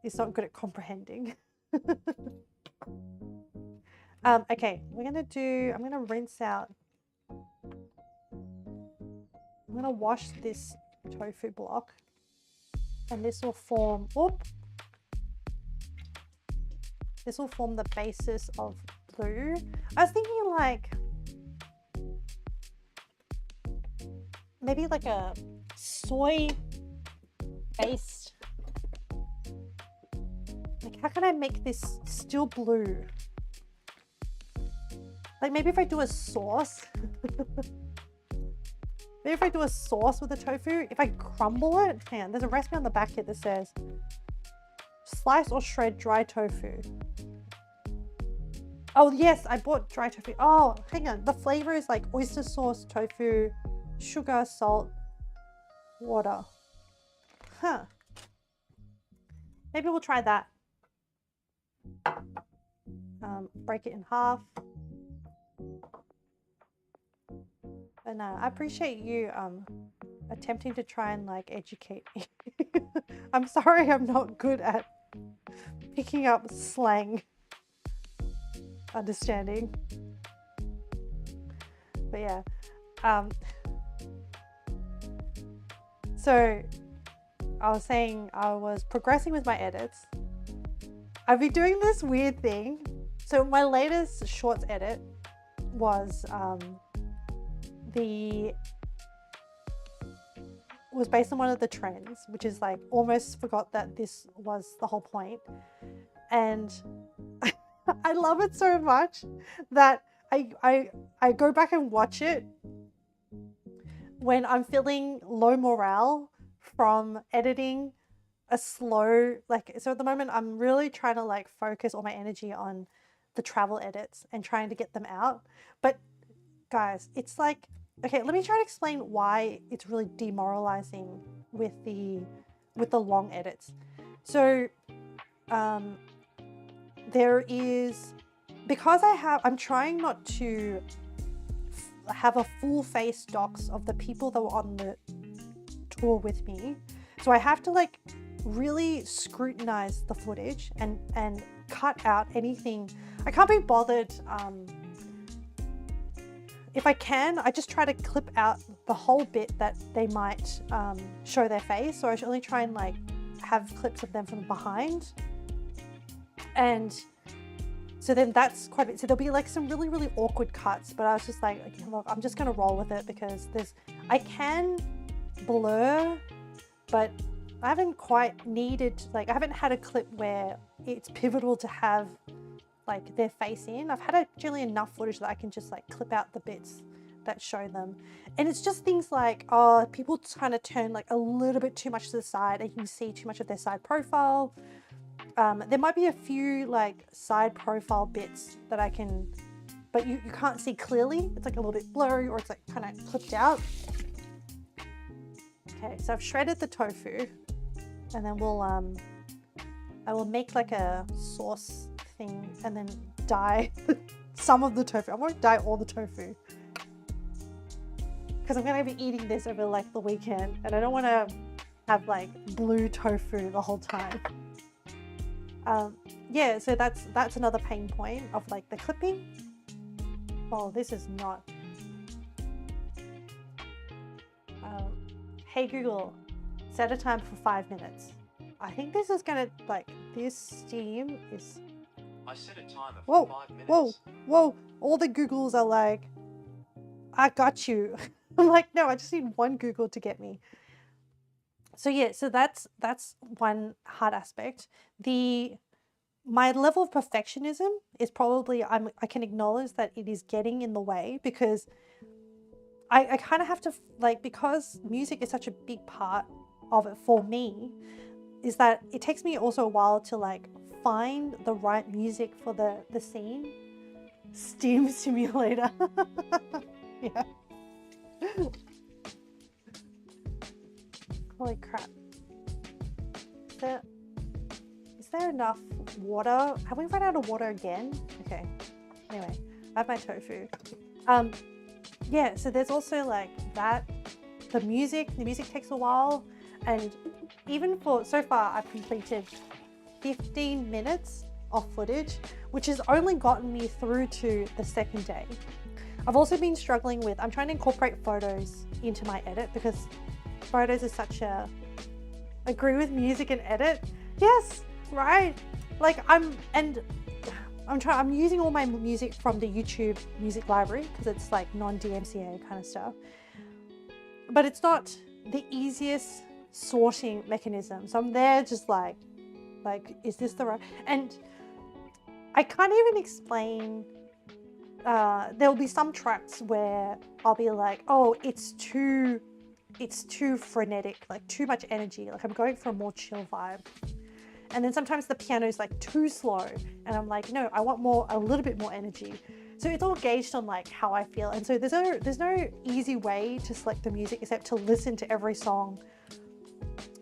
A: is not good at comprehending. Okay, I'm gonna rinse out. I'm gonna wash this tofu block, and this will form, this will form the basis of blue. I was thinking like, maybe like a soy based, like how can I make this still blue? Like maybe if I do a sauce, maybe if I do a sauce with the tofu, if I crumble it, hang on, there's a recipe on the back here that says slice or shred dry tofu. Oh yes, I bought dry tofu. Oh, hang on, the flavor is like oyster sauce, tofu, sugar, salt, water. Huh. Maybe we'll try that. Break it in half. And I appreciate you attempting to try and like educate me. I'm sorry I'm not good at picking up slang understanding. But yeah, So I was saying I was progressing with my edits. I've been doing this weird thing. So my latest shorts edit was based on one of the trends, which is like almost forgot that this was the whole point. And I love it so much that I go back and watch it when I'm feeling low morale from editing a slow, like, so at the moment I'm really trying to like focus all my energy on the travel edits and trying to get them out. But guys, it's like, okay, let me try to explain why it's really demoralizing with the long edits. So there is, because I'm trying not to have a full face docs of the people that were on the tour with me. So I have to like really scrutinize the footage and cut out anything. I can't be bothered. If I can, I just try to clip out the whole bit that they might show their face. So I should only try and like have clips of them from behind. And so then that's quite a bit. So there'll be like some really, really awkward cuts, but I was just like, okay, look, I'm just gonna roll with it because I can blur, but I haven't quite needed, like I haven't had a clip where it's pivotal to have like their face in. I've had actually enough footage that I can just like clip out the bits that show them. And it's just things like, people kind of turn like a little bit too much to the side and you can see too much of their side profile. There might be a few like side profile bits that I can, but you can't see clearly. It's like a little bit blurry or it's like kind of clipped out. Okay, so I've shredded the tofu and then I will make like a sauce thing and then dye some of the tofu. I won't dye all the tofu because I'm gonna be eating this over like the weekend and I don't want to have like blue tofu the whole time. Yeah, so that's another pain point of like the clipping. Oh, this is not. Hey Google, set a time for 5 minutes. I think this is gonna, like, this steam is.
B: I set a timer for 5 minutes.
A: Whoa! All the Googles are like, I got you. I'm like, no, I just need one Google to get me. So yeah, so that's one hard aspect. My level of perfectionism is probably, I can acknowledge that it is getting in the way because I kind of have to, like, because music is such a big part of it for me, is that it takes me also a while to like find the right music for the scene. Steam simulator. Yeah. Holy crap. Is there enough water? Have we run out of water again? Okay. Anyway, I have my tofu. Yeah, so there's also like that. The music takes a while. And even so far, I've completed 15 minutes of footage, which has only gotten me through to the second day. I've also been struggling with, I'm trying to incorporate photos into my edit because photos is such a, agree with music and edit. Yes, right? Like I'm using all my music from the YouTube music library because it's like non-DMCA kind of stuff. But it's not the easiest sorting mechanism. So I'm there just like, is this the right? And I can't even explain, there'll be some tracks where I'll be like, oh, it's too frenetic, like too much energy. Like I'm going for a more chill vibe. And then sometimes the piano is like too slow. And I'm like, no, I want a little bit more energy. So it's all gauged on like how I feel. And so there's no easy way to select the music except to listen to every song.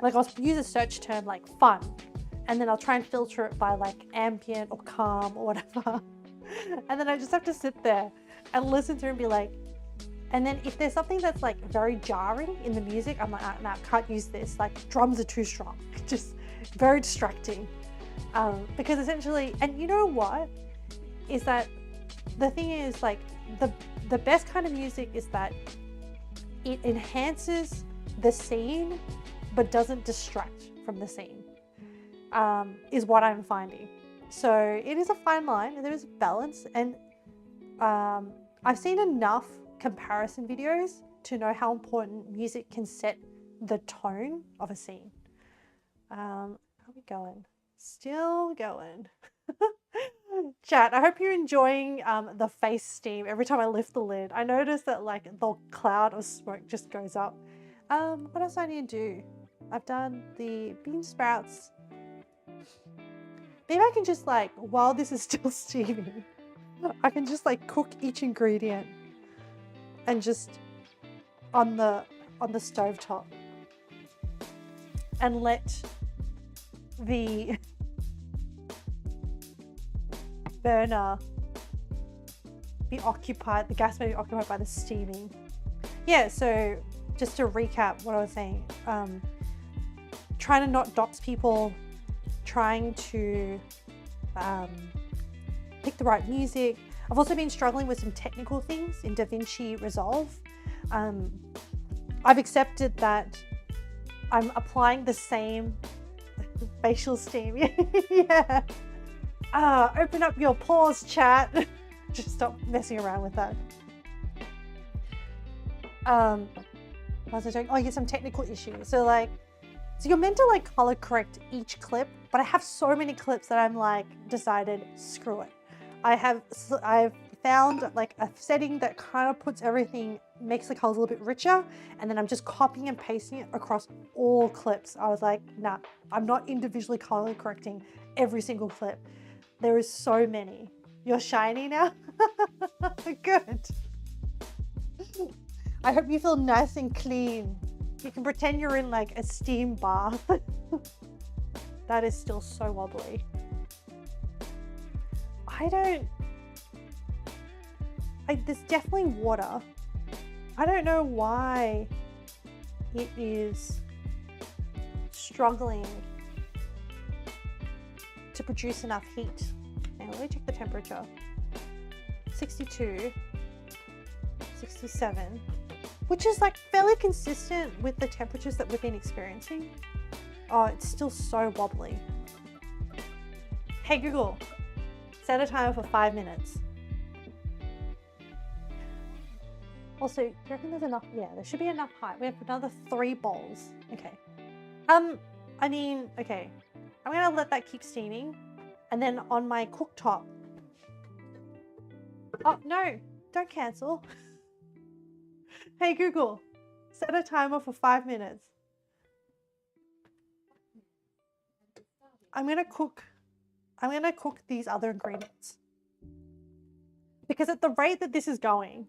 A: Like I'll use a search term like fun, and then I'll try and filter it by like ambient or calm or whatever. And then I just have to sit there and listen through and be like, and then if there's something that's like very jarring in the music, I'm like, no, I can't use this. Like drums are too strong, just very distracting. Because essentially, and you know what, is that the thing is like the best kind of music is that it enhances the scene, but doesn't distract from the scene, is what I'm finding. So it is a fine line, and there is a balance. And I've seen enough comparison videos to know how important music can set the tone of a scene. How are we going? Still going. Chat, I hope you're enjoying the face steam every time I lift the lid. I notice that like the cloud of smoke just goes up. What else do I need to do? I've done the bean sprouts. Maybe I can just like, while this is still steaming, I can just like cook each ingredient and just on the stovetop and let the burner be occupied, the gas may be occupied by the steaming. Yeah, so just to recap what I was saying, trying to not dox people, trying to pick the right music. I've also been struggling with some technical things in DaVinci Resolve. I've accepted that I'm applying the same facial steam. Yeah. Open up your pores, chat. Just stop messing around with that. What was I doing? Oh, yeah, some technical issues. So you're meant to like color correct each clip, but I have so many clips that I'm like decided, screw it. I've found like a setting that kind of puts everything, makes the colors a little bit richer, and then I'm just copying and pasting it across all clips. I was like, nah, I'm not individually color correcting every single clip. There is so many. You're shiny now? Good. I hope you feel nice and clean. You can pretend you're in like a steam bath. That is still so wobbly. There's definitely water. I don't know why it is struggling to produce enough heat. Now let me check the temperature. 62, 67, which is like fairly consistent with the temperatures that we've been experiencing. Oh, it's still so wobbly. Hey Google, set a timer for 5 minutes. Also, do you reckon there's enough? Yeah, there should be enough height. We have another 3 bowls. Okay. I mean, okay. I'm gonna let that keep steaming. And then on my cooktop. Oh, no, don't cancel. Hey Google, set a timer for 5 minutes. I'm gonna cook these other ingredients. Because at the rate that this is going,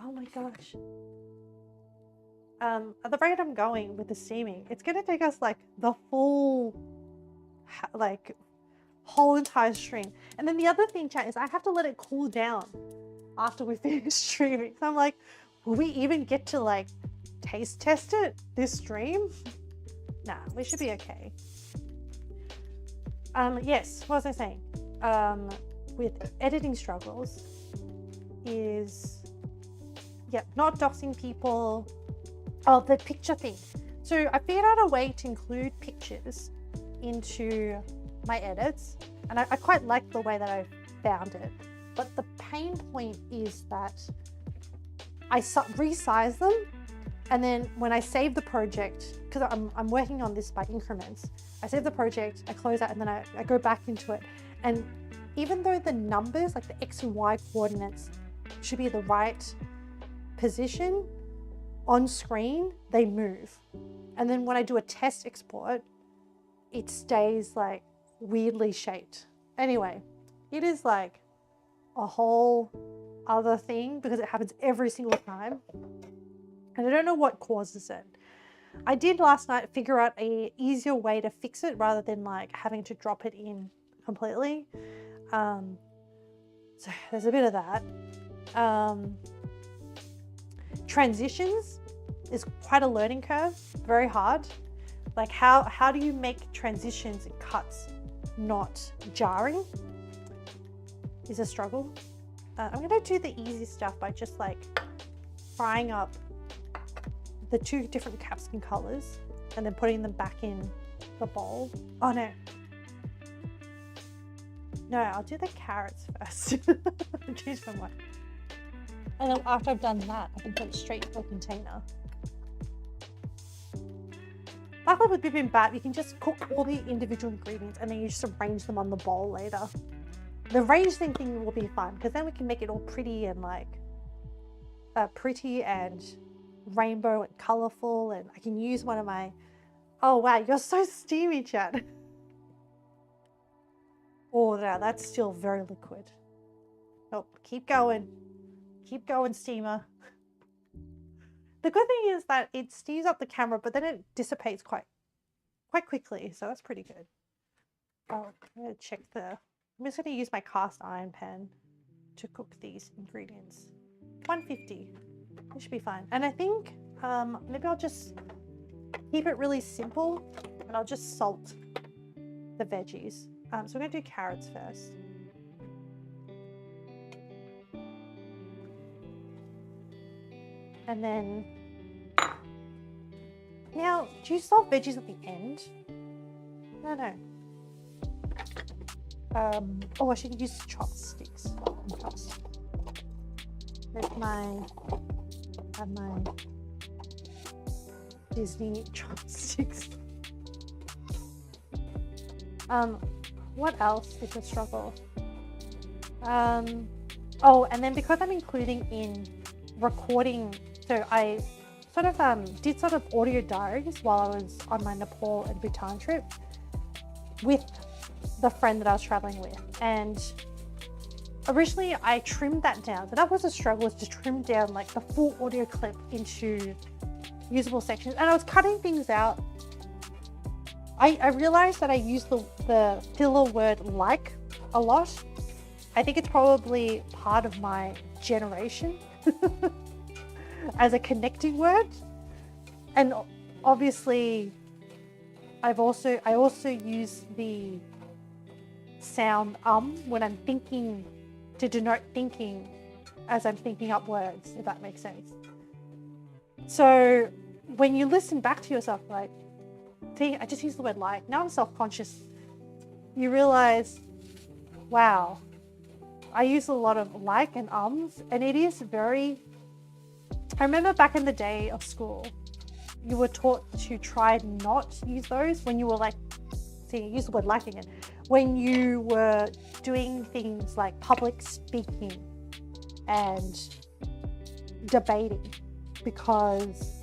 A: oh my gosh. At the rate I'm going with the steaming, it's gonna take us like the full, like whole entire stream. And then the other thing, chat, is I have to let it cool down after we finish streaming. So I'm like, will we even get to like taste test it this stream? Nah, we should be okay. Yes, what was I saying? With editing struggles is, yep, not doxing people. Oh, the picture thing. So I figured out a way to include pictures into my edits, and I quite like the way that I found it. But the pain point is that I resize them, and then when I save the project, because I'm working on this by increments, I save the project, I close out, and then I go back into it. And even though the numbers, like the X and Y coordinates, should be the right position, on screen, they move. And then when I do a test export, it stays like weirdly shaped. Anyway, it is like a whole other thing because it happens every single time. And I don't know what causes it. I did last night figure out a easier way to fix it rather than like having to drop it in completely. So there's a bit of that. Transitions is quite a learning curve, very hard. Like how do you make transitions and cuts not jarring is a struggle. I'm gonna do the easy stuff by just like frying up the 2 different capsicum colors and then putting them back in the bowl. Oh no. No, I'll do the carrots first. Change my mind. And then after I've done that, I can put it straight into a container. Luckily with Bi Bim Bap, you can just cook all the individual ingredients and then you just arrange them on the bowl later. The arranging thing will be fun because then we can make it all pretty and like pretty and rainbow and colorful, and I can use one of my, oh wow, you're so steamy, chat. Oh no, that's still very liquid. Oh, keep going, steamer. The good thing is that it steams up the camera, but then it dissipates quite quickly, so that's pretty good. Oh, I'm gonna check I'm just gonna use my cast iron pan to cook these ingredients. 150. It should be fine. And I think maybe I'll just keep it really simple and I'll just salt the veggies. So we're gonna do carrots first. And then, now, do you salt veggies at the end? No. Oh, I should use chopsticks. There's my Disney chopsticks. What else is a struggle? Oh, and then because I'm including in recording, so I sort of did sort of audio diaries while I was on my Nepal and Bhutan trip with the friend that I was traveling with, and originally I trimmed that down. So that was a struggle, was to trim down like the full audio clip into usable sections, and I was cutting things out. I realized that I use the filler word like a lot. I think it's probably part of my generation as a connecting word. And obviously I also use the sound when I'm thinking, to denote thinking as I'm thinking up words, if that makes sense. So when you listen back to yourself, like, see, I just used the word like, now I'm self-conscious. You realize, wow, I use a lot of like and ums, and it is very, I remember back in the day of school, you were taught to try and not use those when you were like, see, use the word like again, when you were doing things like public speaking and debating, because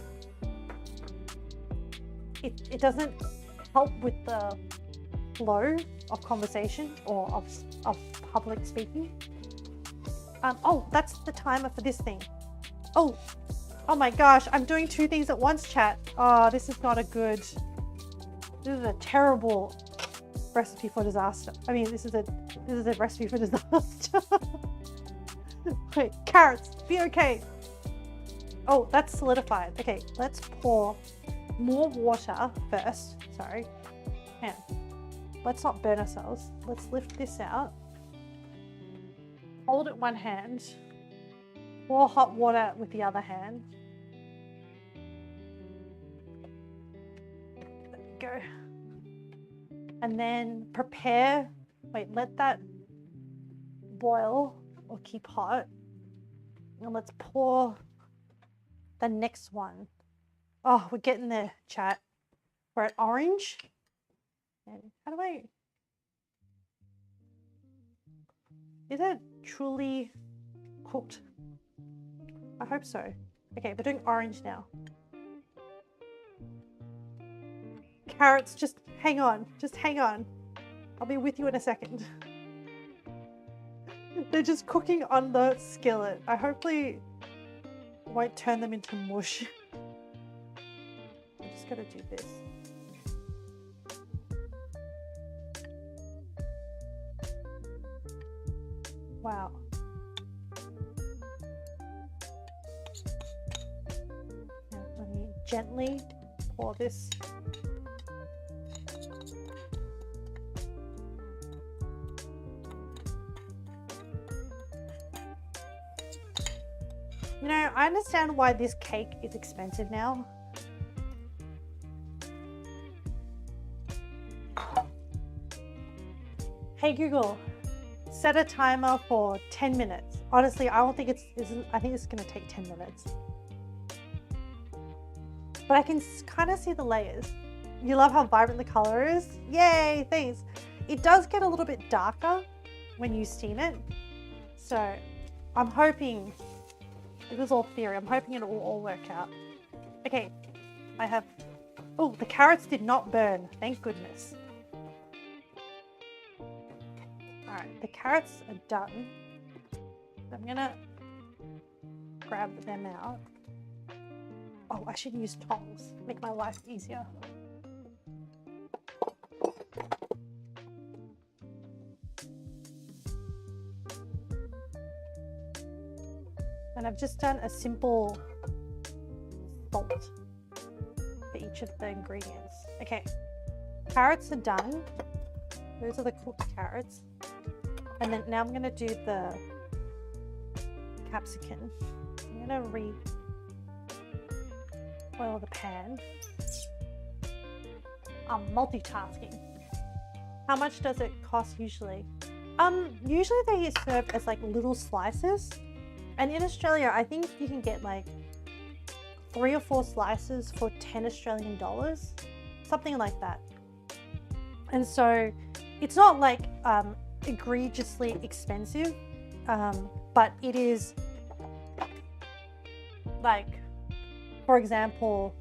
A: it doesn't help with the flow of conversation or of public speaking. Oh, that's the timer for this thing. Oh my gosh, I'm doing 2 things at once, chat. Oh, this is not a good, this is a terrible recipe for disaster. I mean, this is a recipe for disaster. Wait, carrots, be okay. Oh, that's solidified. Okay, let's pour more water first. Sorry. Hang on. Let's not burn ourselves. Let's lift this out. Hold it one hand. Pour hot water with the other hand. There we go. And then prepare, let that boil or keep hot. And let's pour the next one. Oh, we're getting there, chat. We're at orange. And how do I... Is it truly cooked? I hope so. Okay, we're doing orange now. Carrots, just hang on. Just hang on. I'll be with you in a second. They're just cooking on the skillet. I hopefully won't turn them into mush. I'm just gonna do this. Wow. Now let me gently pour this. You know, I understand why this cake is expensive now. Hey Google, set a timer for 10 minutes. Honestly, I don't think I think it's gonna take 10 minutes. But I can kind of see the layers. You love how vibrant the color is? Yay, thanks. It does get a little bit darker when you steam it. So I'm hoping, it was all theory, I'm hoping it'll all work out. Okay, I have, oh, the carrots did not burn, thank goodness. All right, the carrots are done. I'm gonna grab them out. Oh, I should use tongs, make my life easier. And I've just done a simple salt for each of the ingredients. Okay, carrots are done. Those are the cooked carrots. And then now I'm gonna do the capsicum. I'm gonna oil the pan. I'm multitasking. How much does it cost usually? Usually they serve as like little slices. And in Australia, I think you can get like 3 or 4 slices for 10 Australian dollars, something like that. And so it's not like egregiously expensive, but it is like, for example,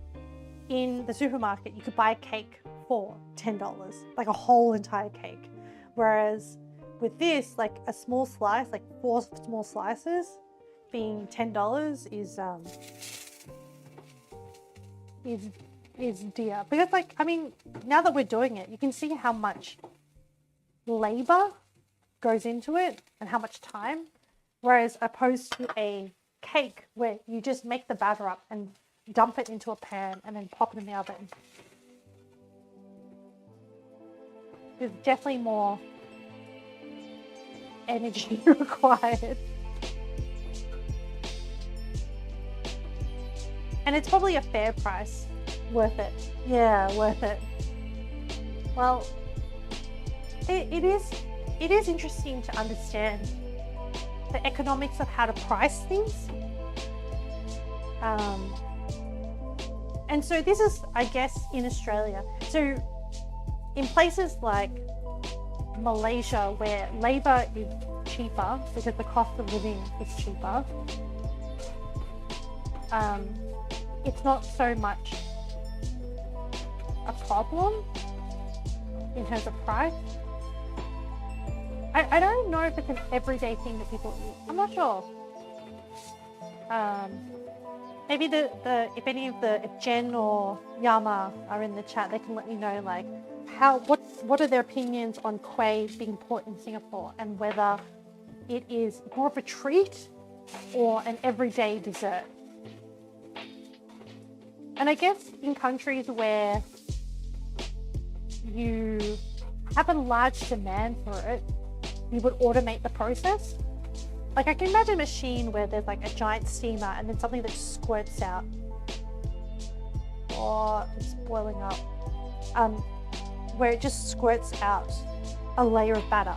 A: in the supermarket, you could buy a cake for $10, like a whole entire cake. Whereas with this, like a small slice, like 4 small slices, being $10 is dear. Because like, I mean, now that we're doing it, you can see how much labor goes into it and how much time. Whereas opposed to a cake where you just make the batter up and dump it into a pan and then pop it in the oven. There's definitely more energy required. And it's probably a fair price. Worth it. Yeah, worth it. Well, it is interesting to understand the economics of how to price things. And so this is, I guess, in Australia. So in places like Malaysia, where labor is cheaper because the cost of living is cheaper, it's not so much a problem in terms of price. I don't know if it's an everyday thing that people eat. I'm not sure. Maybe if Jen or Yama are in the chat, they can let me know like what are their opinions on kueh being important in Singapore and whether it is more of a treat or an everyday dessert. And I guess in countries where you have a large demand for it, you would automate the process. Like I can imagine a machine where there's like a giant steamer and then something that squirts out. Or it's boiling up. Where it just squirts out a layer of batter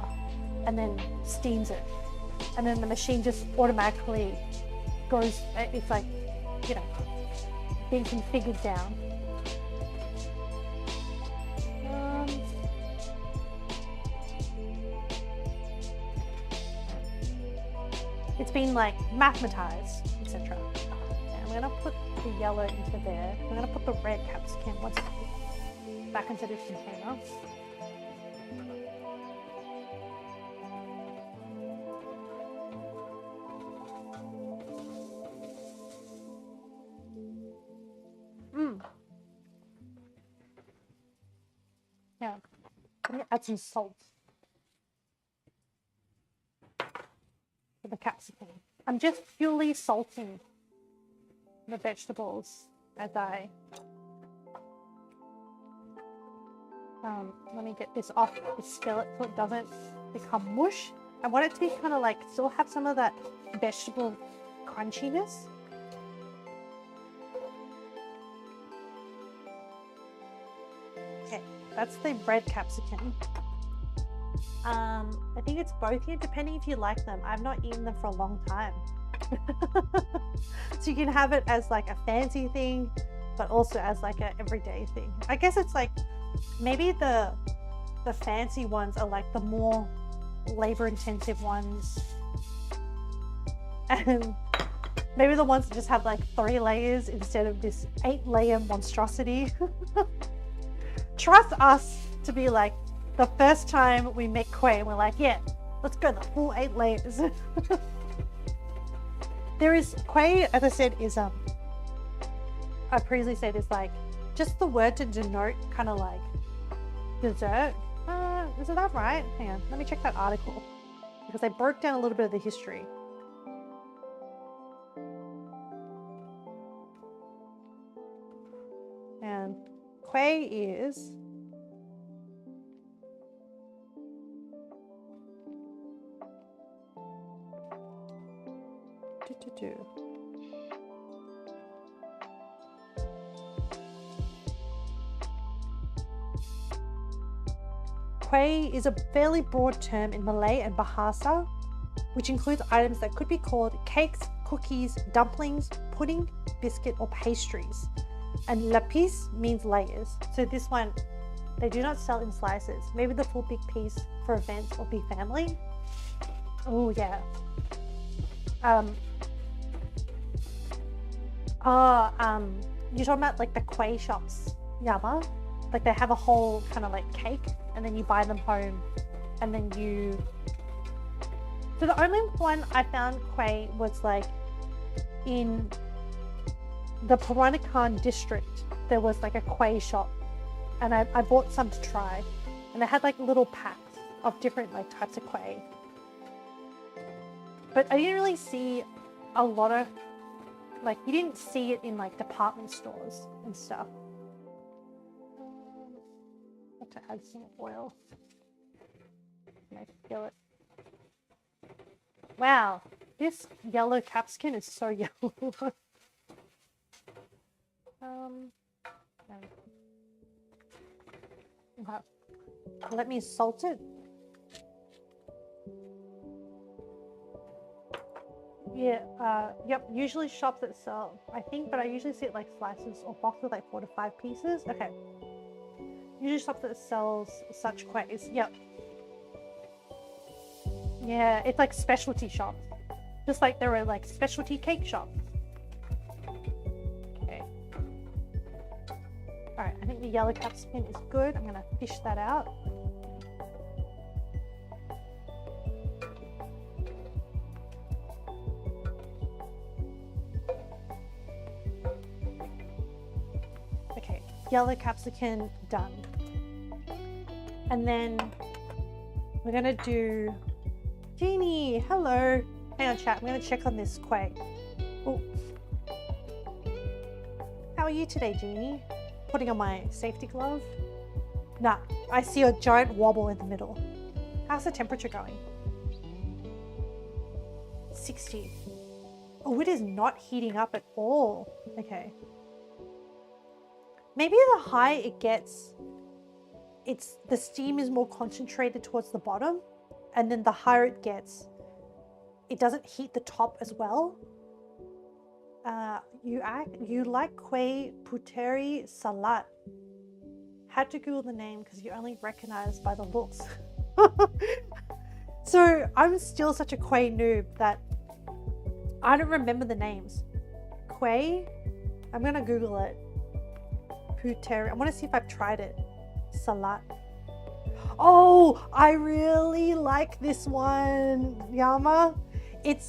A: and then steams it. And then the machine just automatically goes, it's like, you know, being configured down. It's been like mathematized, etc. I'm gonna put the yellow into there. I'm gonna put the red capsicum back into this container. Yeah, I'm gonna add some salt for the capsicum. I'm just purely salting the vegetables as I let me get this off the skillet so it doesn't become mush. I want it to be kind of like still have some of that vegetable crunchiness. Okay, that's the red capsicum. I think it's both here, depending if you like them. I've not eaten them for a long time. So you can have it as like a fancy thing, but also as like a everyday thing. I guess it's like maybe the fancy ones are like the more labor intensive ones, and maybe the ones that just have like 3 layers instead of this 8-layer monstrosity. Trust us to be like, the first time we make kueh, we're like, yeah, let's go the full 8 layers. There is kueh, as I said, is I previously said is like just the word to denote kind of like dessert. Is that right? Hang on, let me check that article because I broke down a little bit of the history. And kueh is Kueh is a fairly broad term in Malay and Bahasa, which includes items that could be called cakes, cookies, dumplings, pudding, biscuit, or pastries. And lapis means layers. So this one, they do not sell in slices. Maybe the full big piece for events or big family. Oh yeah. You're talking about like the kueh shops, Yama? Like they have a whole kind of like cake and then you buy them home and then you... So the only one I found kueh was like in the Peranakan district. There was like a kueh shop and I bought some to try, and they had like little packs of different like types of kueh. But I didn't really see a lot of, like, you didn't see it in like department stores and stuff. I have to add some oil. Can I feel it? Wow, this yellow capsicum is so yellow. Okay. Let me salt it. Yeah, yep, usually shops that sell, I think, but I usually see it like slices or boxes of like 4 to 5 pieces. Okay. Usually shops that sells such kuehs, yep. Yeah, it's like specialty shops. Just like there are like specialty cake shops. Okay. Alright, I think the yellow capsicum is good. I'm gonna fish that out. Okay, yellow capsicum done. And then we're gonna do Jeannie, hello. Hang on, chat. I'm gonna check on this kueh. Oh. How are you today, Jeannie? Putting on my safety glove. Nah, I see a giant wobble in the middle. How's the temperature going? 60. Oh, it is not heating up at all. Okay. Maybe the higher it gets, the steam is more concentrated towards the bottom, and then the higher it gets, it doesn't heat the top as well. You like kueh puteri salat. Had to Google the name because you only recognize by the looks. So I'm still such a kueh noob that I don't remember the names. Kueh, I'm gonna Google it. Puteri, I wanna see if I've tried it. Salat. Oh, I really like this one, Yama. It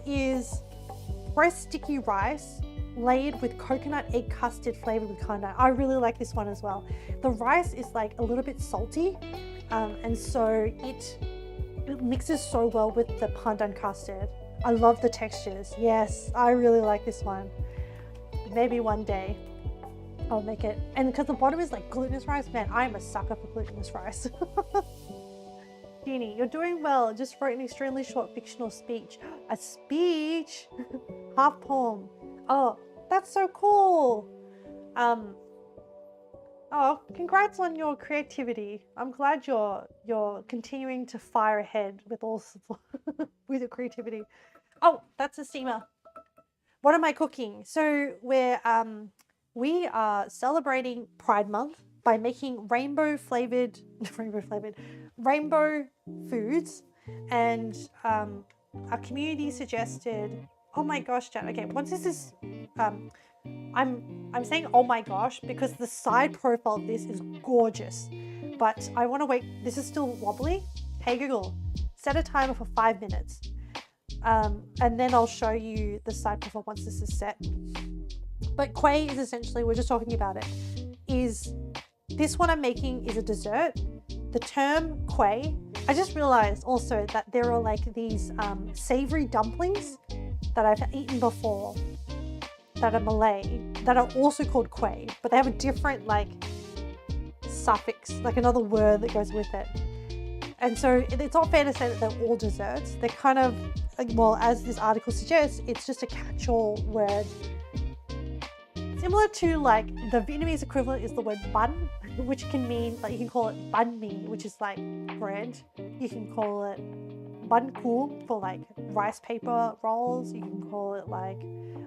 A: is pressed sticky rice layered with coconut egg custard flavored with pandan. I really like this one as well. The rice is like a little bit salty, and so it mixes so well with the pandan custard. I love the textures. Yes, I really like this one. Maybe one day I'll make it. And because the bottom is like glutinous rice, man, I'm a sucker for glutinous rice. Jeannie, you're doing well. Just wrote an extremely short fictional speech. A speech? Half poem. Oh, that's so cool. Oh, congrats on your creativity. I'm glad you're continuing to fire ahead with all with your creativity. Oh, that's a steamer. What am I cooking? So we are celebrating Pride Month by making rainbow foods, and our community suggested. Oh my gosh, Jan. Okay, once this is I'm saying oh my gosh because the side profile of this is gorgeous, but I want to wait. This is still wobbly. Hey Google, set a timer for 5 minutes, and then I'll show you the side profile once this is set. But kueh is essentially, we're just talking about it, is this one I'm making is a dessert. The term kueh, I just realized also that there are like these savory dumplings that I've eaten before that are Malay, that are also called kueh, but they have a different like suffix, like another word that goes with it. And so it's not fair to say that they're all desserts. They're kind of, well, as this article suggests, it's just a catch-all word. Similar to like the Vietnamese equivalent is the word bun, which can mean, like you can call it banh mi, which is like bread. You can call it bun cu for like rice paper rolls. You can call it like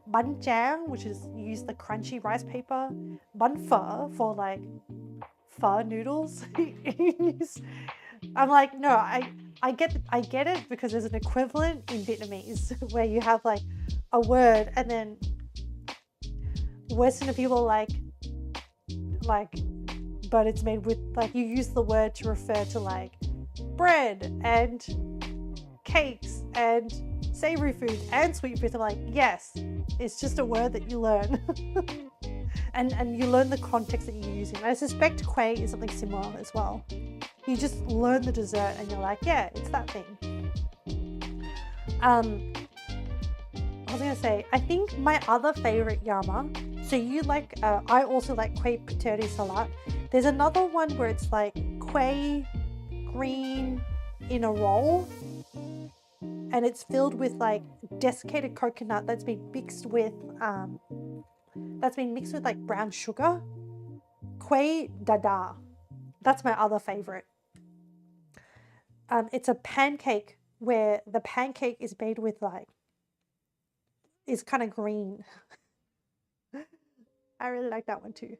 A: bun chang, which is you use the crunchy rice paper. Bun pho for like pho noodles. I'm like, no, I get it because there's an equivalent in Vietnamese where you have like a word and then Western people like, but it's made with like you use the word to refer to like bread and cakes and savory foods and sweet foods. I'm like, yes, it's just a word that you learn. and you learn the context that you're using. And I suspect kueh is something similar as well. You just learn the dessert and you're like, yeah, it's that thing. I was gonna say, I think my other favorite yama, so you like, I also like kueh puteri salad. There's another one where it's like kueh green in a roll and it's filled with like desiccated coconut that's been mixed with like brown sugar. Kueh dada. That's my other favorite. It's a pancake where the pancake is made with like, is kind of green. I really like that one too.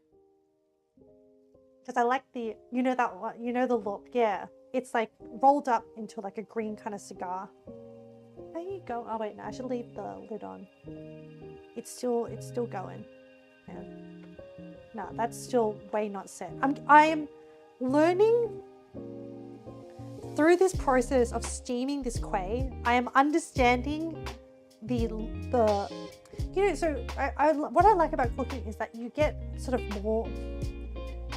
A: Because I like the, you know that one, you know the look, yeah. It's like rolled up into like a green kind of cigar. There you go. Oh wait, no, I should leave the lid on. It's still going. Yeah. No, that's still way not set. I am learning through this process of steaming this kueh. I am understanding the you know, so what I like about cooking is that you get sort of more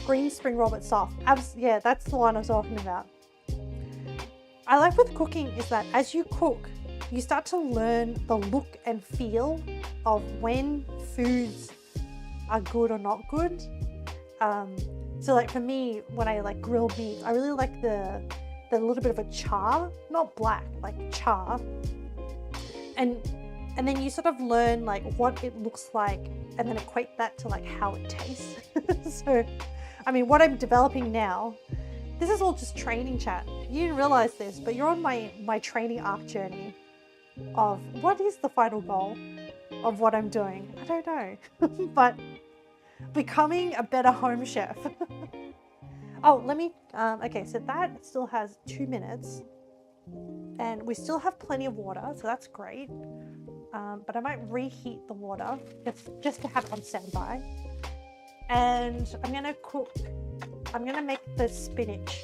A: green spring roll but soft. Yeah, that's the one I was talking about. I like with cooking is that as you cook, you start to learn the look and feel of when foods are good or not good. So like for me, when I like grilled meat, I really like the little bit of a char, not black, like char. And then you sort of learn like what it looks like and then equate that to like how it tastes. So, I mean, what I'm developing now, this is all just training chat. You didn't realize this, but you're on my training arc journey of what is the final goal of what I'm doing. I don't know, but becoming a better home chef. Oh, let me, okay, so that still has 2 minutes and we still have plenty of water, so that's great. But I might reheat the water just to have it on standby. And I'm gonna make the spinach,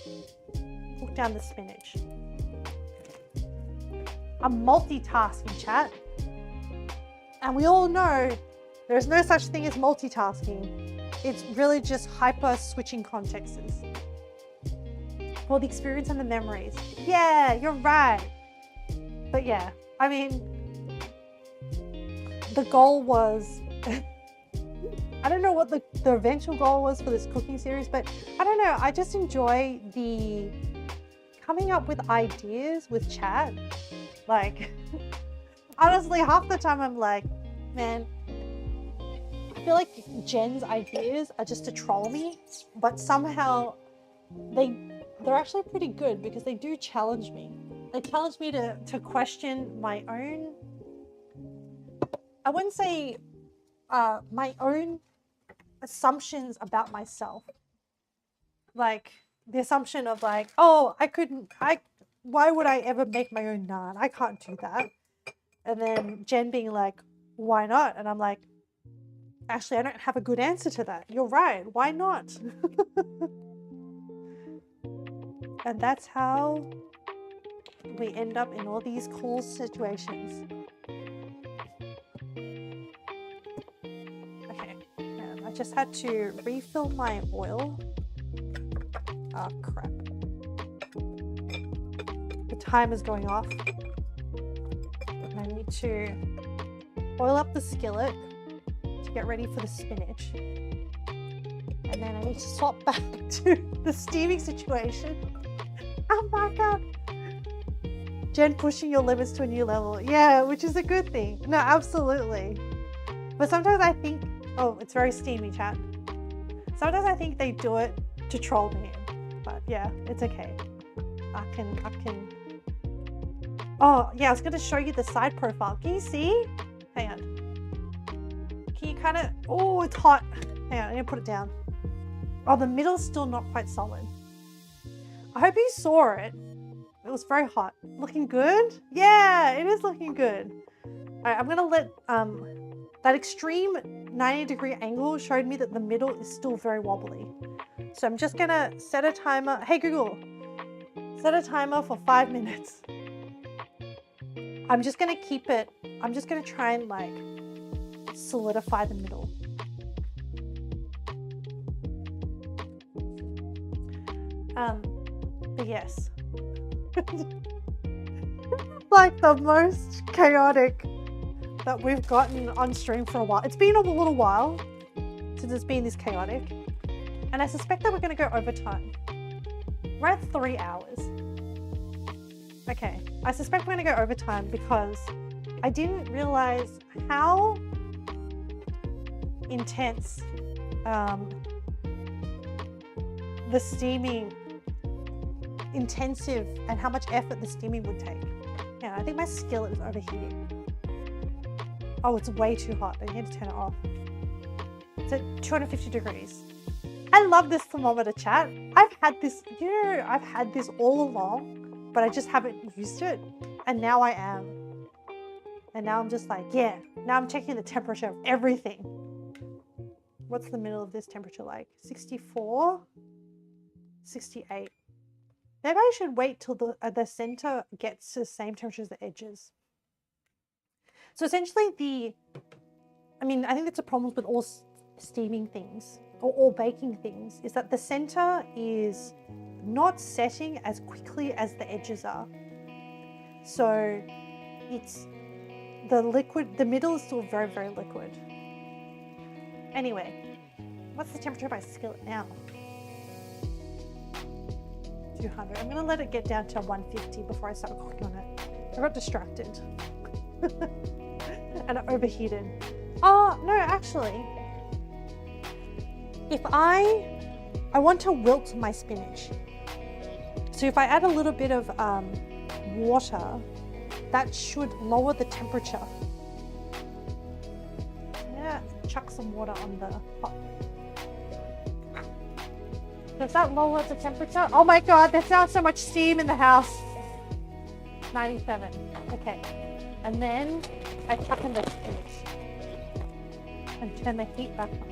A: cook down the spinach. I'm multitasking, chat. And we all know there's no such thing as multitasking. It's really just hyper switching contexts for the experience and the memories. Yeah, you're right. But yeah, I mean, the goal was, I don't know what the eventual goal was for this cooking series, but I don't know, I just enjoy the coming up with ideas with chat. Like, honestly, half the time I'm like, man, feel like Jen's ideas are just to troll me, but somehow they're actually pretty good because they do challenge me. They challenge me to question my own, I wouldn't say my own assumptions about myself. Like the assumption of like, oh, why would I ever make my own naan? I can't do that. And then Jen being like, why not? And I'm like, actually, I don't have a good answer to that. You're right. Why not? And that's how we end up in all these cool situations. Okay, and I just had to refill my oil. Oh, crap. The timer's going off. And I need to oil up the skillet to get ready for the spinach. And then I need to swap back to the steaming situation. Oh my god. Jen pushing your limits to a new level. Yeah, which is a good thing. No, absolutely. But sometimes I think, oh, it's very steamy, chat. Sometimes I think they do it to troll me. But yeah, it's okay. I can. Oh, yeah, I was going to show you the side profile. Can you see? Hang on. Can you kind of, oh, it's hot. Hang on, I need to put it down. Oh, the middle's still not quite solid. I hope you saw it. It was very hot. Looking good? Yeah, it is looking good. All right, I'm gonna let, that extreme 90-degree angle showed me that the middle is still very wobbly. So I'm just gonna set a timer. Hey Google, set a timer for 5 minutes. I'm just gonna keep it, I'm just gonna try and like solidify the middle. But yes. Like the most chaotic that we've gotten on stream for a while. It's been a little while since it's been this chaotic. And I suspect that we're going to go overtime. We're at 3 hours. Okay, I suspect we're going to go overtime because I didn't realize how intense the steaming, intensive, and how much effort the steaming would take. Yeah, I think my skillet is overheating. Oh, it's way too hot. I need to turn it off. It's at 250 degrees. I love this thermometer, chat. I've had this, I've had this all along, but I just haven't used it. And now I am. And now I'm just like, yeah, now I'm checking the temperature of everything. What's the middle of this temperature like? 64? 68. Maybe I should wait till the center gets to the same temperature as the edges. So essentially I think that's a problem with all steaming things or all baking things, is that the center is not setting as quickly as the edges are. So it's the middle is still very, very liquid. Anyway, what's the temperature of my skillet now? 200. I'm gonna let it get down to 150 before I start cooking on it. I got distracted. And it overheated. Oh, no, actually. If I want to wilt my spinach. So if I add a little bit of water, that should lower the temperature. Yeah, chuck some water on the pot. Does that lower the temperature? Oh my god, there's now so much steam in the house. 97. Okay. And then I chuck in the spinach and turn the heat back on.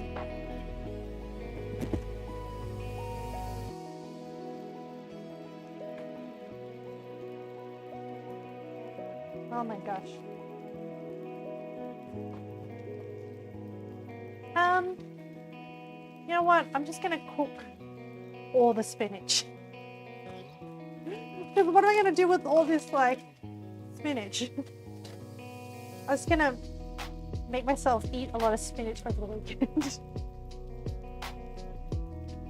A: Oh my gosh. You know what? I'm just gonna cook all the spinach. Because what am I gonna do with all this like spinach? I was gonna make myself eat a lot of spinach over the weekend.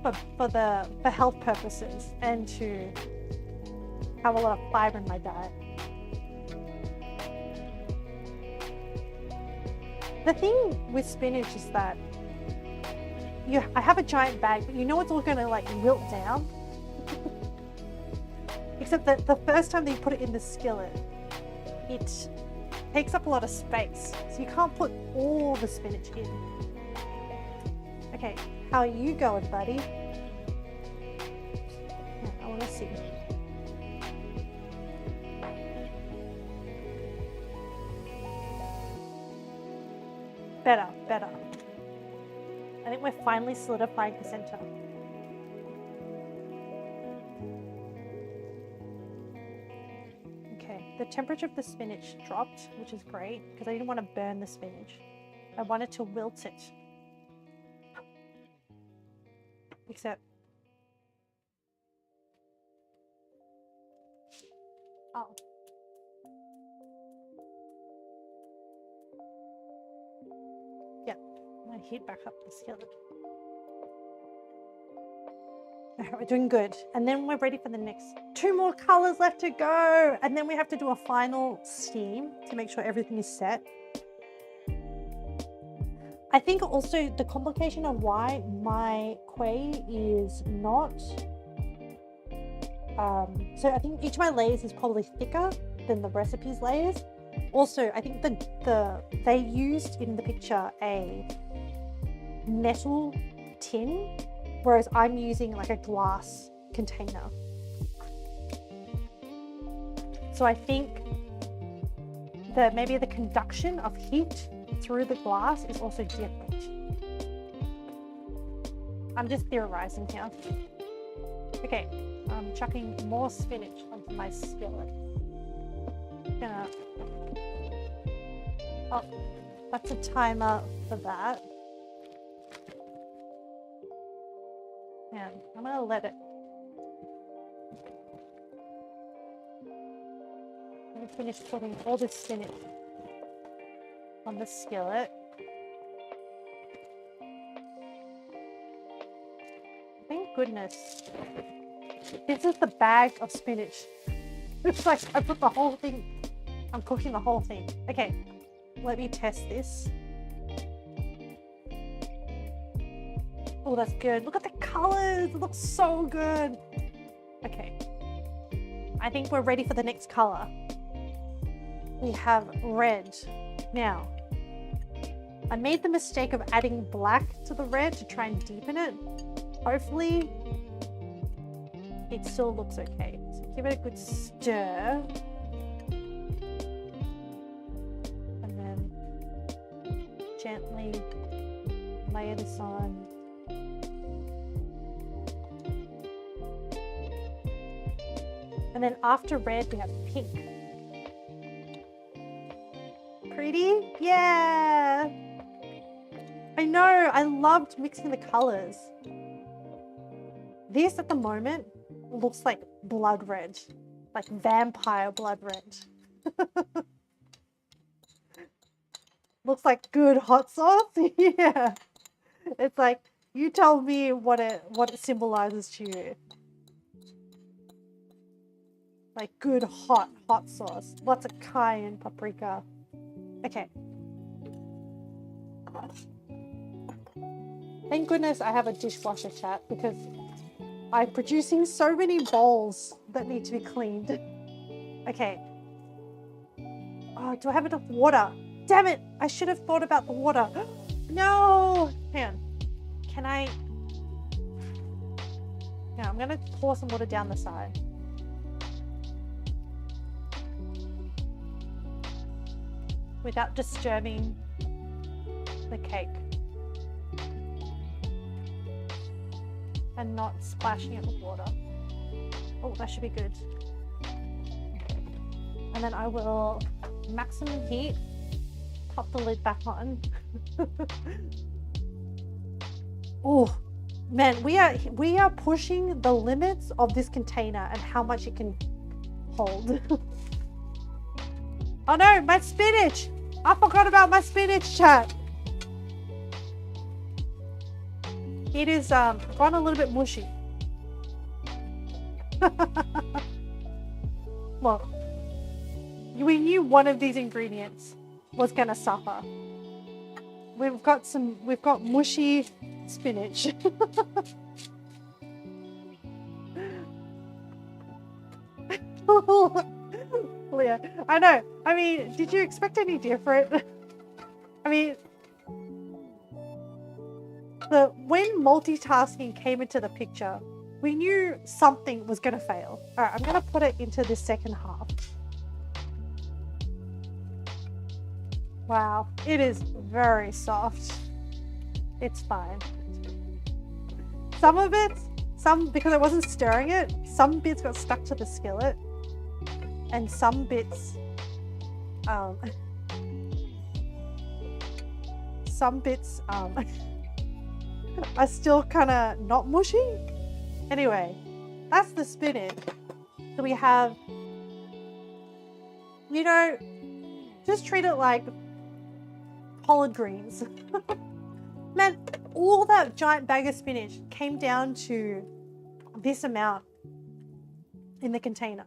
A: for health purposes and to have a lot of fiber in my diet. The thing with spinach is that I have a giant bag, but you know it's all gonna like wilt down. Except that the first time that you put it in the skillet, it takes up a lot of space. So you can't put all the spinach in. Okay, how are you going, buddy? I wanna see. Better, better. I think we're finally solidifying the center. Okay, the temperature of the spinach dropped, which is great because I didn't want to burn the spinach. I wanted to wilt it. Except, oh. Yeah, I'm gonna heat back up the skillet. Alright, we're doing good. And then we're ready for the next 2 more colors left to go. And then we have to do a final steam to make sure everything is set. I think also the complication of why my kueh is not, so I think each of my layers is probably thicker than the recipe's layers. Also, I think they used in the picture a metal tin, whereas I'm using like a glass container. So I think that maybe the conduction of heat through the glass is also different. I'm just theorizing here. Okay, I'm chucking more spinach onto my skillet. Oh, that's a timer for that. And I'm gonna let it. I'm gonna finish putting all this spinach on the skillet. Thank goodness. This is the bag of spinach. It's like I put the whole thing, I'm cooking the whole thing. Okay, let me test this. Oh, that's good. Look at the colors. It looks so good. Okay. I think we're ready for the next color. We have red. Now, I made the mistake of adding black to the red to try and deepen it. Hopefully, it still looks okay. So give it a good stir. And then gently layer this on. And then after red, we have pink. Pretty? Yeah! I know, I loved mixing the colors. This at the moment looks like blood red, like vampire blood red. Looks like good hot sauce. Yeah. It's like, you tell me what it symbolizes to you. Like good hot sauce. Lots of cayenne, paprika. Okay. Thank goodness I have a dishwasher, chat, because I'm producing so many bowls that need to be cleaned. Okay. Oh, do I have enough water? Damn it! I should have thought about the water. No! Hang on. Can I... Yeah, I'm gonna pour some water down the side. Without disturbing the cake. And not splashing it with water. Oh, that should be good. And then I will maximum heat, pop the lid back on. Oh man, we are pushing the limits of this container and how much it can hold. Oh no, my spinach! I forgot about my spinach, chat. It is gone a little bit mushy. Look, we knew one of these ingredients was gonna suffer. we've got mushy spinach. Leah, I know. I mean, did you expect any different? I mean, when multitasking came into the picture, we knew something was going to fail. All right, I'm going to put it into the second half. Wow, it is very soft. It's fine. Some of it, because I wasn't stirring it, some bits got stuck to the skillet, and some bits, are still kind of not mushy. Anyway, that's the spinach. So we have, you know, just treat it like collard greens. Man, all that giant bag of spinach came down to this amount in the container.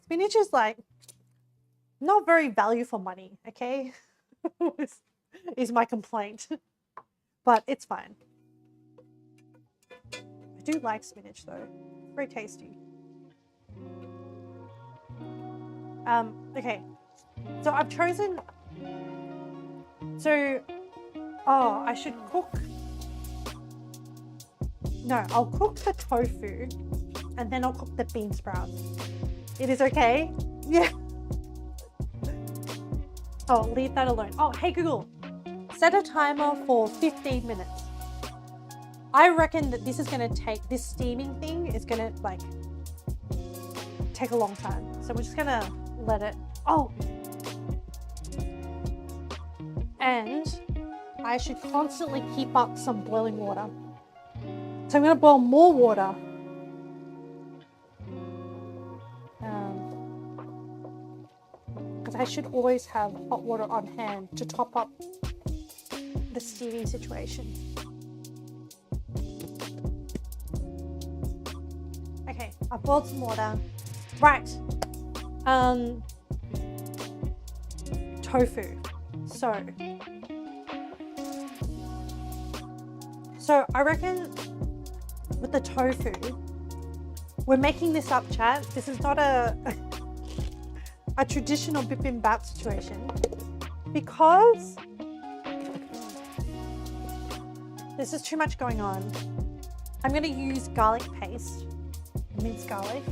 A: Spinach is like not very value for money, okay? is my complaint. But it's fine. I do like spinach though. Very tasty. Okay. So I've chosen, I should cook. No, I'll cook the tofu and then I'll cook the bean sprouts. It is okay? Yeah. Oh, leave that alone. Oh, hey Google, set a timer for 15 minutes. I reckon that this steaming thing is gonna like take a long time. So we're just gonna let it, and I should constantly keep up some boiling water. So I'm gonna boil more water. Because I should always have hot water on hand to top up the steaming situation. Okay, I've boiled some water. Right. Tofu. So I reckon with the tofu, we're making this up, chat. This is not a traditional Bi Bim Bap situation, because this is too much going on. I'm going to use garlic paste, minced garlic.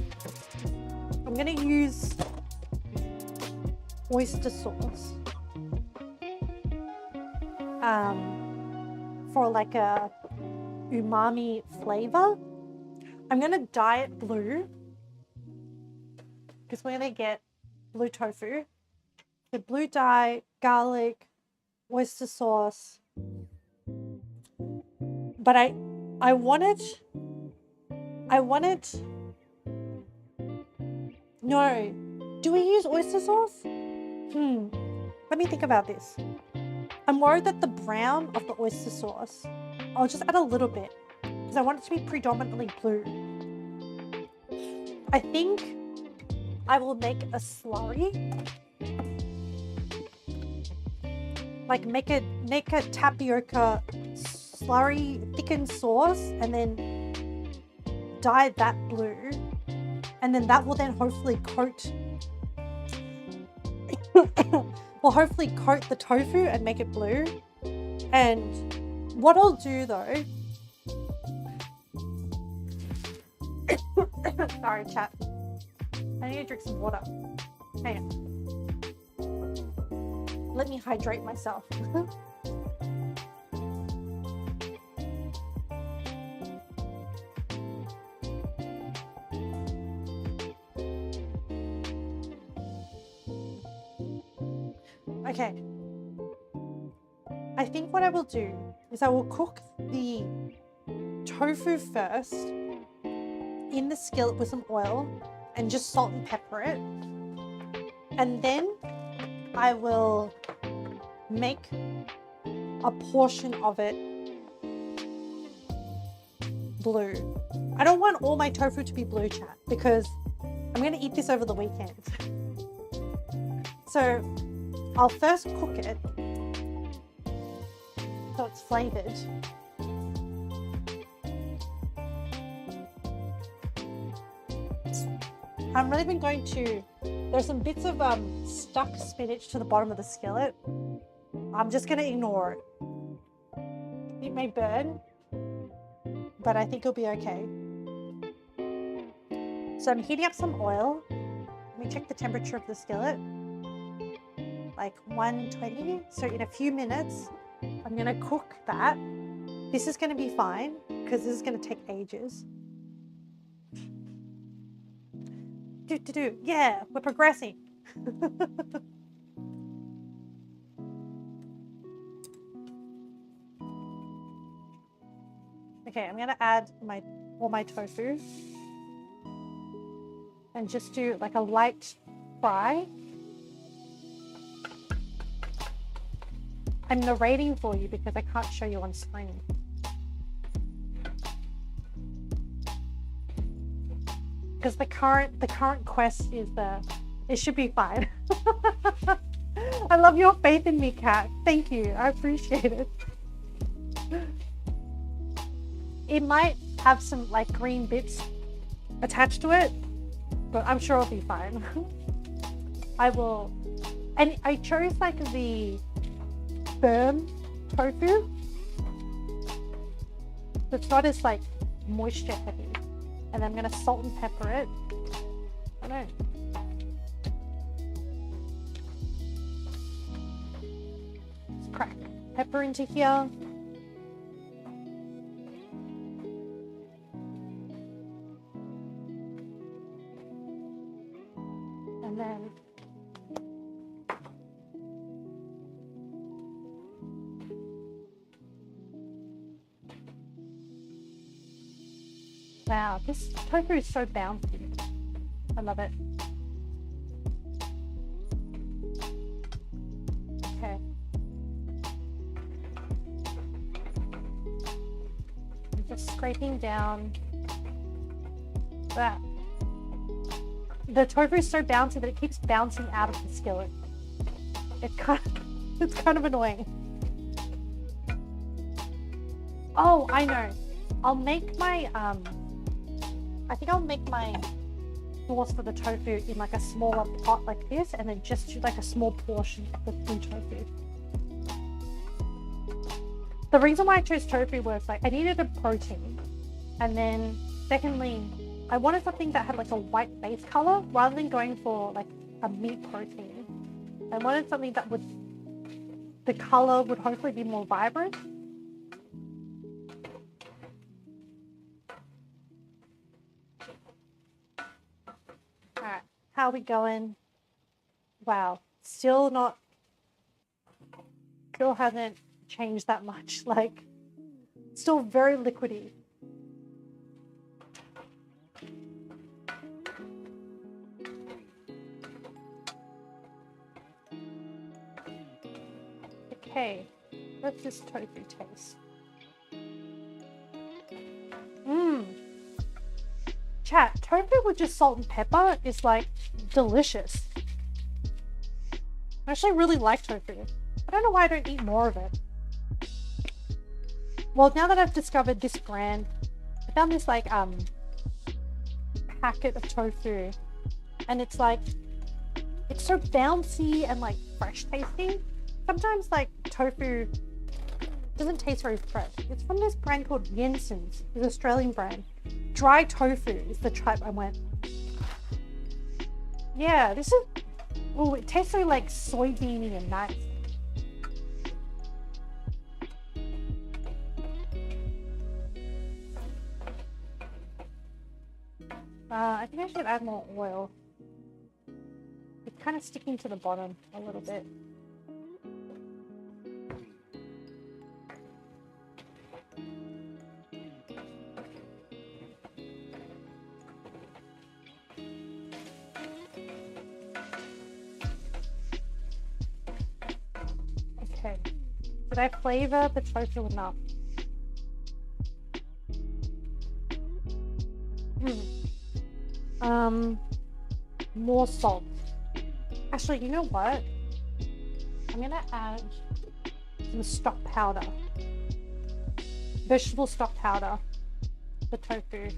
A: I'm going to use oyster sauce for like a umami flavor. I'm going to dye it blue because we're going to get blue tofu. The blue dye, garlic, oyster sauce. But I wanted, no, do we use oyster sauce? Let me think about this. I'm worried that the brown of the oyster sauce, I'll just add a little bit because I want it to be predominantly blue. I think I will make a slurry, like make a tapioca slurry thickened sauce, and then dye that blue, and then that will then hopefully coat the tofu and make it blue. And what I'll do though, sorry chat, I need to drink some water. Hang on. Let me hydrate myself. Okay. I think what I will do is I will cook the tofu first in the skillet with some oil and just salt and pepper it. And then I will make a portion of it blue. I don't want all my tofu to be blue, chat, because I'm going to eat this over the weekend. So I'll first cook it flavored. I'm not even going to, there's some bits of stuck spinach to the bottom of the skillet. I'm just gonna ignore it. It may burn, but I think it'll be okay. So I'm heating up some oil. Let me check the temperature of the skillet. Like 120. So in a few minutes, I'm gonna cook that. This is gonna be fine because this is gonna take ages. Yeah, we're progressing. Okay, I'm gonna add all my tofu and just do like a light fry. I'm narrating for you because I can't show you on screen. Because the current quest is it should be fine. I love your faith in me, Kat. Thank you. I appreciate it. It might have some like green bits attached to it, but I'm sure it'll be fine. I will, and I chose like the firm tofu. So it's not as like moisture heavy. And I'm gonna salt and pepper it. I don't know. Let's crack pepper into here. And then wow, this tofu is so bouncy. I love it. Okay. I'm just scraping down that. The tofu is so bouncy that it keeps bouncing out of the skillet. It's kind of annoying. Oh, I know. I'll make my I think I'll make my sauce for the tofu in like a smaller pot like this, and then just do like a small portion of the full tofu. The reason why I chose tofu was like I needed a protein, and then secondly, I wanted something that had like a white base color rather than going for like a meat protein. I wanted something that the color would hopefully be more vibrant. Alright, how are we going? Wow, still hasn't changed that much. Like, still very liquidy. Okay, what's this tofu taste? Chat, tofu with just salt and pepper is like delicious. I actually really like tofu. I don't know why I don't eat more of it. Well, now that I've discovered this brand, I found this like packet of tofu, and it's like, it's so bouncy and like fresh tasting. Sometimes like tofu doesn't taste very fresh. It's from this brand called Jensen's, an Australian brand. Dry tofu is the type I went. Yeah, this is, oh, it tastes so like soybeany and nice. I think I should add more oil. It's kind of sticking to the bottom a little bit. Okay. Did I flavor the tofu enough? More salt. Actually, you know what? I'm gonna add some stock powder. vegetable stock powder, the tofu,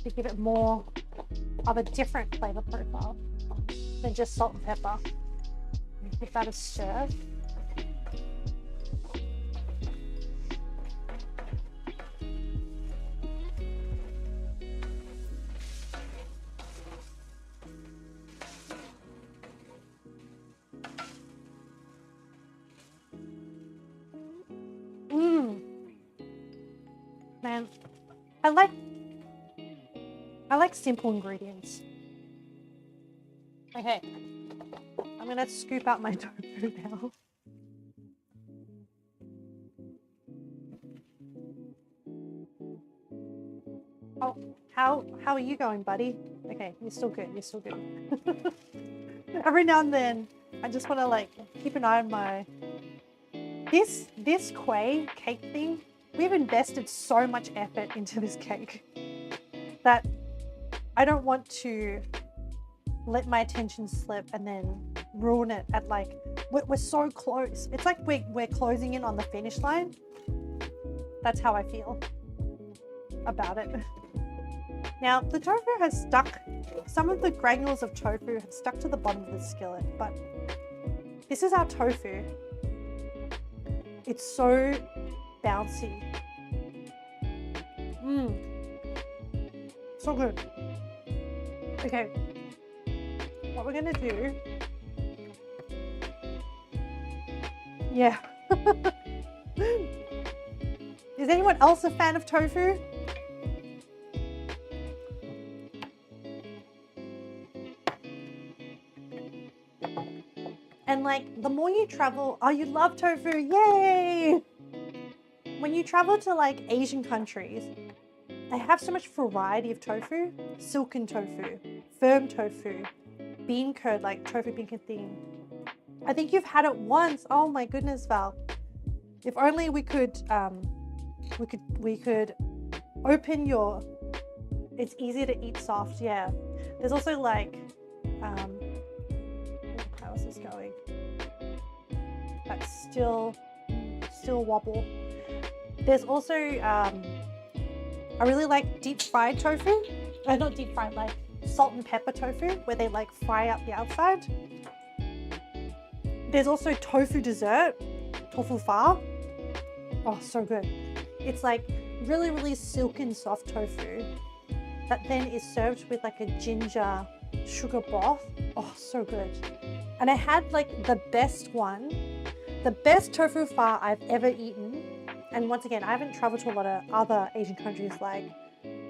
A: to give it more of a different flavor profile than just salt and pepper. Give that a stir. Man, I like simple ingredients. Okay, I'm gonna scoop out my tofu now. Oh, how are you going, buddy? Okay, you're still good. You're still good. Every now and then, I just want to like keep an eye on my this kueh cake thing. We've invested so much effort into this cake that I don't want to let my attention slip and then ruin it at like, we're so close. It's like we're closing in on the finish line. That's how I feel about it. Now, the tofu has stuck, some of the granules of tofu have stuck to the bottom of the skillet, but this is our tofu. It's so bouncy. So good. Okay, what we're gonna do, yeah. Is anyone else a fan of tofu? And like, the more you travel, oh, you love tofu, yay! When you travel to like Asian countries, they have so much variety of tofu. Silken tofu, firm tofu, bean curd, like tofu bean thing. I think you've had it once. Oh my goodness, Val. If only we could open your, it's easy to eat soft, yeah. There's also like, how's this going? That's still wobble. There's also, I really like deep fried tofu. Not deep fried, like salt and pepper tofu, where they like fry up the outside. There's also tofu dessert, tofu fa. Oh, so good. It's like really, really silken soft tofu that then is served with like a ginger sugar broth. Oh, so good. And I had like the best one, the best tofu fa I've ever eaten. And once again, I haven't traveled to a lot of other Asian countries like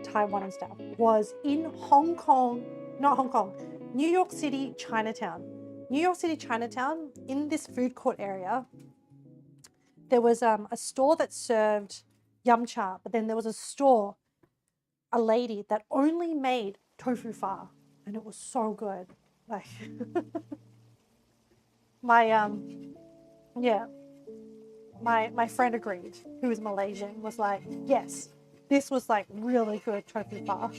A: Taiwan and stuff, was in Hong Kong, not Hong Kong, New York City, Chinatown. New York City, Chinatown, in this food court area, there was a store that served yum cha, but then there was a lady that only made tofu fa, and it was so good. Like, my friend agreed, who was Malaysian, was like, yes, this was like really good tofu fa.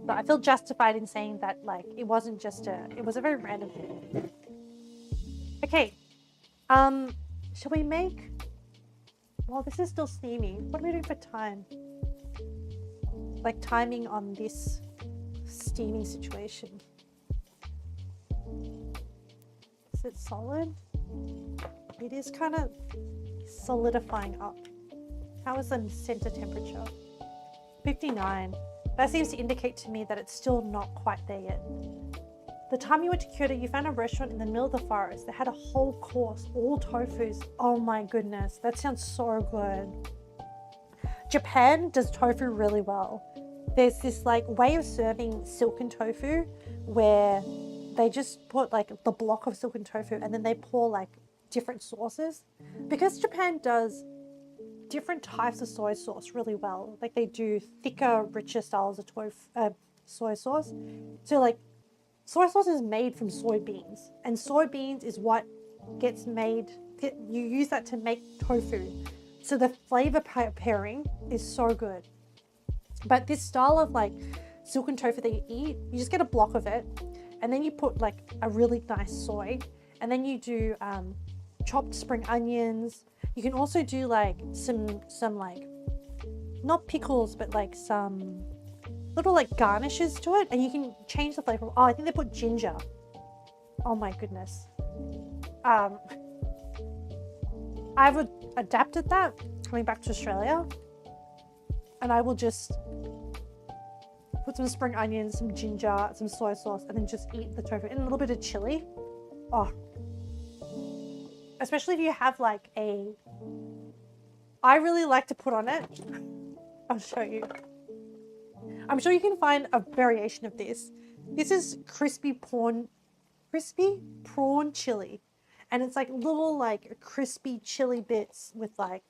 A: So I feel justified in saying that, like, it wasn't just it was a very random thing. Okay, shall we make, well, this is still steamy. What are we doing for time? Like timing on this steamy situation. Is it solid? It is kind of solidifying up. How is the center temperature? 59. That seems to indicate to me that it's still not quite there yet. The time you went to Kyoto, you found a restaurant in the middle of the forest that had a whole course, all tofus. Oh my goodness, that sounds so good. Japan does tofu really well. There's this like way of serving silken tofu where they just put like the block of silken tofu and then they pour like different sauces. Because Japan does different types of soy sauce really well. Like they do thicker, richer styles of soy sauce. So like soy sauce is made from soybeans, and soybeans is what gets made. You use that to make tofu. So the flavor pairing is so good. But this style of like silken tofu that you eat, you just get a block of it, and then you put like a really nice soy, and then you do chopped spring onions. You can also do like some like, not pickles, but like some little like garnishes to it, and you can change the flavor. Oh, I think they put ginger. Oh my goodness. I've adapted that coming back to Australia, and I will just put some spring onions, some ginger, some soy sauce, and then just eat the tofu and a little bit of chili. Oh, especially if you have like I really like to put on it. I'll show you. I'm sure you can find a variation of this. This is crispy prawn chili. And it's like little like crispy chili bits with like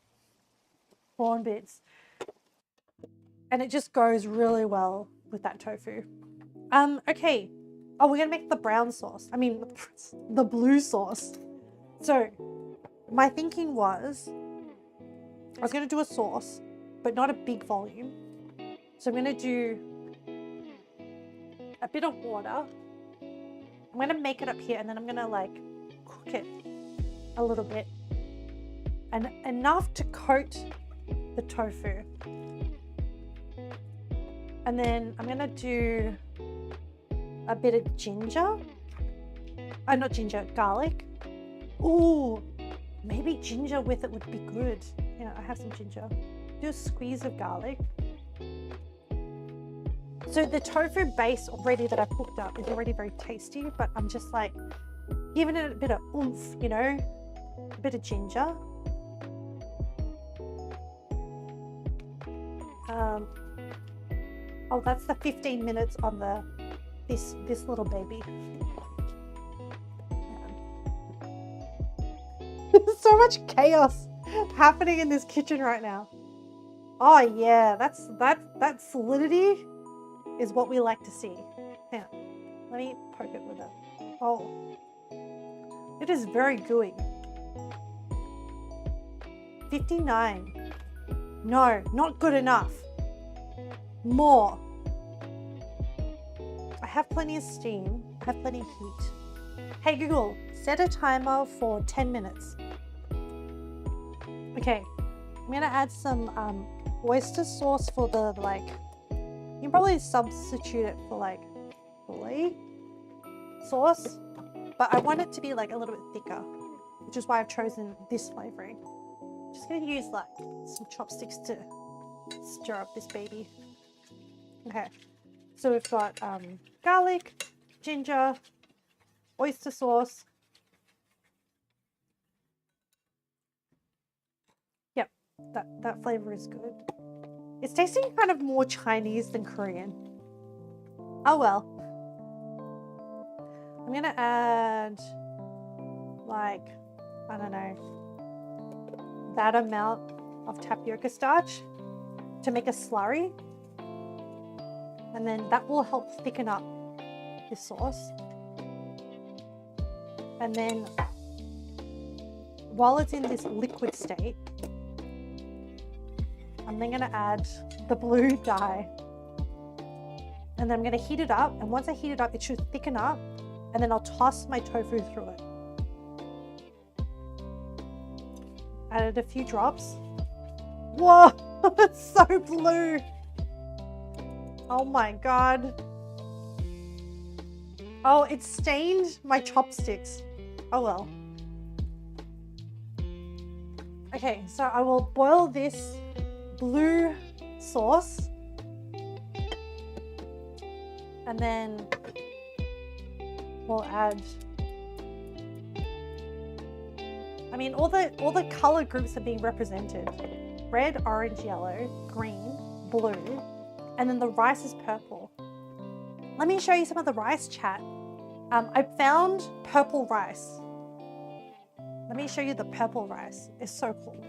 A: prawn bits. And it just goes really well with that tofu. Okay. Oh, we're gonna make the brown sauce. I mean, the blue sauce. So my thinking was, I was gonna do a sauce, but not a big volume. So I'm gonna do a bit of water. I'm gonna make it up here, and then I'm gonna like cook it a little bit, and enough to coat the tofu. And then I'm gonna do a bit of ginger. Not ginger, garlic. Ooh, maybe ginger with it would be good. Yeah, I have some ginger. Do a squeeze of garlic. So the tofu base already that I've cooked up is already very tasty, but I'm just like giving it a bit of oomph, you know, a bit of ginger. Oh, that's the 15 minutes on this little baby. There's so much chaos happening in this kitchen right now. Oh yeah, that solidity is what we like to see. Now, let me poke it with it. Oh, it is very gooey. 59. No, not good enough. More. I have plenty of steam. I have plenty of heat. Hey Google, set a timer for 10 minutes. Okay, I'm gonna add some oyster sauce for the like, you can probably substitute it for like filet sauce, but I want it to be like a little bit thicker, which is why I've chosen this flavoring. I'm just gonna use like some chopsticks to stir up this baby. Okay, so we've got garlic, ginger, oyster sauce. Yep, that flavor is good. It's tasting kind of more Chinese than Korean. Oh well. I'm gonna add like, I don't know, that amount of tapioca starch to make a slurry. And then that will help thicken up this sauce. And then while it's in this liquid state, I'm then gonna add the blue dye. And then I'm gonna heat it up. And once I heat it up, it should thicken up. And then I'll toss my tofu through it. Added a few drops. Whoa, it's so blue. Oh my God. Oh, it stained my chopsticks. Oh well. Okay, so I will boil this blue sauce. And then we'll add, I mean, all the color groups are being represented. Red, orange, yellow, green, blue, and then the rice is purple. Let me show you some of the rice, chat. I found purple rice. Let me show you the purple rice. It's so cool.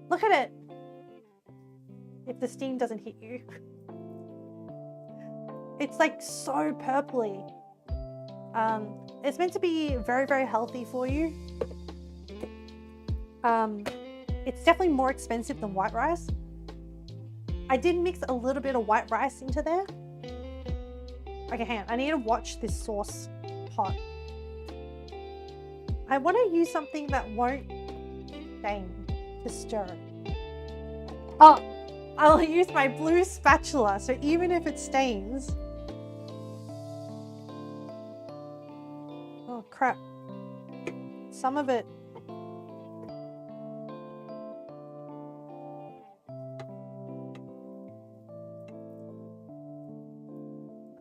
A: Look at it. If the steam doesn't hit you. It's like so purpley. It's meant to be very, very healthy for you. It's definitely more expensive than white rice. I did mix a little bit of white rice into there. Okay, hang on. I need to watch this sauce pot. I want to use something that won't stain to stir. Oh, I'll use my blue spatula, so even if it stains. Oh crap. Some of it.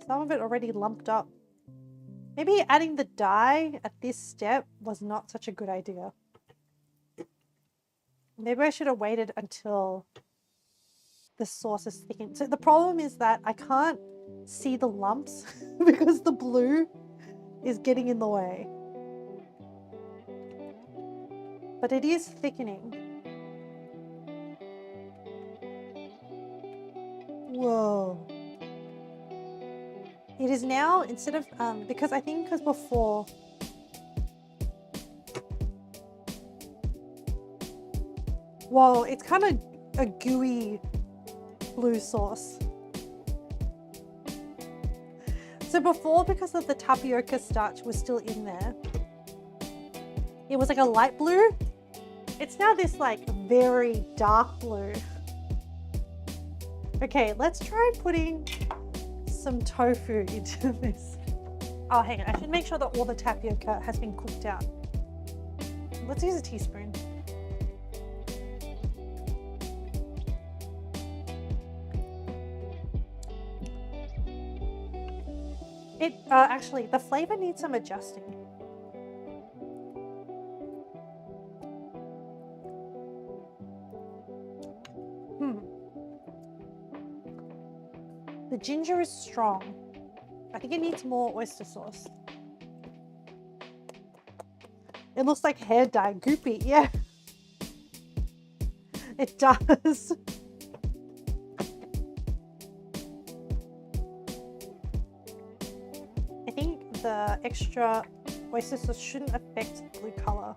A: Some of it already lumped up. Maybe adding the dye at this step was not such a good idea. Maybe I should have waited until the sauce is thickened. So the problem is that I can't see the lumps because the blue is getting in the way. But it is thickening. Whoa. It is now, instead of, because before, whoa, it's kind of a gooey blue sauce. So before, because of the tapioca starch was still in there, it was like a light blue. It's now this like very dark blue. Okay, let's try putting some tofu into this. Oh, hang on, I should make sure that all the tapioca has been cooked out. Let's use a teaspoon. It actually, the flavor needs some adjusting. The ginger is strong. I think it needs more oyster sauce. It looks like hair dye, goopy, yeah. It does. I think the extra oyster sauce shouldn't affect the blue color.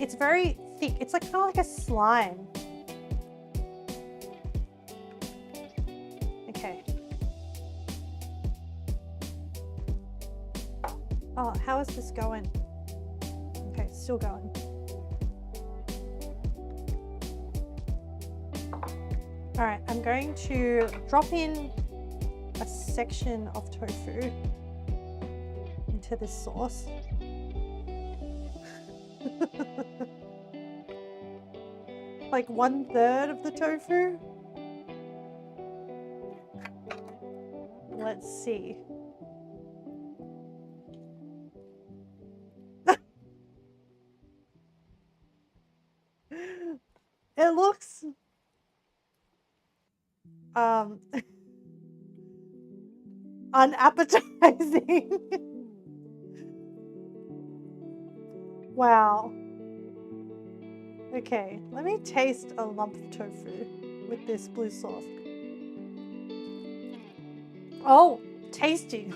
A: It's very thick. It's like kind of like a slime. Okay. Oh, how is this going? Okay, still going. All right, I'm going to drop in a section of tofu into this sauce. Like 1/3 of the tofu. Let's see. It looks unappetizing. Wow. Okay, let me taste a lump of tofu with this blue sauce. Oh, tasty.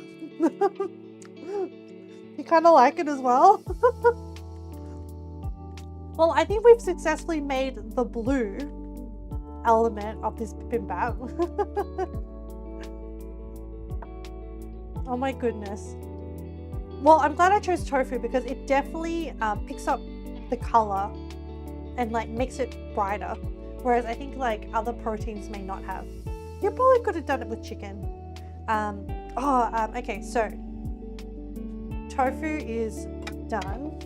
A: You kind of like it as well? Well, I think we've successfully made the blue element of this bibimbap. Oh my goodness. Well, I'm glad I chose tofu because it definitely picks up the color and like makes it brighter. Whereas I think like other proteins may not have. You probably could have done it with chicken. Okay, so tofu is done.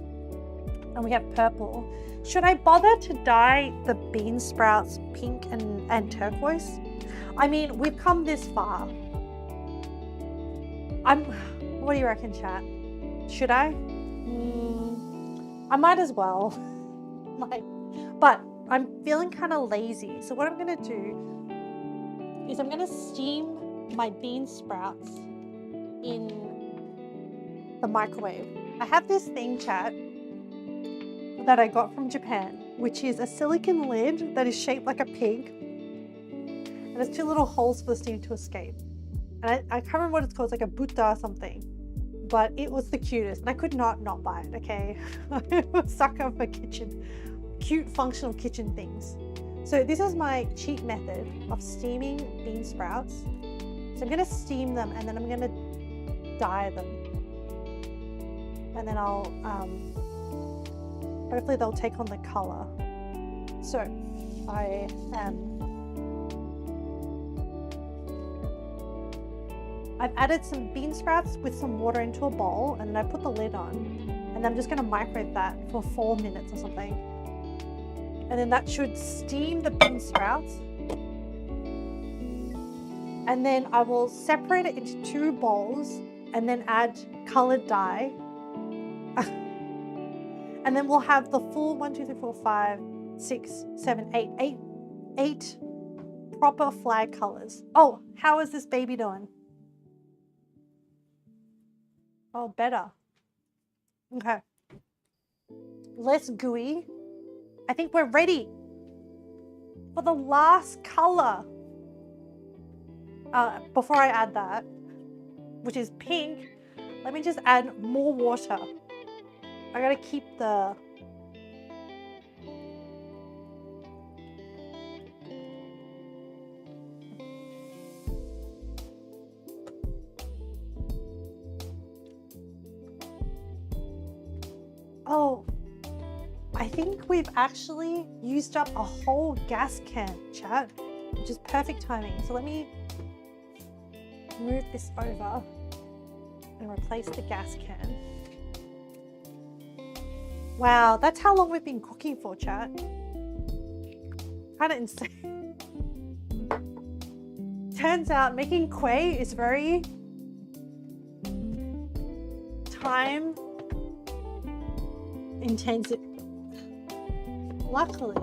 A: And we have purple. Should I bother to dye the bean sprouts pink and turquoise? I mean, we've come this far. What do you reckon, chat? Should I? I might as well. But I'm feeling kind of lazy. So what I'm gonna do is I'm gonna steam my bean sprouts in the microwave. I have this thing, chat, that I got from Japan, which is a silicone lid that is shaped like a pig. And there's 2 little holes for the steam to escape. And I can't remember what it's called, it's like a buta or something. But it was the cutest, and I could not buy it, okay? I'm a sucker for cute functional kitchen things. So this is my cheap method of steaming bean sprouts. So I'm gonna steam them and then I'm gonna dye them. And then I'll hopefully they'll take on the color. So I've added some bean sprouts with some water into a bowl, and then I put the lid on, and I'm just going to microwave that for 4 minutes or something. And then that should steam the bean sprouts. And then I will separate it into 2 bowls and then add colored dye. And then we'll have the full 1, 2, 3, 4, 5, 6, 7, 8 proper flag colors. Oh, how is this baby doing? Oh, better. Okay. Less gooey. I think we're ready for the last color. Before I add that, which is pink, let me just add more water. I gotta keep the... Oh, I think we've actually used up a whole gas can, chat, which is perfect timing. So let me move this over and replace the gas can. Wow, that's how long we've been cooking for, chat. Kind of insane. Turns out making kueh is very time intensive. Luckily,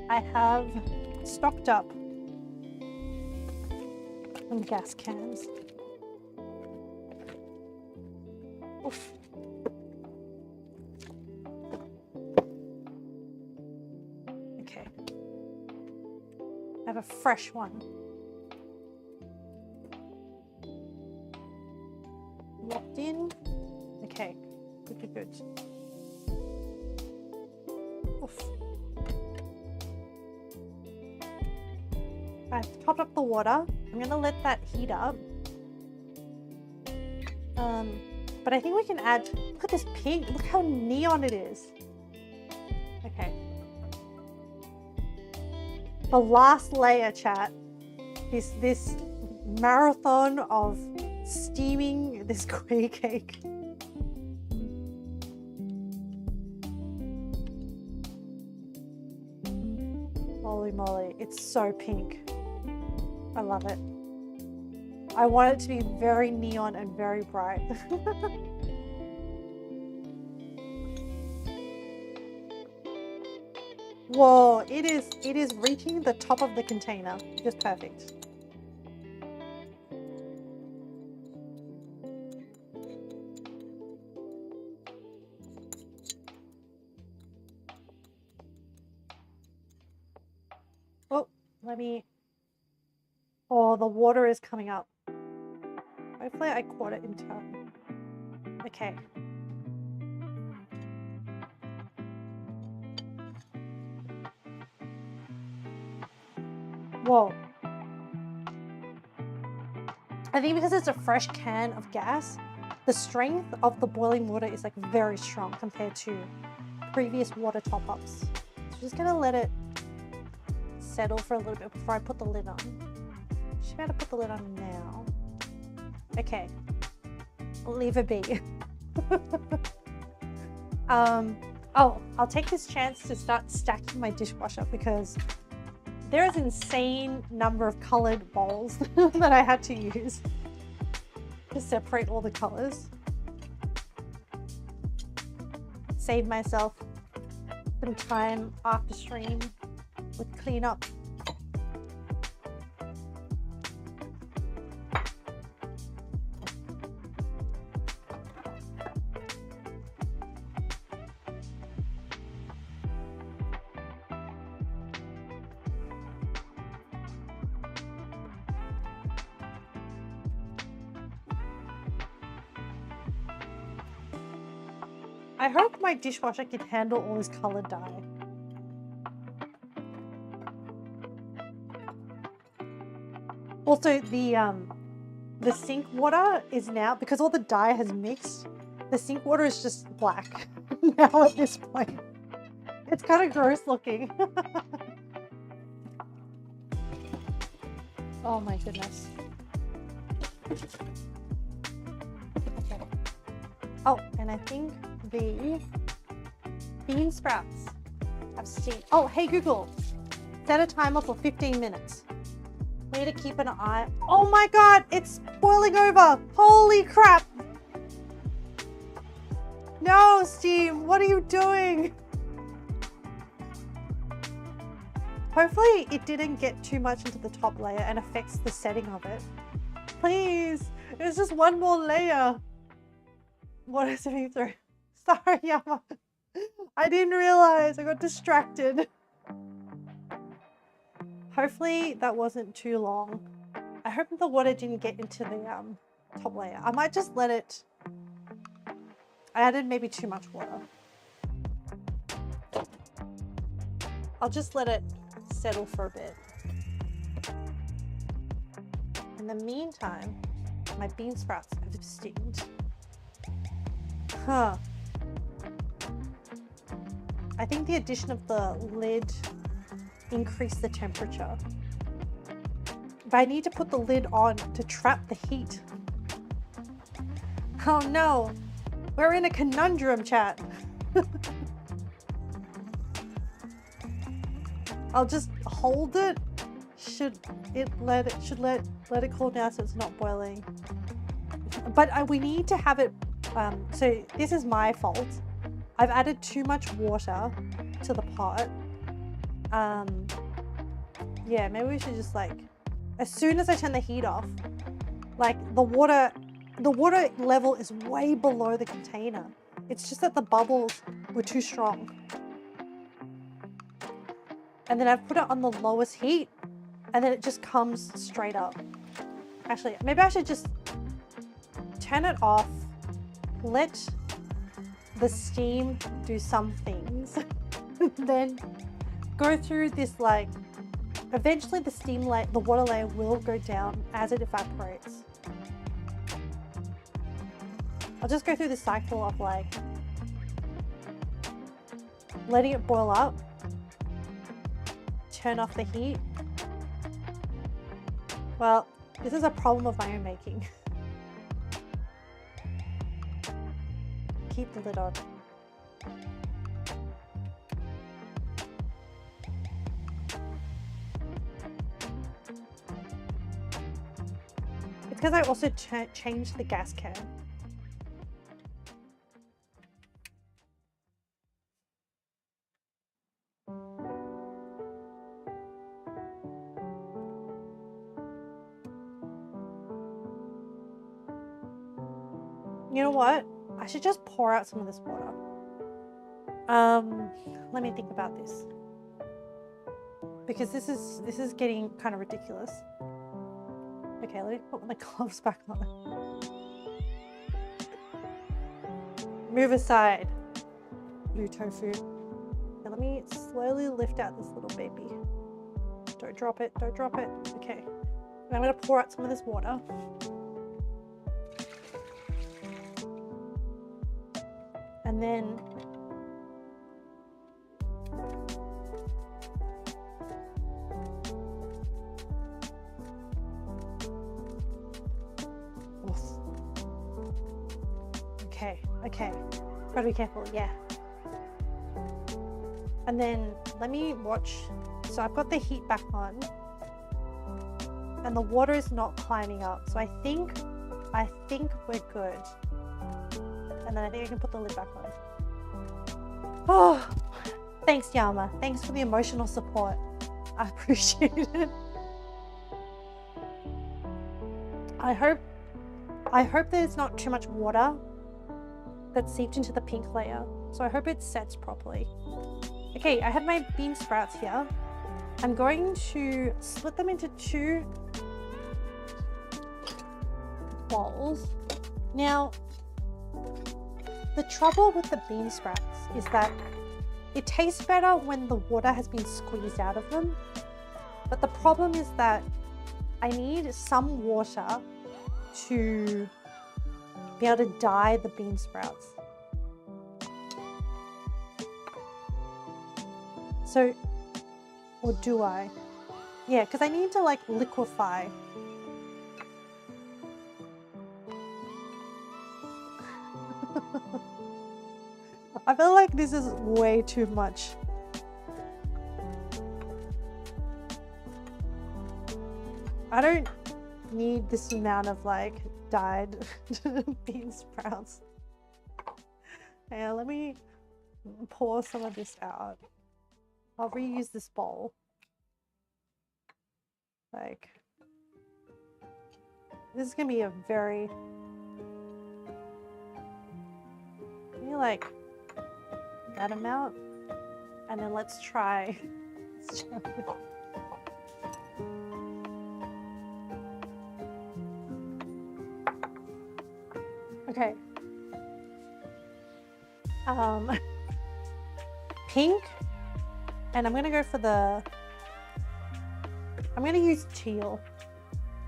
A: I have stocked up on gas cans. Oof. Okay. I have a fresh one. Locked in. Okay, good. Oof. I've topped up the water. I'm gonna let that heat up. But I think we can add, look at this pink, look how neon it is. Okay. The last layer, chat, is this marathon of steaming this kueh cake. Holy moly, it's so pink. I love it. I want it to be very neon and very bright. Whoa, it is reaching the top of the container. Just perfect. Oh, oh, the water is coming up. Hopefully I caught it in time. Okay. Whoa. I think because it's a fresh can of gas, the strength of the boiling water is like very strong compared to previous water top-ups. So I'm just gonna let it settle for a little bit before I put the lid on. Should be able to put the lid on now. Okay, leave it be. Oh, I'll take this chance to start stacking my dishwasher because there is an insane number of colored bowls that I had to use to separate all the colors. Save myself some time after stream with cleanup. I hope my dishwasher can handle all this colored dye. Also, the sink water is now, because all the dye has mixed, the sink water is just black. now at this point. It's kind of gross looking. Oh my goodness. Okay. Oh, and I think the bean sprouts have steamed. Oh, hey Google, set a timer for 15 minutes. We need to keep an eye. Oh my God, it's boiling over. Holy crap. No, Steam, what are you doing? Hopefully it didn't get too much into the top layer and affects the setting of it. Please, it's just one more layer. What is it through? Sorry, Yama. I didn't realize, I got distracted. Hopefully that wasn't too long. I hope the water didn't get into the top layer. I might just let it, I added maybe too much water. I'll just let it settle for a bit. In the meantime, my bean sprouts have steamed. Huh. I think the addition of the lid increased the temperature. But I need to put the lid on to trap the heat. Oh no, we're in a conundrum, chat. I'll just hold it. Should let it cool down so it's not boiling. But we need to have it. So this is my fault. I've added too much water to the pot. Yeah, maybe we should just like, as soon as I turn the heat off, like the water level is way below the container. It's just that the bubbles were too strong. And then I've put it on the lowest heat and then it just comes straight up. Actually, maybe I should just turn it off, let the steam do some things, then go through this, like, eventually the steam layer, the water layer will go down as it evaporates. I'll just go through this cycle of like letting it boil up, turn off the heat. Well, this is a problem of my own making. Keep the lid on. It's because I also changed the gas can. You know what? I should just pour out some of this water. Let me think about this. Because this is getting kind of ridiculous. Okay, let me put my gloves back on. Move aside, blue tofu. Now let me slowly lift out this little baby. Don't drop it, don't drop it. Okay. And I'm gonna pour out some of this water. And then okay, gotta be careful, yeah. And then let me watch. So I've got the heat back on and the water is not climbing up. So I think we're good. And then I think I can put the lid back on. Oh, thanks Yama. Thanks for the emotional support. I appreciate it. I hope there's not too much water that's seeped into the pink layer. So I hope it sets properly. Okay, I have my bean sprouts here. I'm going to split them into 2 bowls. Now, the trouble with the bean sprouts is that it tastes better when the water has been squeezed out of them. But the problem is that I need some water to be able to dye the bean sprouts. So, or do I? Yeah, because I need to like liquefy. I feel like this is way too much. I don't need this amount of like dyed bean sprouts. Yeah, let me pour some of this out. I'll reuse this bowl. Like, this is gonna be a very, maybe like that amount, and then let's try. Okay. Pink, and I'm gonna go for the, I'm gonna use teal.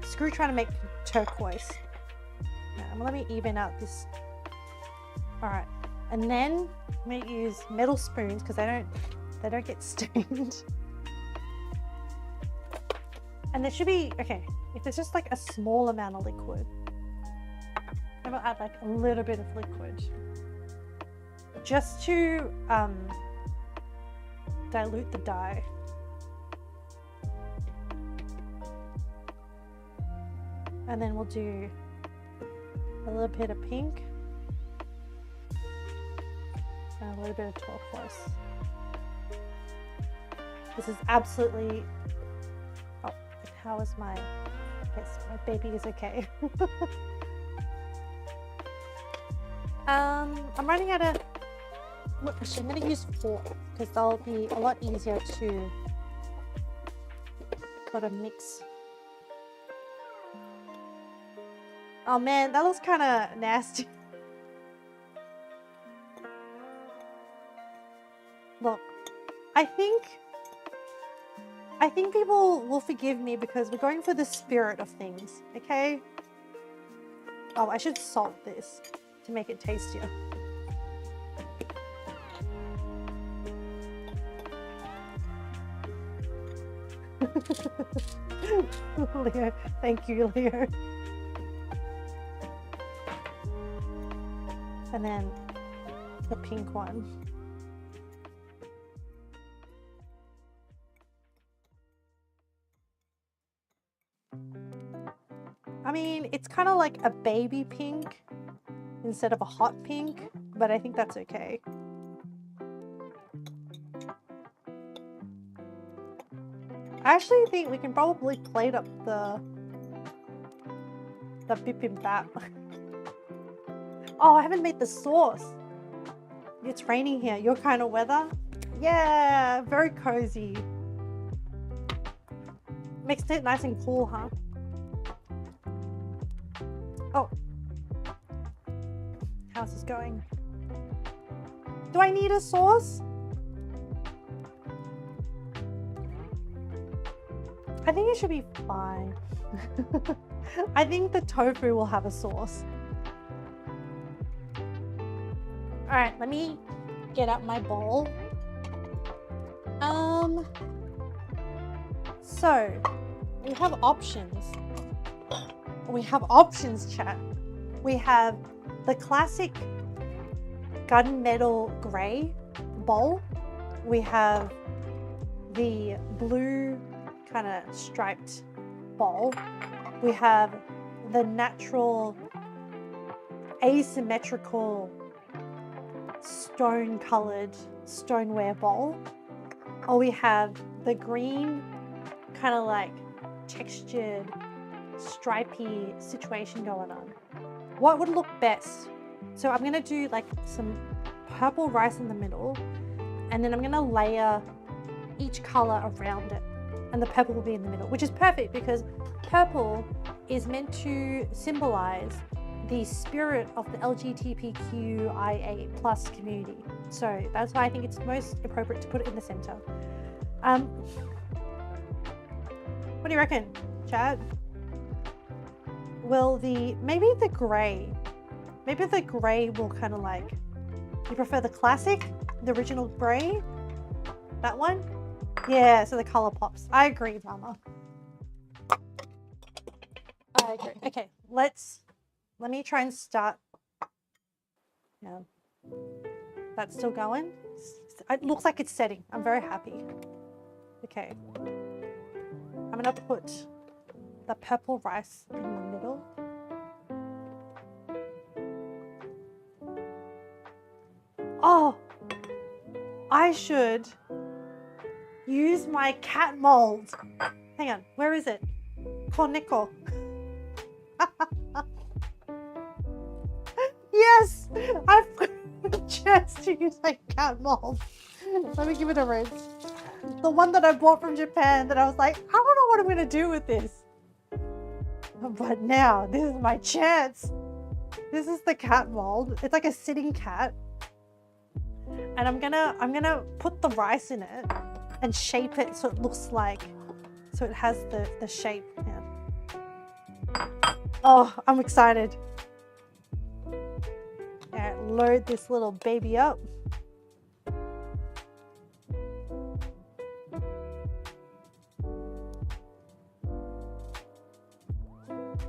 A: Screw trying to make turquoise. Yeah, I'm gonna let me even out this. All right, and then I'm gonna use metal spoons because they don't get stained. And there should be, okay, if there's just like a small amount of liquid, I'm gonna add like a little bit of liquid just to dilute the dye. And then we'll do a little bit of pink and a little bit of turquoise. This is absolutely, oh, how is my, yes, my baby is okay. I'm running out of, actually I'm going to use fork because they'll be a lot easier to sort of mix. Oh man, that looks kind of nasty. Look, I think people will forgive me because we're going for the spirit of things, okay? Oh, I should salt this to make it tastier. Leo, thank you, Leo. And then the pink one. I mean, it's kind of like a baby pink instead of a hot pink, but I think that's okay. I actually think we can probably plate up the Bi Bim Bap. Oh, I haven't made the sauce. It's raining here. Your kind of weather? Yeah, very cozy. Makes it nice and cool, huh? Oh. How's this going? Do I need a sauce? I think it should be fine. I think the tofu will have a sauce. All right, let me get out my bowl. So we have options. We have options, chat. We have the classic gunmetal gray bowl. We have the blue kind of striped bowl. We have the natural asymmetrical stone colored stoneware bowl, or we have the green kind of like textured stripy situation going on. What would look best? So I'm gonna do like some purple rice in the middle, and then I'm gonna layer each color around it, and the purple will be in the middle, which is perfect because purple is meant to symbolize the spirit of the LGBTQIA plus community. So that's why I think it's most appropriate to put it in the center. What do you reckon, Chad? Will maybe the gray will kind of like, you prefer the classic, the original gray? That one? Yeah, so the color pops. I agree, Mama. I agree. Okay, let me try and start. Yeah. That's still going. It looks like it's setting. I'm very happy. Okay. I'm gonna put the purple rice in the middle. Oh, I should use my cat mold. Hang on, where is it? Cornico. Yes, I've got a chance to use my cat mold. Let me give it a rinse. The one that I bought from Japan that I was like, I don't know what I'm gonna do with this. But now, this is my chance. This is the cat mold. It's like a sitting cat. And I'm gonna put the rice in it and shape it so it looks like, so it has the shape. Yeah. Oh, I'm excited. Alright, load this little baby up.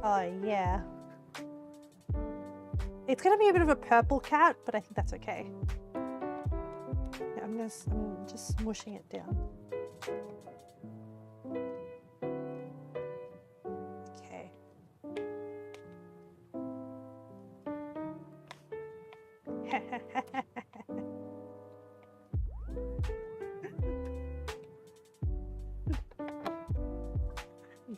A: Oh yeah. It's gonna be a bit of a purple cat, but I think that's okay. Yeah, I'm just smushing it down. Okay.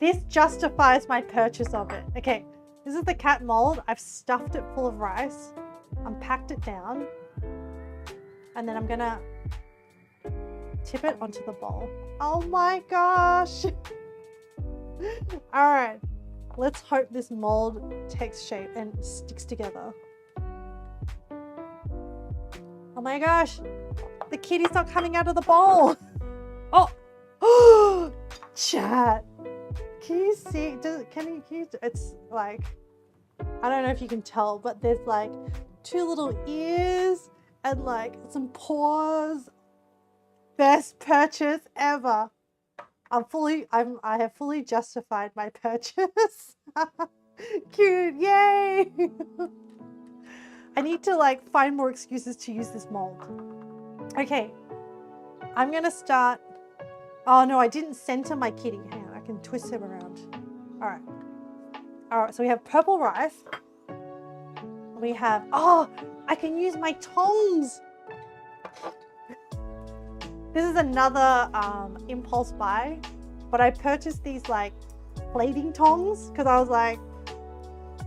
A: This justifies my purchase of it. Okay, this is the cat mold. I've stuffed it full of rice. I'm packed it down. And then I'm gonna tip it onto the bowl. Oh my gosh. All right, let's hope this mold takes shape and sticks together. Oh my gosh, the kitty's not coming out of the bowl. Oh, chat. Can you see, can you, it's like, I don't know if you can tell, but there's like 2 little ears and like some paws. Best purchase ever. I have fully justified my purchase. Cute, yay. I need to like find more excuses to use this mold. Okay, I'm gonna start. Oh no, I didn't center my kitty. Hang on, I can twist him around. All right, so we have purple rice. We have, oh, I can use my tongs. This is another impulse buy, but I purchased these like plating tongs because I was like,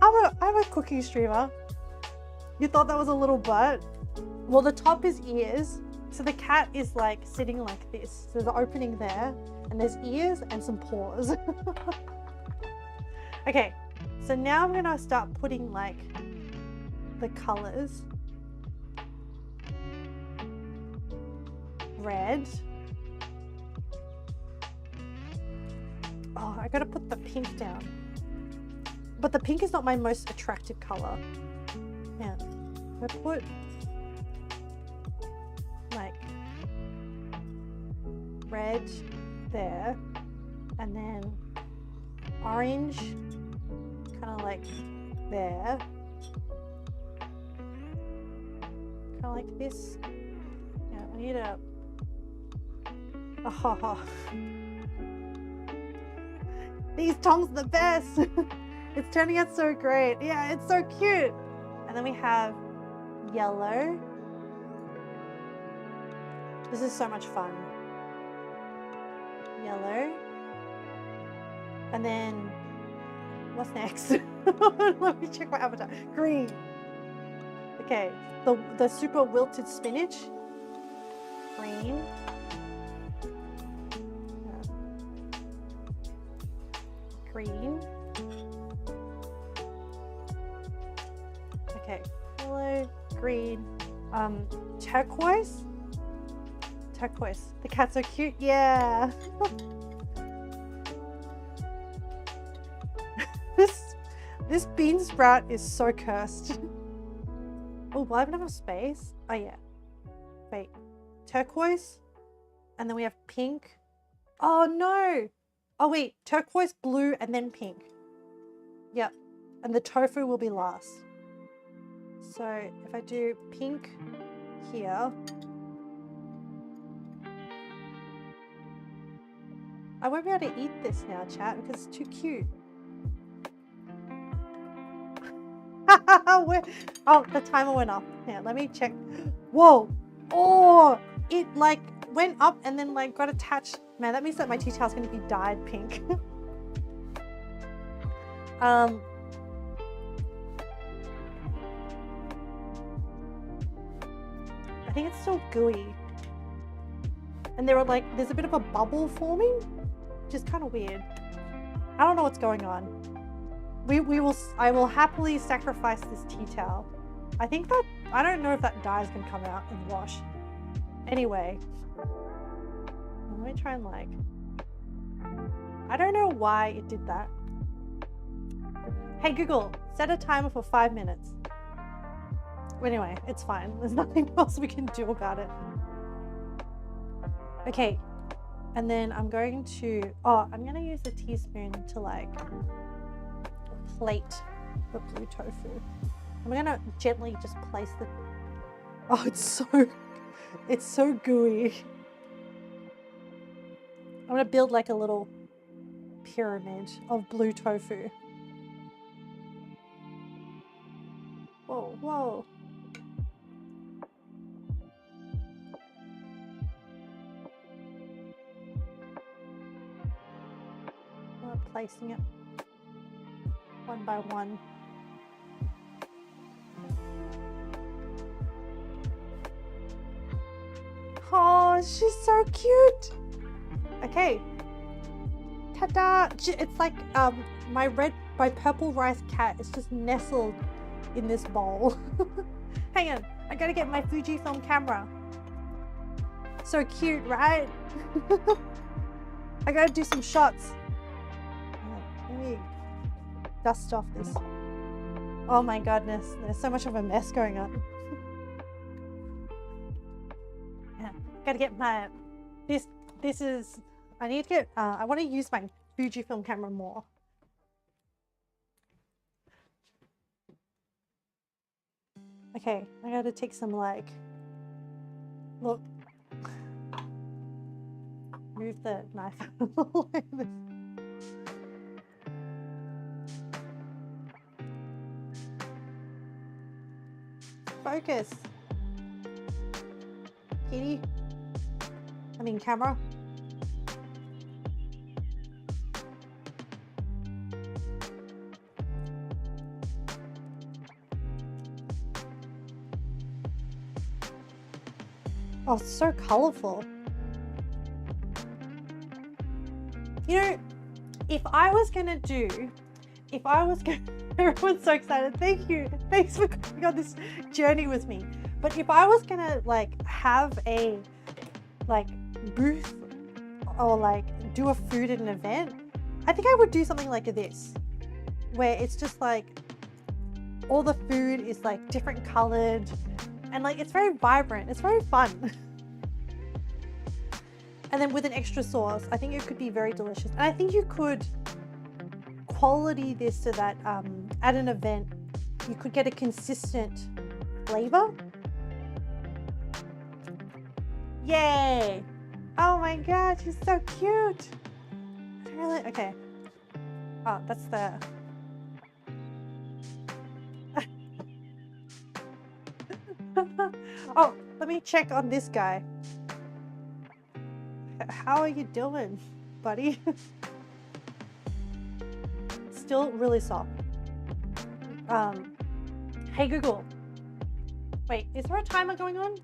A: I'm a cooking streamer. You thought that was a little butt? Well, the top is ears. So the cat is like sitting like this. So there's an opening there and there's ears and some paws. Okay, so now I'm gonna start putting like the colors. Red. Oh, I gotta put the pink down. But the pink is not my most attractive color. Yeah, I put like red there, and then orange, kind of like there, kind of like this. Yeah, I need a. Oh, these tongs are the best. It's turning out so great. Yeah, it's so cute. And then we have yellow. This is so much fun. Yellow. And then what's next? Let me check my avatar. Green. Okay, the super wilted spinach. Green. Green. Okay, yellow, green, turquoise. Turquoise. The cats are cute. Yeah. This bean sprout is so cursed. Oh, will I have enough space? Oh yeah. Wait. Turquoise, And then we have pink. Oh no. Oh wait, turquoise, blue, and then pink. Yep. And the tofu will be last. So if I do pink here. I won't be able to eat this now, chat, because it's too cute. Oh, the timer went up. Yeah, let me check. Whoa. Oh, it like went up and then like got attached. Man, that means that my tea towel is going to be dyed pink. I think it's still gooey. And there are like, there's a bit of a bubble forming, which is kind of weird. I don't know what's going on. I will happily sacrifice this tea towel. I think that, I don't know if that dye is going to come out in the wash. Anyway, let me try and like, I don't know why it did that. Hey Google, set a timer for 5 minutes. Anyway, it's fine. There's nothing else we can do about it. Okay, and then I'm going to, I'm going to use a teaspoon to like plate the blue tofu. I'm going to gently just place the, oh, it's so gooey. I'm going to build like a little pyramid of blue tofu. Whoa, whoa. I'm placing it one by one. Oh, she's so cute. Okay. Ta-da! It's like my purple rice cat is just nestled in this bowl. Hang on, I gotta get my Fujifilm camera. So cute, right? I gotta do some shots. Let me dust off this. Oh my goodness, there's so much of a mess going on. Yeah, gotta get my, this is, I need to get, I want to use my Fujifilm camera more. Okay, I gotta take some like, look, move the knife like this. Focus. Kitty. I mean camera. Oh, it's so colorful. You know, if I was gonna, everyone's so excited. Thank you. Thanks for going on this journey with me. But if I was gonna like have a like booth or like do a food at an event, I think I would do something like this, where it's just like all the food is like different colored and like it's very vibrant. It's very fun. And then with an extra sauce, I think it could be very delicious. And I think you could quality this so that at an event, you could get a consistent flavor. Yay! Oh my God, she's so cute. Really? Okay. Oh, that's the... Oh, let me check on this guy. How are you doing, buddy? Still really soft. Hey Google. Wait, is there a timer going on?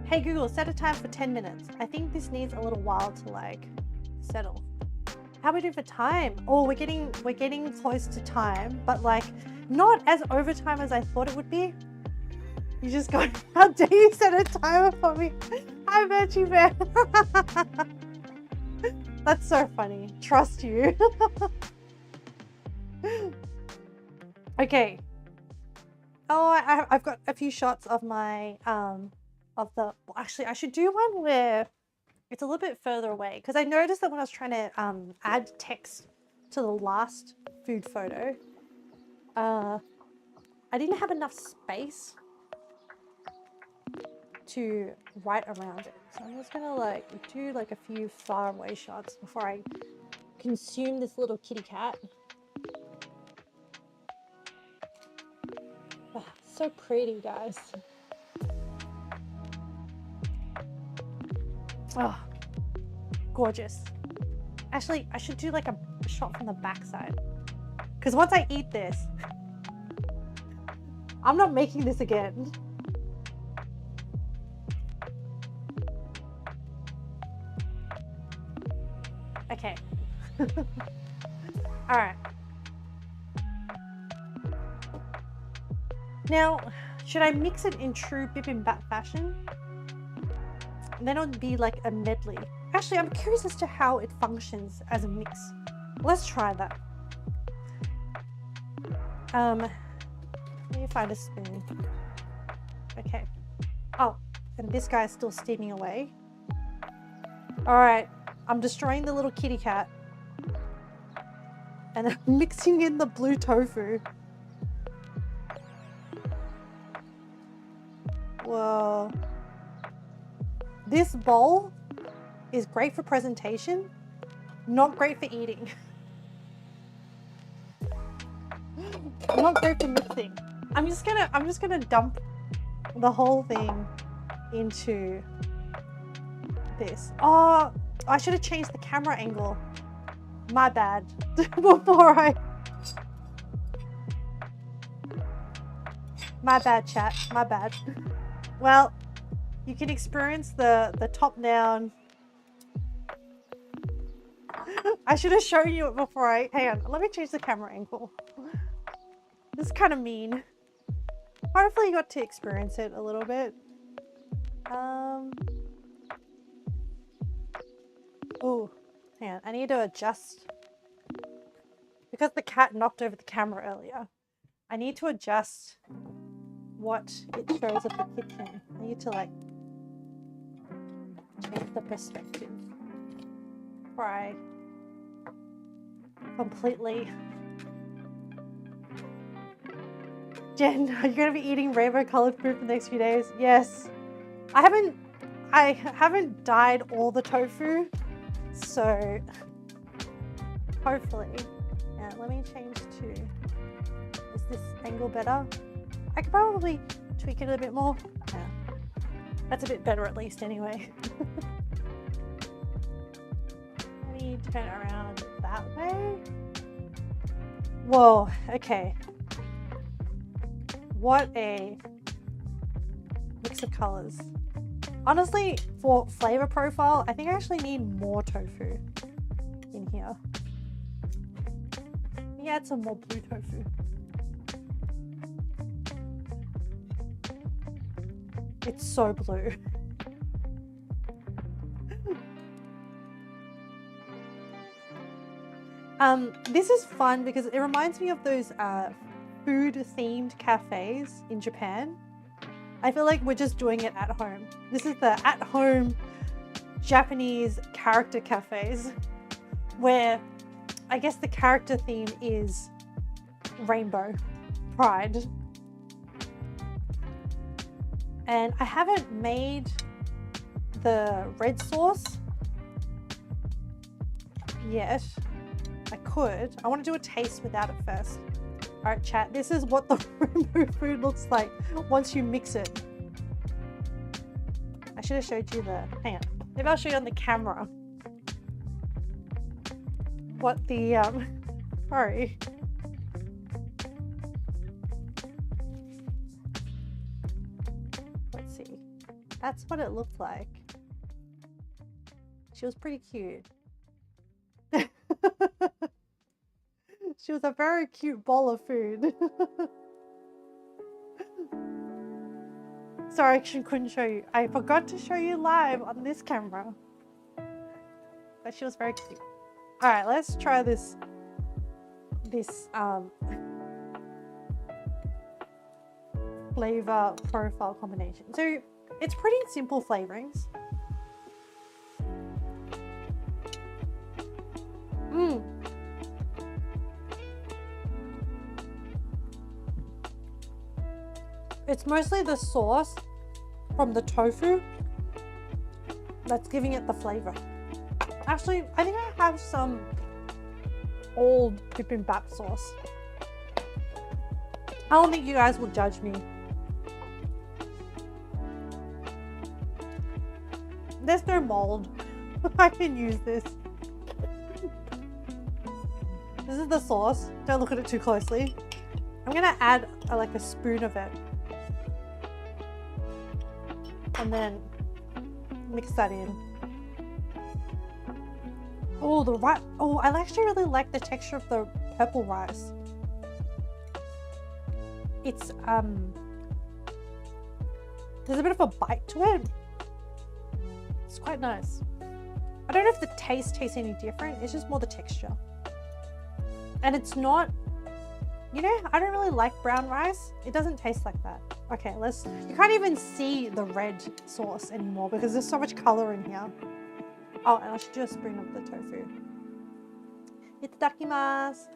A: Hey Google, set a time for 10 minutes. I think this needs a little while to like settle. How are we doing for time? Oh, we're getting close to time, but like not as overtime as I thought it would be. You just got, how dare you set a timer for me? I bet you, man. That's so funny. Trust you. Okay. Oh, I've got a few shots of my of the, well, actually I should do one where it's a little bit further away, because I noticed that when I was trying to add text to the last food photo, I didn't have enough space to write around it. So I'm just gonna like do like a few far away shots before I consume this little kitty cat. Oh, so pretty, guys. Oh, gorgeous. Actually, I should do like a shot from the backside, because once I eat this, I'm not making this again. Okay. All right. Now, should I mix it in true Bi Bim Bap fashion? And then it would be like a medley. Actually, I'm curious as to how it functions as a mix. Let's try that. Let me find a spoon. Okay. Oh, and this guy's still steaming away. All right, I'm destroying the little kitty cat. And I'm mixing in the blue tofu. Whoa. This bowl is great for presentation, not great for eating. Not great for mixing. I'm just gonna dump the whole thing into this. Oh, I should have changed the camera angle. My bad. My bad, chat. My bad. Well, you can experience the top down. I should have shown you it before I... Hang on, let me change the camera angle. This is kind of mean. Hopefully you got to experience it a little bit. Oh, hang on, I need to adjust. Because the cat knocked over the camera earlier, I need to adjust what it shows of the kitchen. I need to like change the perspective before I completely... Jen, are you going to be eating rainbow colored food for the next few days? Yes. I haven't dyed all the tofu, so hopefully. Yeah, let me change to... Is this angle better? I could probably tweak it a bit more. Yeah. That's a bit better at least anyway. Let me turn it around that way. Whoa, okay. What a mix of colors. Honestly, for flavor profile, I think I actually need more tofu in here. Let me add some more blue tofu. It's so blue. This is fun because it reminds me of those food-themed cafes in Japan. I feel like we're just doing it at home. This is the at-home Japanese character cafes where I guess the character theme is rainbow pride. And I haven't made the red sauce yet. I could. I want to do a taste without it first. All right, chat, this is what the rainbow food looks like once you mix it. I should have showed you the, hang on. Maybe I'll show you on the camera what the, sorry. Let's see. That's what it looked like. She was pretty cute. She was a very cute bowl of food. Sorry, I couldn't show you. I forgot to show you live on this camera. But she was very cute. All right, let's try this flavor profile combination. So It's pretty simple flavorings. It's mostly the sauce from the tofu that's giving it the flavor. Actually, I think I have some old Bi Bim Bap sauce. I don't think you guys will judge me. There's no mold. I can use this. This is the sauce. Don't look at it too closely. I'm gonna add like a spoon of it. And then mix that in. Oh, the rice. Oh, I actually really like the texture of the purple rice. It's there's a bit of a bite to it. It's quite nice. I don't know if the taste tastes any different. It's just more the texture. And it's not, you know, I don't really like brown rice. It doesn't taste like that. Okay, you can't even see the red sauce anymore because there's so much color in here. Oh, and I should do a spoon of the tofu. Itadakimasu.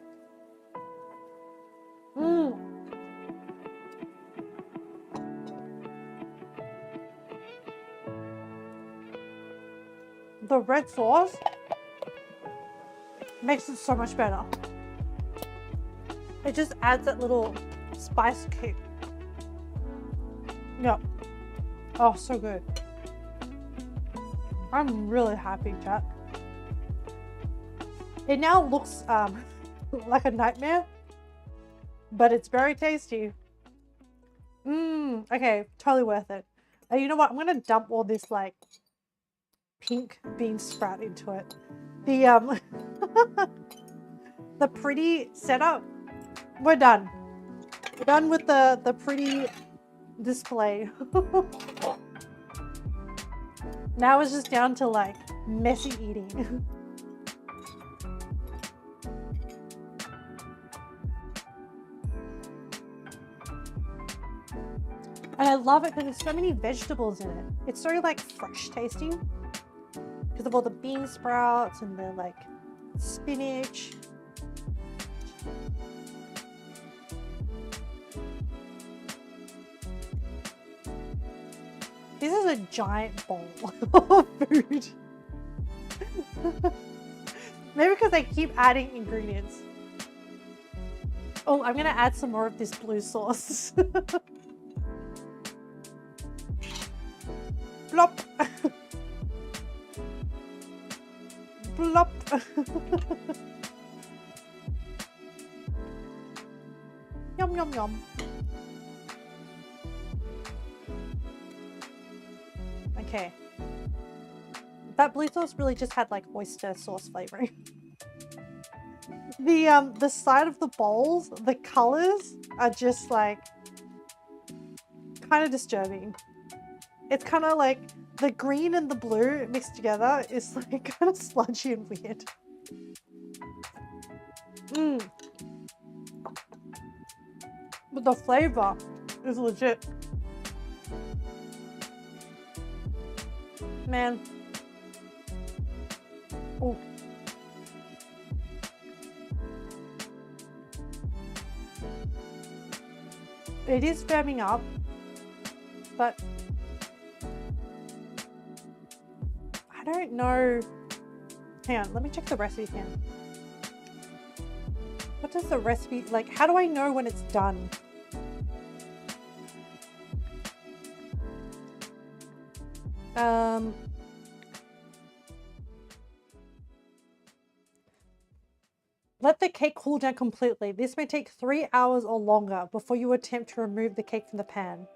A: The red sauce makes it so much better. It just adds that little spice kick. Yep. Oh, so good. I'm really happy, chat. It now looks like a nightmare, but it's very tasty. Okay, totally worth it. You know what? I'm gonna dump all this like pink bean sprout into it. The the pretty setup. We're done. We're done with the pretty display. Now it's just down to like messy eating. And I love it because there's so many vegetables in it. It's so like fresh tasting because of all the bean sprouts and the like spinach. This is a giant bowl of food. Maybe because I keep adding ingredients. Oh, I'm gonna add some more of this blue sauce. Plop. Plop. Yum, yum, yum. Okay. That blue sauce really just had like oyster sauce flavoring. The side of the bowls, the colors are just like kind of disturbing. It's kind of like the green and the blue mixed together is like kind of sludgy and weird. But the flavor is legit. Man. Oh. It is firming up, but I don't know. Hang on, let me check the recipe again. What does the recipe, like, how do I know when it's done? Let the cake cool down completely. This may take 3 hours or longer before you attempt to remove the cake from the pan.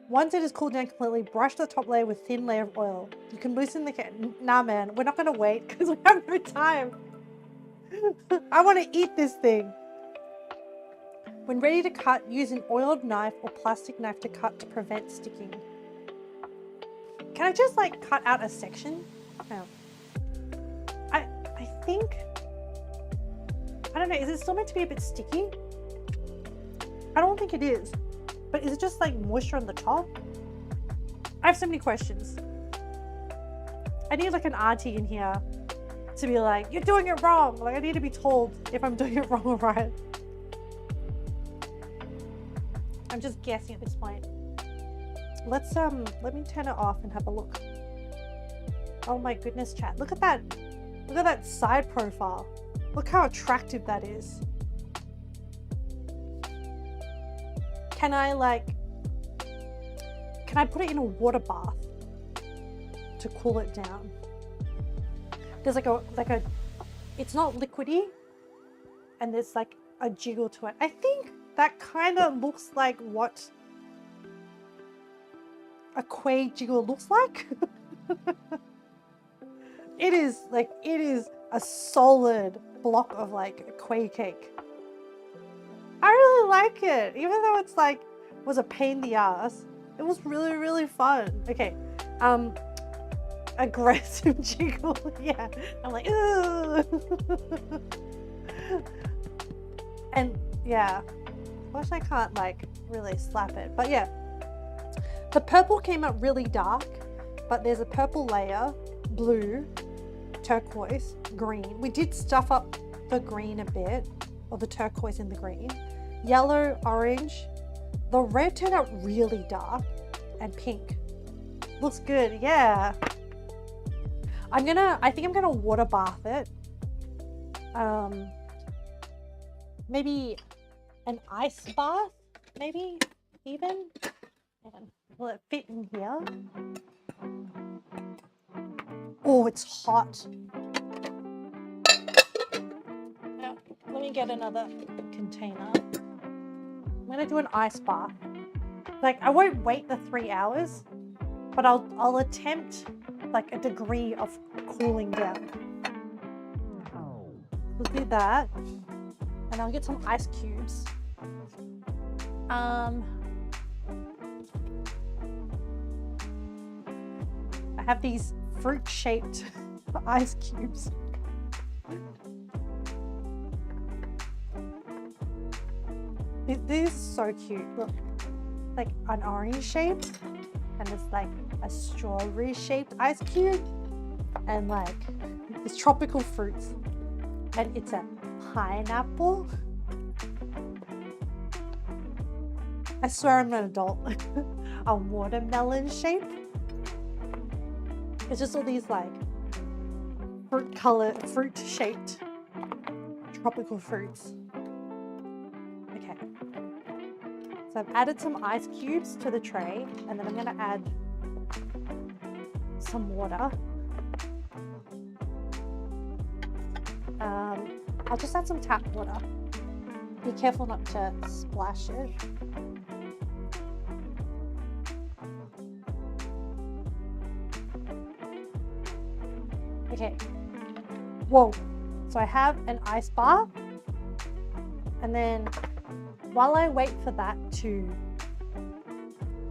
A: Once it is cooled down completely, brush the top layer with thin layer of oil. You can loosen the cake. Nah, man, we're not gonna wait because we have no time. I want to eat this thing. When ready to cut, use an oiled knife or plastic knife to cut to prevent sticking. Can I just like cut out a section? No. I think, I don't know, is it still meant to be a bit sticky? I don't think it is. But is it just like moisture on the top? I have so many questions. I need like an auntie in here to be like, you're doing it wrong. Like I need to be told if I'm doing it wrong or right. I'm just guessing at this point. Let me turn it off and have a look. Oh my goodness, chat. Look at that. Look at that side profile. Look how attractive that is. Can I put it in a water bath to cool it down? There's like a, it's not liquidy and there's like a jiggle to it. I think that kind of looks like what a Kueh jiggle looks like. It is a solid block of like a Kueh cake. I really like it, even though it's like was a pain in the ass. It was really, really fun. Okay, aggressive jiggle. Yeah, I'm like, ugh. And yeah, I wish I can't like really slap it, but yeah. The purple came out really dark, but there's a purple layer, blue, turquoise, green. We did stuff up the green a bit, or the turquoise in the green. Yellow, orange. The red turned out really dark, and pink. Looks good, yeah. I think I'm gonna water bath it. Maybe an ice bath, maybe even. And will it fit in here? Oh, it's hot. Now, let me get another container. I'm gonna do an ice bath. Like, I won't wait the 3 hours, but I'll attempt like a degree of cooling down. We'll do that, and I'll get some ice cubes. I have these fruit-shaped ice cubes. This is so cute. Look, like an orange shape, and it's like a strawberry shaped ice cube, and like it's tropical fruits, and it's a pineapple. I swear I'm an adult. A watermelon shape. It's just all these like fruit shaped tropical fruits. Okay. So I've added some ice cubes to the tray, and then I'm gonna add some water. I'll just add some tap water. Be careful not to splash it. Okay. Whoa. So I have an ice bath, and then while I wait for that to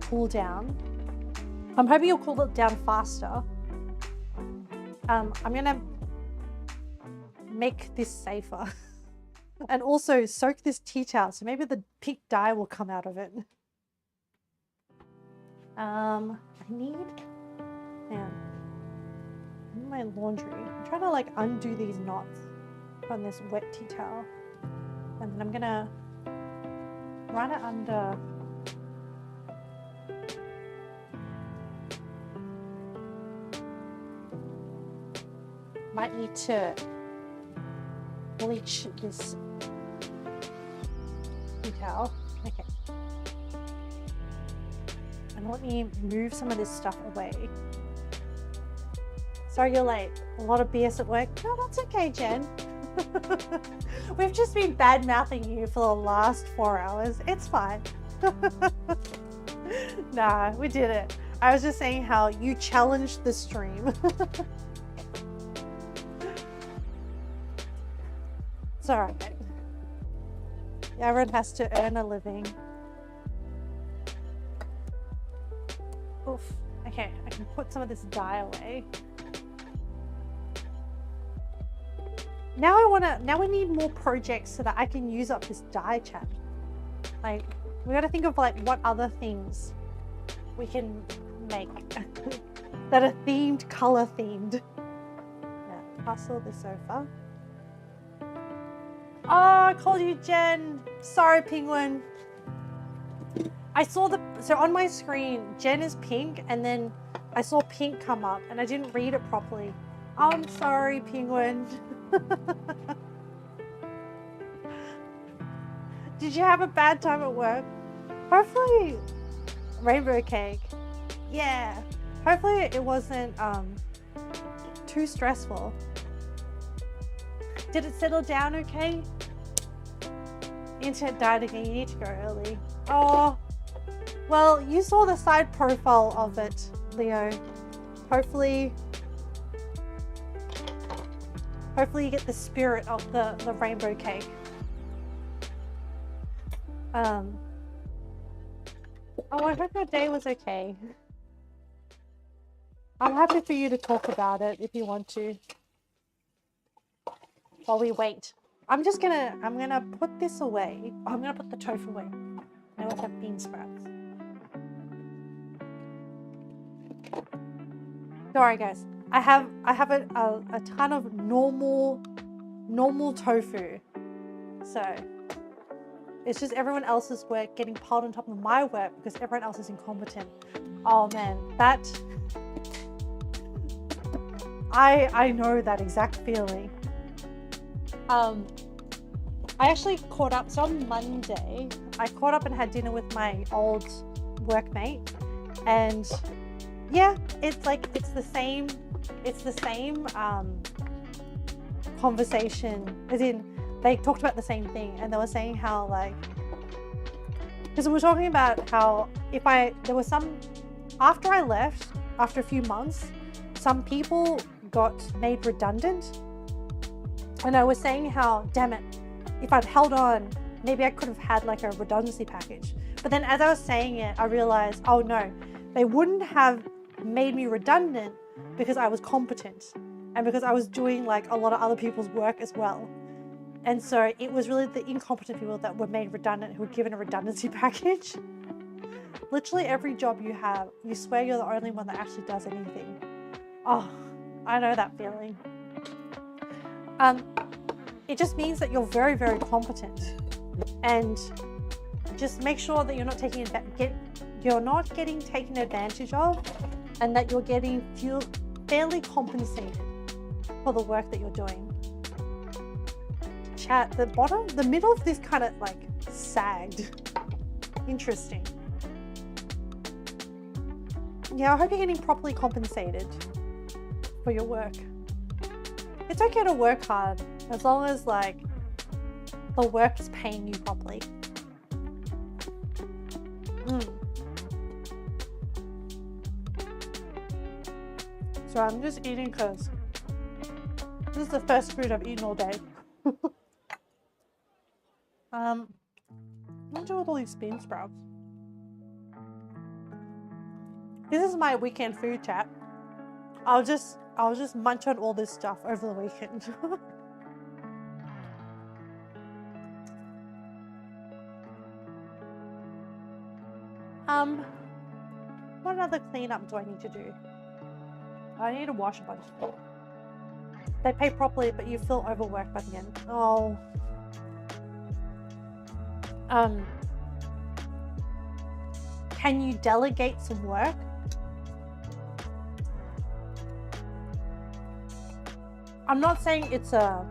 A: cool down, I'm hoping you'll cool it down faster. I'm gonna make this safer and also soak this tea towel, so maybe the pink dye will come out of it. I need my laundry. I'm trying to like undo these knots from this wet tea towel, and then I'm gonna run it under might need to bleach this tea towel. Okay, and let me move some of this stuff away. Sorry you're late. A lot of BS at work. No, that's okay, Jen. We've just been bad-mouthing you for the last 4 hours. It's fine. Nah, we did it. I was just saying how you challenged the stream. It's all right. Everyone has to earn a living. Oof. Okay, I can put some of this dye away. Now we need more projects so that I can use up this dye, chat. Like, we gotta think of like what other things we can make that are themed, color themed. Yeah, hustle the sofa. Oh, I called you Jen. Sorry, Penguin. I saw so on my screen, Jen is pink, and then I saw pink come up, and I didn't read it properly. I'm sorry, Penguin. Did you have a bad time at work? Hopefully, rainbow cake. Yeah. Hopefully it wasn't too stressful. Did it settle down okay? Internet died again. You need to go early. Oh, well, you saw the side profile of it, Leo. Hopefully you get the spirit of the rainbow cake. Oh, I hope your day was okay. I'm happy for you to talk about it if you want to. While we wait. I'm gonna put this away. Oh, I'm gonna put the tofu away. I also have bean sprouts. Sorry guys. I have a ton of normal tofu. So it's just everyone else's work getting piled on top of my work because everyone else is incompetent. Oh man, I know that exact feeling. I actually caught up, so on Monday, I caught up and had dinner with my old workmate, and yeah, it's the same conversation, as in they talked about the same thing, and they were saying how because we were talking about how after I left, after a few months, some people got made redundant. And I was saying how, damn it, if I'd held on, maybe I could have had a redundancy package. But then as I was saying it, I realized, oh no, they wouldn't have made me redundant because I was competent and because I was doing a lot of other people's work as well. And so it was really the incompetent people that were made redundant who were given a redundancy package. Literally every job you have, you swear you're the only one that actually does anything. Oh, I know that feeling. It just means that you're very, very competent, and just make sure that you're not getting taken advantage of, and that you're getting fairly compensated for the work that you're doing. Chat, the middle of this kind of sagged. Interesting. Yeah, I hope you're getting properly compensated for your work. It's okay to work hard as long as the work is paying you properly. So I'm just eating because this is the first food I've eaten all day. What do I do with all these bean sprouts? This is my weekend food, chat. I'll just munch on all this stuff over the weekend. What other cleanup do I need to do? I need to wash a bunch of stuff. They pay properly, but you feel overworked by the end. Oh. Can you delegate some work? I'm not saying it's a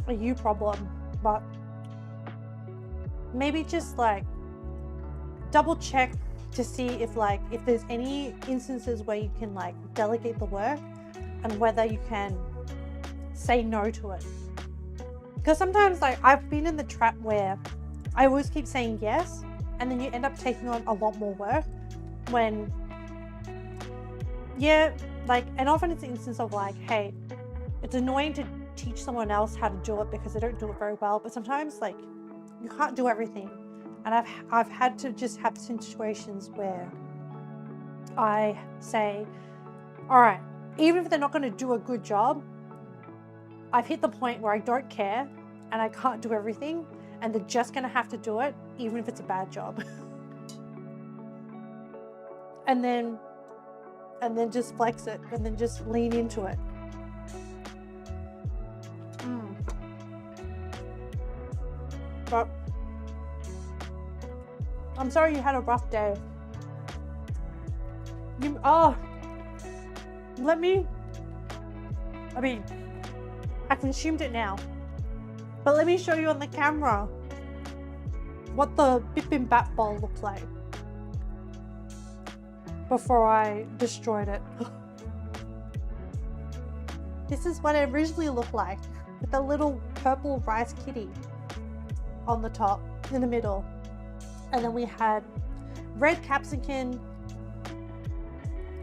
A: you problem, but maybe just double check to see if there's any instances where you can delegate the work and whether you can say no to it. Because sometimes I've been in the trap where I always keep saying yes, and then you end up taking on a lot more work when, and often it's an instance of hey, it's annoying to teach someone else how to do it because they don't do it very well, but sometimes you can't do everything. And I've had to just have situations where I say, all right, even if they're not going to do a good job, I've hit the point where I don't care and I can't do everything, and they're just going to have to do it even if it's a bad job. and then just flex it, and then just lean into it. But I'm sorry you had a rough day. I consumed it now, but let me show you on the camera what the Bi Bim Bap bowl looked like before I destroyed it. This is what it originally looked like, with the little purple rice kitty on the top, in the middle. And then we had red capsicum,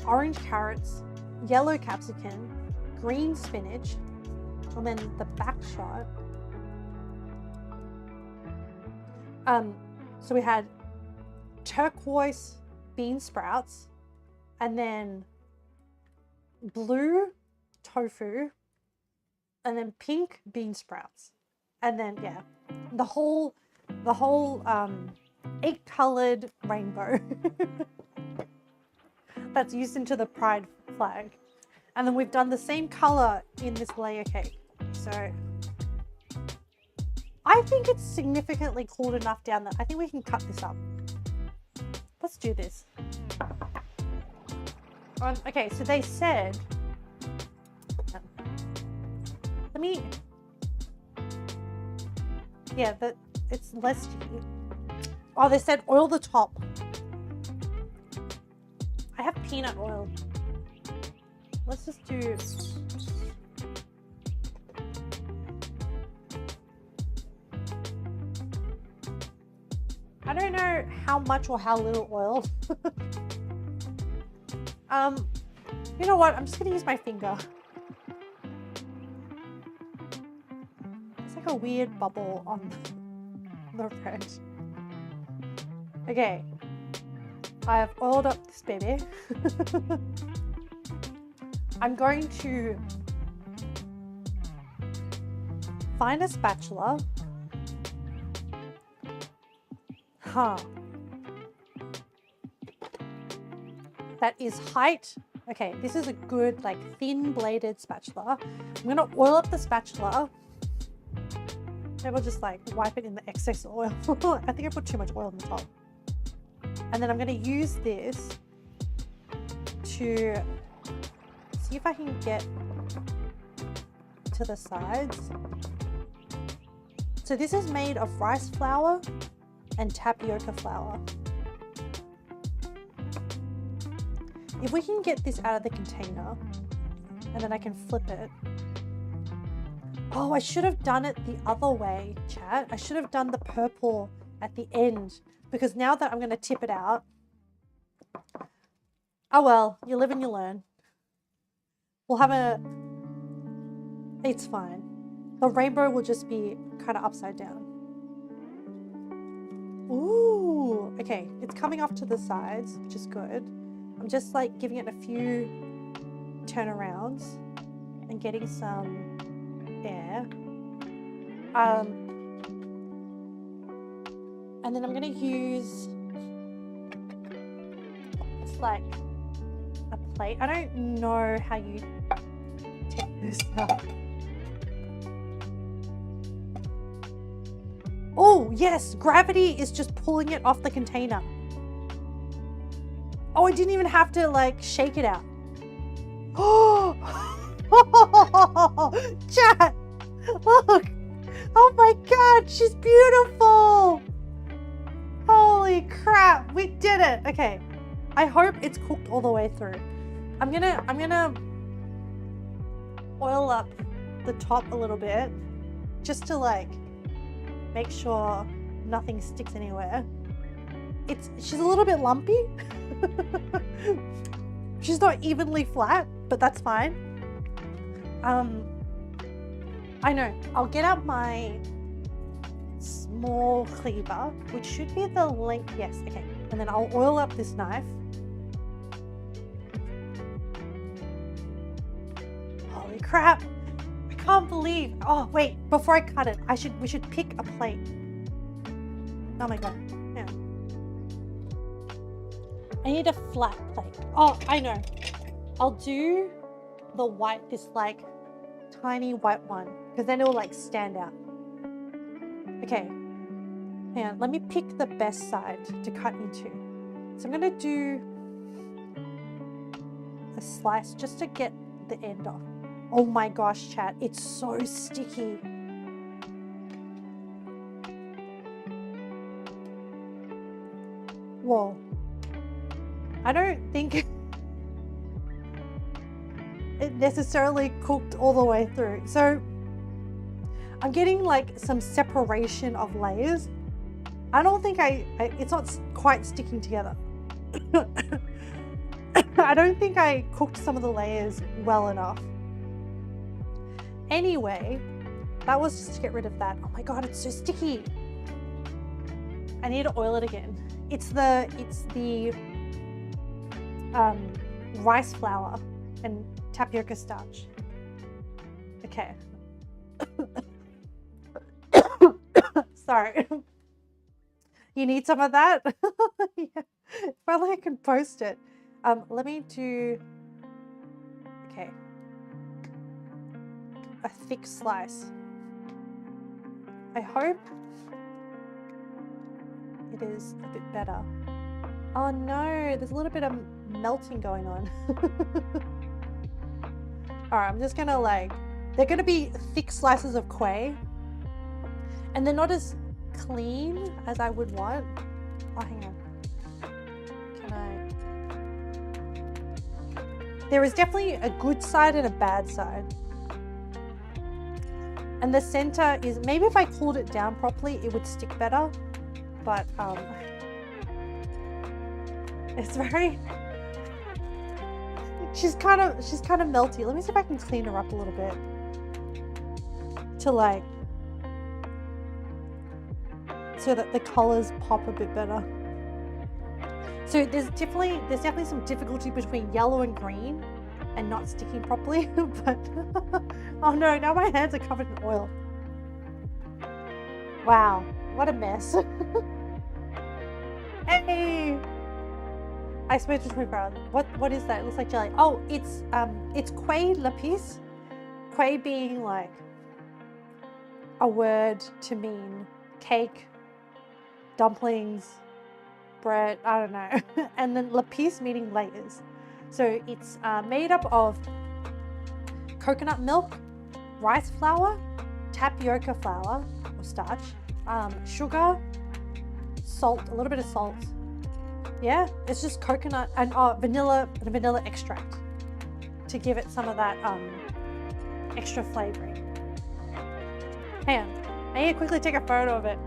A: orange carrots, yellow capsicum, green spinach, and then the back shot. So we had turquoise bean sprouts, and then blue tofu, and then pink bean sprouts, and then yeah, the whole 8-colored rainbow that's used into the pride flag. And then we've done the same color in this layer cake. So I think it's significantly cooled enough down that I think we can cut this up. Let's do this. Okay, so they said, that it's less. Oh, they said oil the top. I have peanut oil. Let's just do. I don't know how much or how little oil. You know what? I'm just gonna use my finger. It's like a weird bubble on the bread. Okay, I have oiled up this baby. I'm going to find a spatula. That is height. Okay, this is a good, like, thin bladed spatula. I'm gonna oil up the spatula. Maybe I'll just like wipe it in the excess oil. I think I put too much oil on the top. And then I'm gonna use this to see if I can get to the sides. So this is made of rice flour and tapioca flour. If we can get this out of the container, and then I can flip it. Oh, I should have done it the other way, chat. I should have done the purple at the end, because now that I'm going to tip it out. Oh well, you live and you learn. We'll have a... It's fine. The rainbow will just be kind of upside down. Ooh, okay. It's coming off to the sides, which is good. I'm just like giving it a few turnarounds and getting some air. And then I'm going to use, it's like a plate. I don't know how you take this out. Oh, yes, gravity is just pulling it off the container. Oh, I didn't even have to like shake it out. Oh, chat, look. Oh my God, she's beautiful. Holy crap, we did it. Okay, I hope it's cooked all the way through. I'm gonna oil up the top a little bit just to like make sure nothing sticks anywhere. She's a little bit lumpy. She's not evenly flat, but that's fine. I know. I'll get out my small cleaver, which should be the length. Yes, okay. And then I'll oil up this knife. Holy crap. I can't believe. Oh, wait. Before I cut it, we should pick a plate. Oh my God. Yeah. I need a flat plate. Oh, I know. I'll do the white, this like tiny white one, because then it'll like stand out. Okay, hang on, let me pick the best side to cut into. So I'm gonna do a slice just to get the end off. Oh my gosh, chat, it's so sticky. Whoa. I don't think it necessarily cooked all the way through. So I'm getting like some separation of layers. I don't think it's not quite sticking together. I don't think I cooked some of the layers well enough. Anyway, that was just to get rid of that. Oh my God, it's so sticky. I need to oil it again. It's the rice flour and tapioca starch. Okay. Sorry. You need some of that? Yeah. If only I can post it. Let me do, okay, a thick slice. I hope it is a bit better. Oh no, there's a little bit of melting going on. All right, I'm just gonna like, they're gonna be thick slices of kueh, and they're not as clean as I would want. Oh, hang on. Can I? There is definitely a good side and a bad side. And the center is, maybe if I cooled it down properly, it would stick better. But it's very, she's kind of melty. Let me see if I can clean her up a little bit to like, so that the colors pop a bit better. So there's definitely some difficulty between yellow and green and not sticking properly. But oh no, now my hands are covered in oil. Wow, what a mess. Hey, I smoked for 24 hours. What is that? It looks like jelly. Oh, it's Kueh Lapis. Kueh being like a word to mean cake, dumplings, bread, I don't know. And then lapis meaning layers. So it's made up of coconut milk, rice flour, tapioca flour or starch, sugar, salt, a little bit of salt. Yeah, it's just coconut and vanilla extract to give it some of that extra flavoring. Hang on, I need to quickly take a photo of it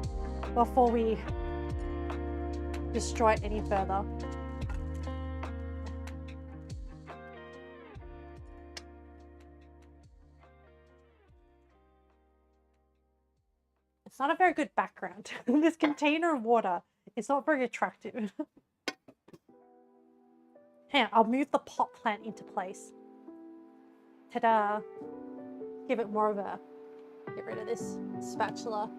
A: before we destroy it any further. It's not a very good background. This container of water is not very attractive. Hang on, I'll move the pot plant into place. Ta-da! Give it more of a, get rid of this spatula.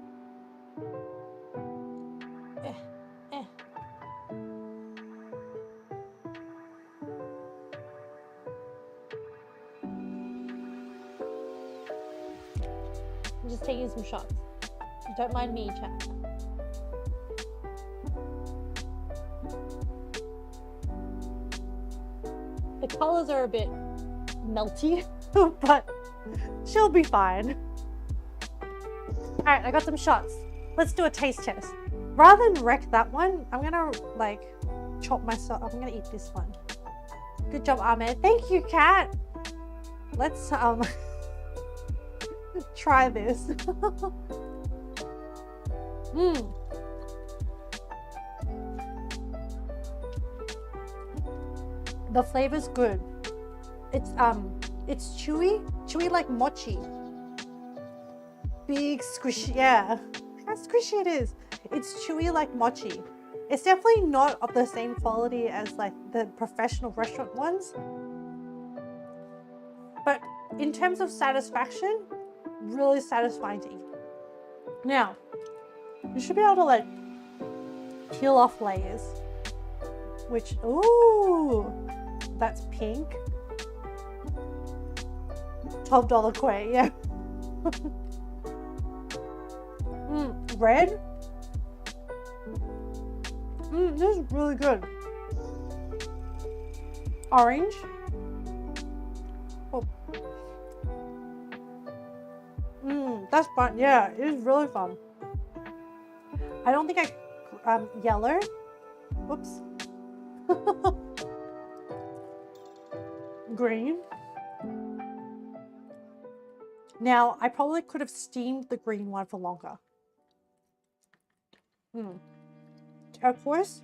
A: I'm just taking some shots. Don't mind me, chat. The colors are a bit melty, but she'll be fine. All right, I got some shots. Let's do a taste test. Rather than wreck that one, I'm gonna like chop myself. I'm gonna eat this one. Good job, Ahmed. Thank you, Kat. Let's try this. The flavor's good. It's chewy like mochi. Big squishy, yeah. How squishy it is. It's chewy like mochi. It's definitely not of the same quality as like the professional restaurant ones. But in terms of satisfaction, really satisfying to eat. Now, you should be able to like peel off layers which, ooh, that's pink. $12 kueh, yeah. Red. This is really good. Orange. Oh. That's fun. Yeah, it is really fun. I don't think yellow. Whoops. Green. Now, I probably could have steamed the green one for longer. Turquoise.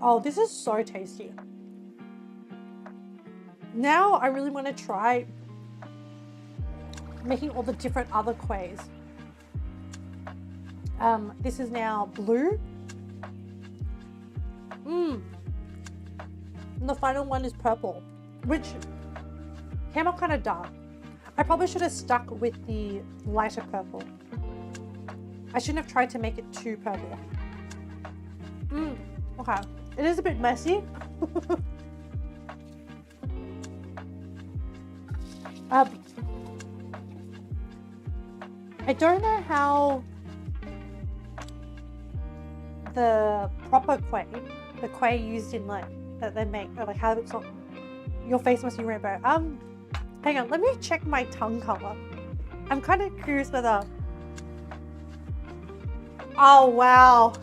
A: Oh, this is so tasty. Now I really want to try making all the different other kuehs. This is now blue. And the final one is purple, which came out kind of dark. I probably should have stuck with the lighter purple. I shouldn't have tried to make it too purple. Okay, it is a bit messy. I don't know how the proper kueh, the kueh used in like that they make, or like how it's not. Your face must be rainbow. Hang on, let me check my tongue color. I'm kind of curious whether. Oh wow.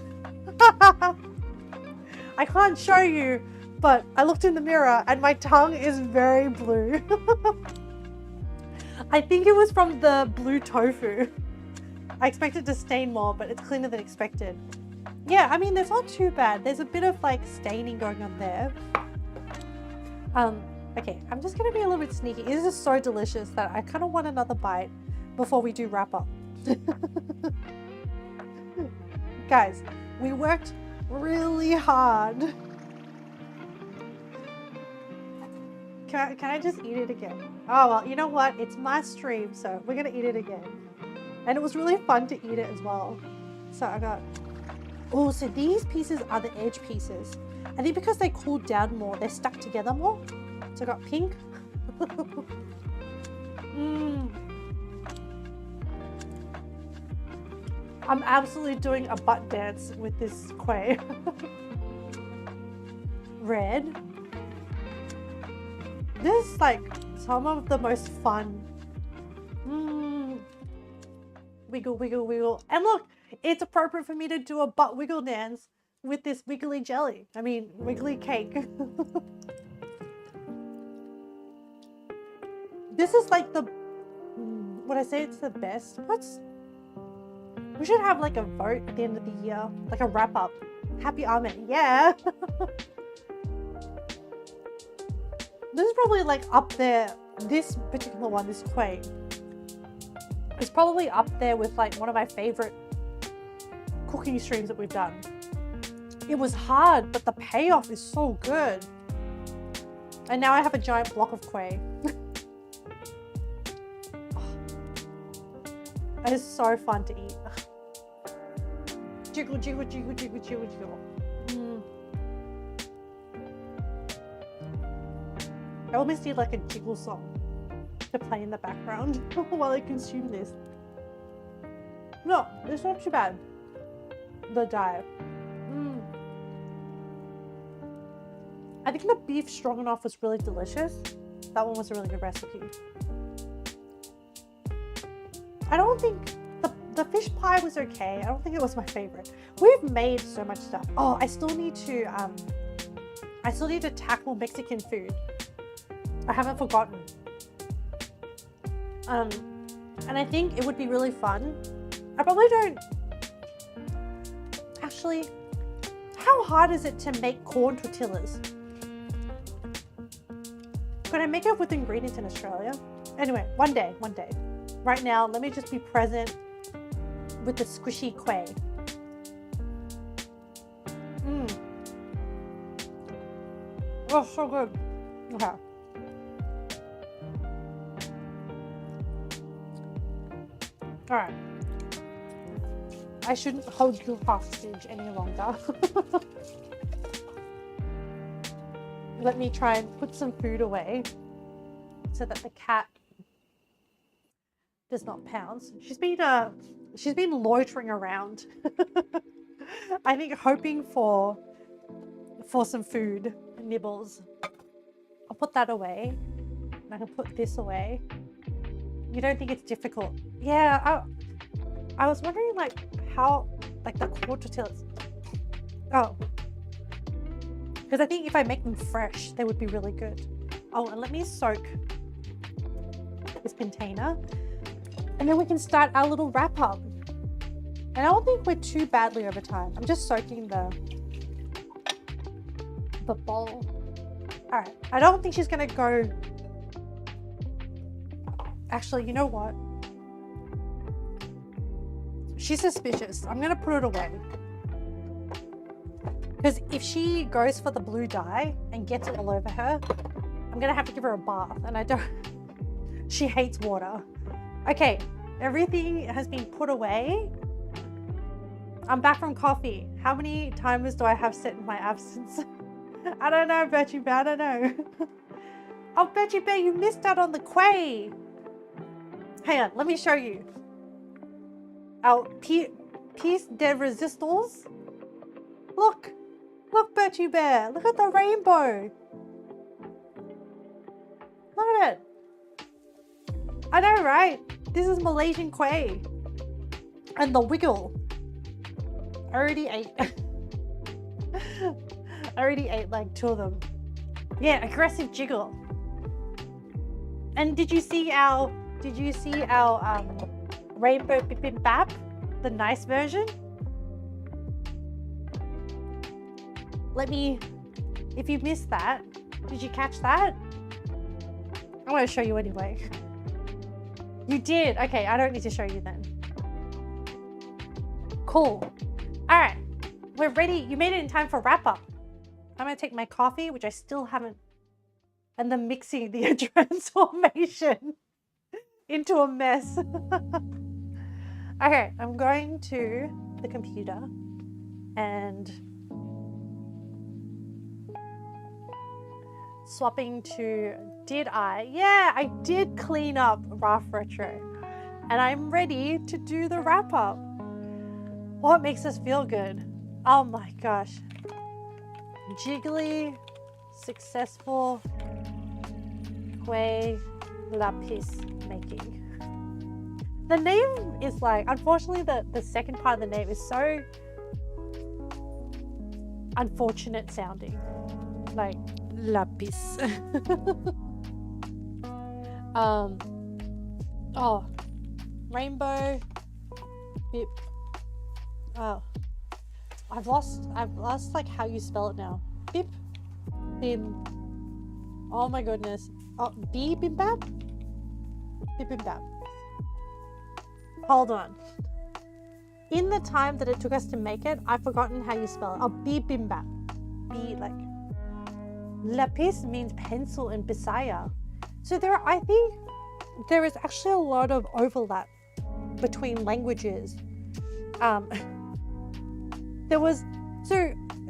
A: I can't show you, but I looked in the mirror and my tongue is very blue. I think it was from the blue tofu. I expected to stain more, but it's cleaner than expected. Yeah, I mean, it's not too bad. There's a bit of like staining going on there. Okay, I'm just gonna be a little bit sneaky. This is so delicious that I kind of want another bite before we do wrap up. Guys, we worked really hard. Can I just eat it again? Oh, well, you know what? It's my stream, so we're gonna eat it again. And it was really fun to eat it as well. So I got, oh, so these pieces are the edge pieces. I think because they cooled down more, they're stuck together more. So I got pink. I'm absolutely doing a butt dance with this kueh. Red. This is like some of the most fun. Wiggle, wiggle, wiggle. And look, it's appropriate for me to do a butt wiggle dance with this wiggly jelly. I mean, wiggly cake. This is like the, would I say it's the best? We should have like a vote at the end of the year, like a wrap up. Happy Amen, yeah. This is probably like up there, this particular one, this kueh, is probably up there with like one of my favorite cooking streams that we've done. It was hard, but the payoff is so good. And now I have a giant block of kueh. It is so fun to eat. Jiggle, jiggle, jiggle, jiggle, jiggle, jiggle. I almost need like a jiggle song to play in the background while I consume this. No, it's not too bad. The diet. I think the beef stroganoff was really delicious. That one was a really good recipe. I don't think the fish pie was okay. I don't think it was my favorite. We've made so much stuff. Oh, I still need to tackle Mexican food. I haven't forgotten. And I think it would be really fun. I probably don't. Actually, how hard is it to make corn tortillas? Could I make it with ingredients in Australia? Anyway, one day. Right now, let me just be present with the squishy kueh. Oh, so good. Okay. All right. I shouldn't hold you hostage any longer. Let me try and put some food away so that the cat does not pounce. She's been loitering around. I think hoping for some food, nibbles. I'll put that away. I can put this away. You don't think it's difficult? Yeah, I was wondering like how, like the core tortillas. Oh, because I think if I make them fresh, they would be really good. Oh, and let me soak this container, and then we can start our little wrap up. And I don't think we're too badly over time. I'm just soaking the bowl. All right, I don't think she's gonna go. Actually, you know what? She's suspicious. I'm gonna put it away. Because if she goes for the blue dye and gets it all over her, I'm gonna have to give her a bath, and I don't. She hates water. Okay, everything has been put away. I'm back from coffee. How many timers do I have set in my absence? I don't know, Betchy Bear, I don't know. Oh, Betchy Bear, you missed out on the quay. Hang on, let me show you. Our piece de resistance. Look, Betchy Bear, look at the rainbow. Look at it. I know, right? This is Malaysian quay. And the wiggle. I already ate. I already ate like 2 of them. Yeah, aggressive jiggle. And did you see our rainbow Bi Bim Bap, the nice version? If you missed that, did you catch that? I want to show you anyway. You did? Okay, I don't need to show you then. Cool. All right, we're ready. You made it in time for wrap up. I'm gonna take my coffee, which I still haven't, and then mixing the transformation into a mess. Okay, I'm going to the computer and swapping to, yeah, I did clean up Rough Retro, and I'm ready to do the wrap up. What makes us feel good? Oh my gosh. Jiggly, successful Kueh Lapis making. The name is like, unfortunately the second part of the name is so unfortunate sounding. Like lapis. Oh, rainbow bip. Oh, I've lost like how you spell it now. Bip bim. Oh my goodness. Oh, Bi Bim Bap. Bi Bim Bap. Hold on. In the time that it took us to make it, I've forgotten how you spell it. Oh, Bi Bim Bap. Bi, like lapis means pencil in Bisaya. So I think there is actually a lot of overlap between languages.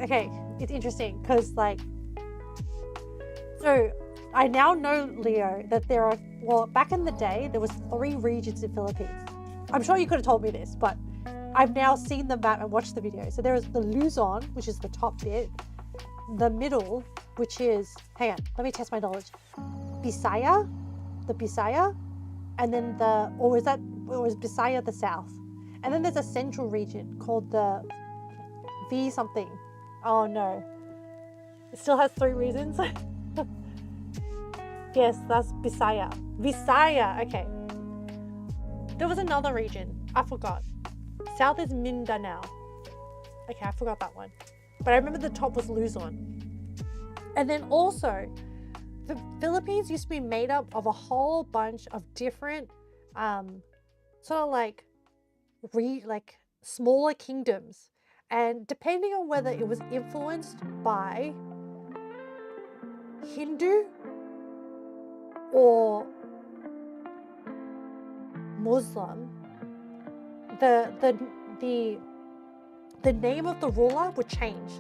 A: Okay, it's interesting because so I now know, Leo, that there are, well, back in the day, there was 3 regions in Philippines. I'm sure you could have told me this, but I've now seen the map and watched the video. So there is the Luzon, which is the top bit, the middle, which is, hang on, let me test my knowledge. Bisaya, and then or is Bisaya the south? And then there's a central region called the V something. Oh no. It still has 3 regions. Yes, that's Bisaya. Visaya, okay. There was another region. I forgot. South is Mindanao. Okay, I forgot that one. But I remember the top was Luzon. And then also, the Philippines used to be made up of a whole bunch of different, sort of like smaller kingdoms. And depending on whether it was influenced by Hindu or Muslim, the the name of the ruler would change.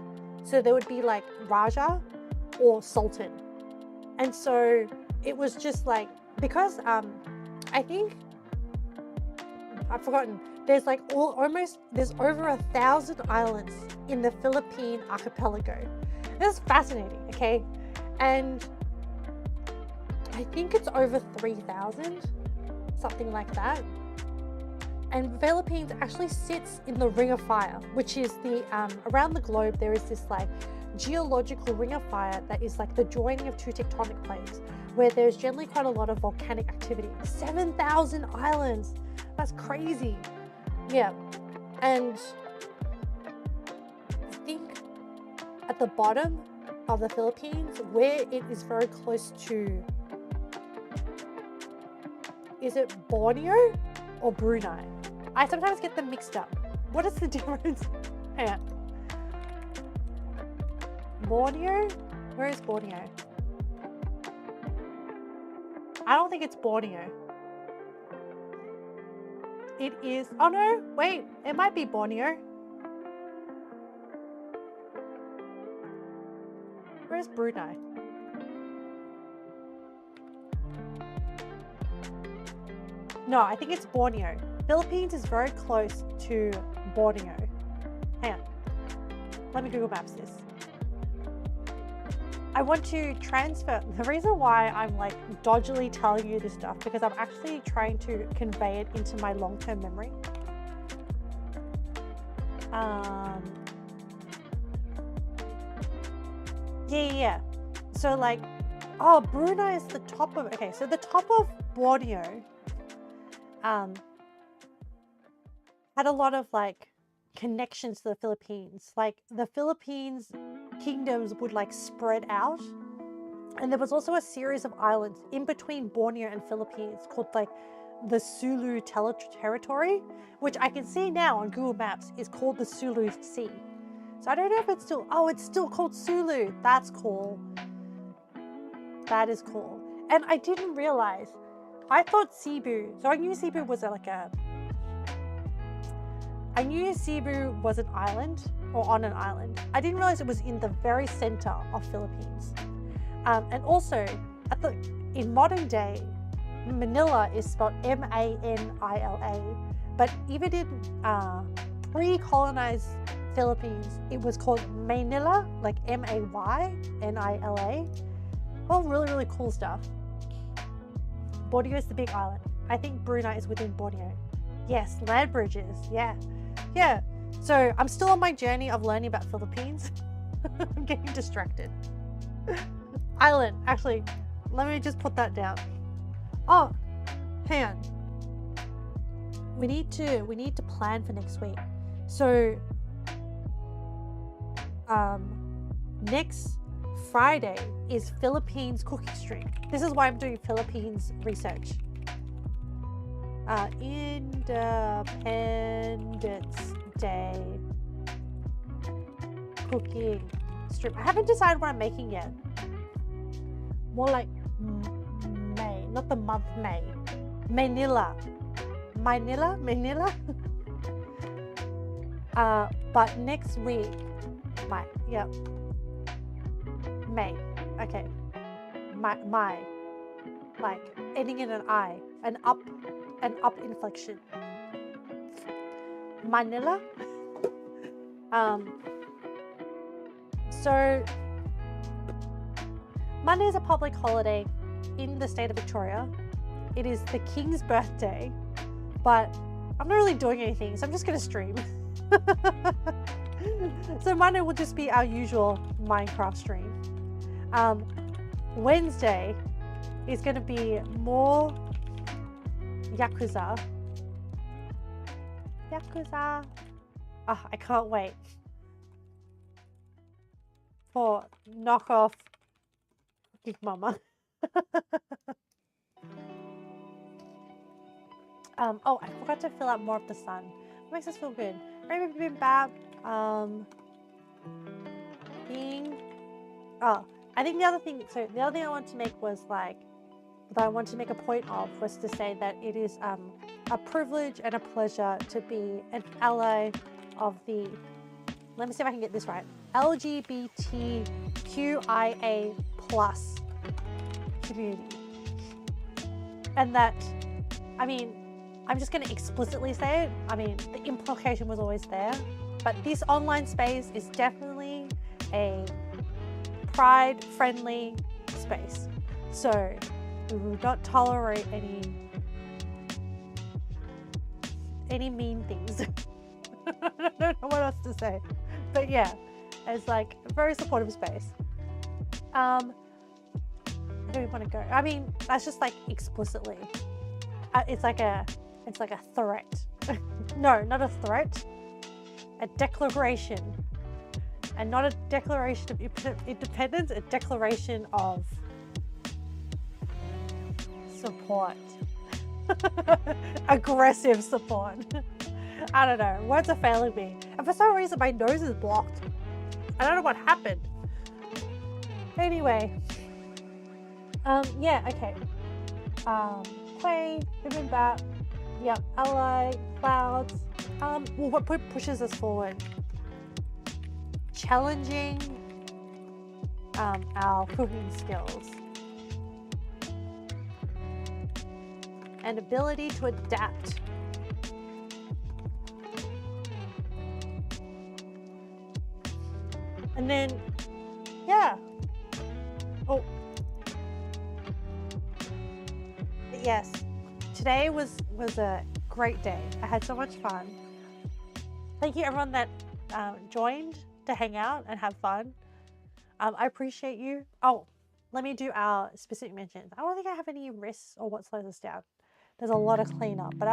A: So there would be like Raja or Sultan. And so it was just like, because I think, I've forgotten, there's like there's over 1,000 islands in the Philippine archipelago. That's fascinating, okay? And I think it's over 3,000, something like that. And Philippines actually sits in the Ring of Fire, which is the, around the globe, there is this like geological ring of fire that is like the joining of two tectonic plates, where there's generally quite a lot of volcanic activity. 7,000 islands, that's crazy. Yeah, and I think at the bottom of the Philippines, where it is very close to, is it Borneo or Brunei? I sometimes get them mixed up. What is the difference? Hang on. Borneo? Where is Borneo? I don't think it's Borneo. It is, oh no, wait, it might be Borneo. Where's Brunei? No, I think it's Borneo. Philippines is very close to Borneo. Hang on. Let me Google Maps this. I want to transfer. The reason why I'm like dodgily telling you this stuff, because I'm actually trying to convey it into my long-term memory. Yeah. So like, oh, Brunei is the top of, okay, so the top of Borneo had a lot of like connections to the Philippines. Like the Philippines kingdoms would like spread out, and there was also a series of islands in between Borneo and Philippines called like the Sulu territory, which I can see now on Google Maps is called the Sulu Sea. So I don't know if it's still, oh, it's still called Sulu. That's cool. That is cool. And I didn't realize, I thought Cebu, so I knew Cebu was I knew Cebu was an island or on an island. I didn't realize it was in the very center of Philippines. And also, in modern day, Manila is spelled M-A-N-I-L-A, but even in pre-colonized Philippines, it was called Maynila, like M-A-Y-N-I-L-A. All really, really cool stuff. Borneo is the big island. I think Brunei is within Borneo. Yes, land bridges, yeah. So I'm still on my journey of learning about Philippines. I'm getting distracted. Island, actually, let me just put that down. Oh, hang on. We need to plan for next week. So, next Friday is Philippines cooking stream. This is why I'm doing Philippines research. Independence Day cooking stream. I haven't decided what I'm making yet. More like May, not the month May. Manila. But next week, May. Okay. My. Like ending in an I, an up inflection. Manila. So Monday is a public holiday in the state of Victoria. It is the King's birthday, but I'm not really doing anything, so I'm just gonna stream. So Monday will just be our usual Minecraft stream. Wednesday is gonna be more Yakuza. Oh, I can't wait for knockoff Big Mama. Oh, I forgot to fill out more of the sun. What makes us feel good? Bi Bim Bap. I think the other thing I wanted to make was like, that I wanted to make a point of was to say that it is a privilege and a pleasure to be an ally of the let me see if I can get this right, LGBTQIA plus community. And that, I mean, I'm just going to explicitly say it. I mean, the implication was always there, but this online space is definitely a pride-friendly space. So we will not tolerate any mean things. I don't know what else to say, but yeah, it's like a very supportive space. Where do we want to go? I mean, that's just like explicitly. It's like a threat. No, not a threat. A declaration, and not a declaration of independence. A declaration of support. Aggressive support. I don't know. Words are failing me, and for some reason my nose is blocked. I don't know what happened. Anyway. Yeah, okay. Kueh, Bim Bim Bap, yep, ally, clouds. Well, what pushes us forward? Challenging our cooking skills. And ability to adapt. And then, yeah. Oh. But yes, today was a great day. I had so much fun. Thank you everyone that joined to hang out and have fun. I appreciate you. Oh, let me do our specific mentions. I don't think I have any risks or what slows us down. There's a lot of cleanup, but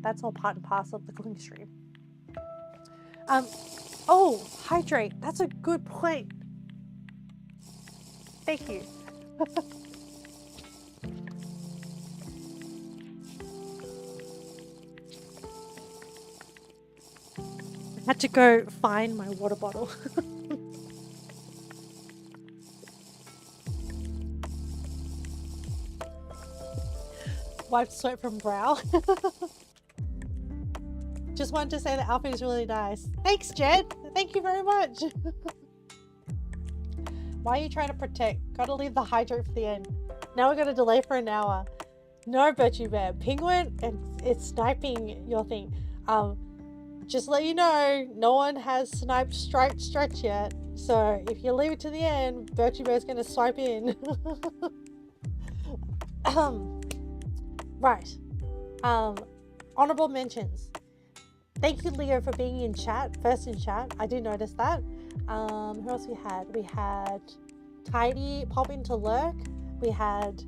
A: that's all part and parcel of the cooking stream. Oh, hydrate. That's a good point. Thank you. I had to go find my water bottle. Wiped sweat from brow. Just wanted to say the outfit is really nice. Thanks, Jed. Thank you very much. Why are you trying to protect? Gotta leave the hydrate for the end. Now we're gonna delay for an hour. No, Birchie Bear. Penguin, it's sniping your thing. Just let you know, no one has sniped striped stretch yet. So if you leave it to the end, Birchie Bear's gonna swipe in. Right. Honorable mentions. Thank you, Leo, for being in chat. First in chat. I did notice that. Who else we had? We had Tidy pop into lurk. We had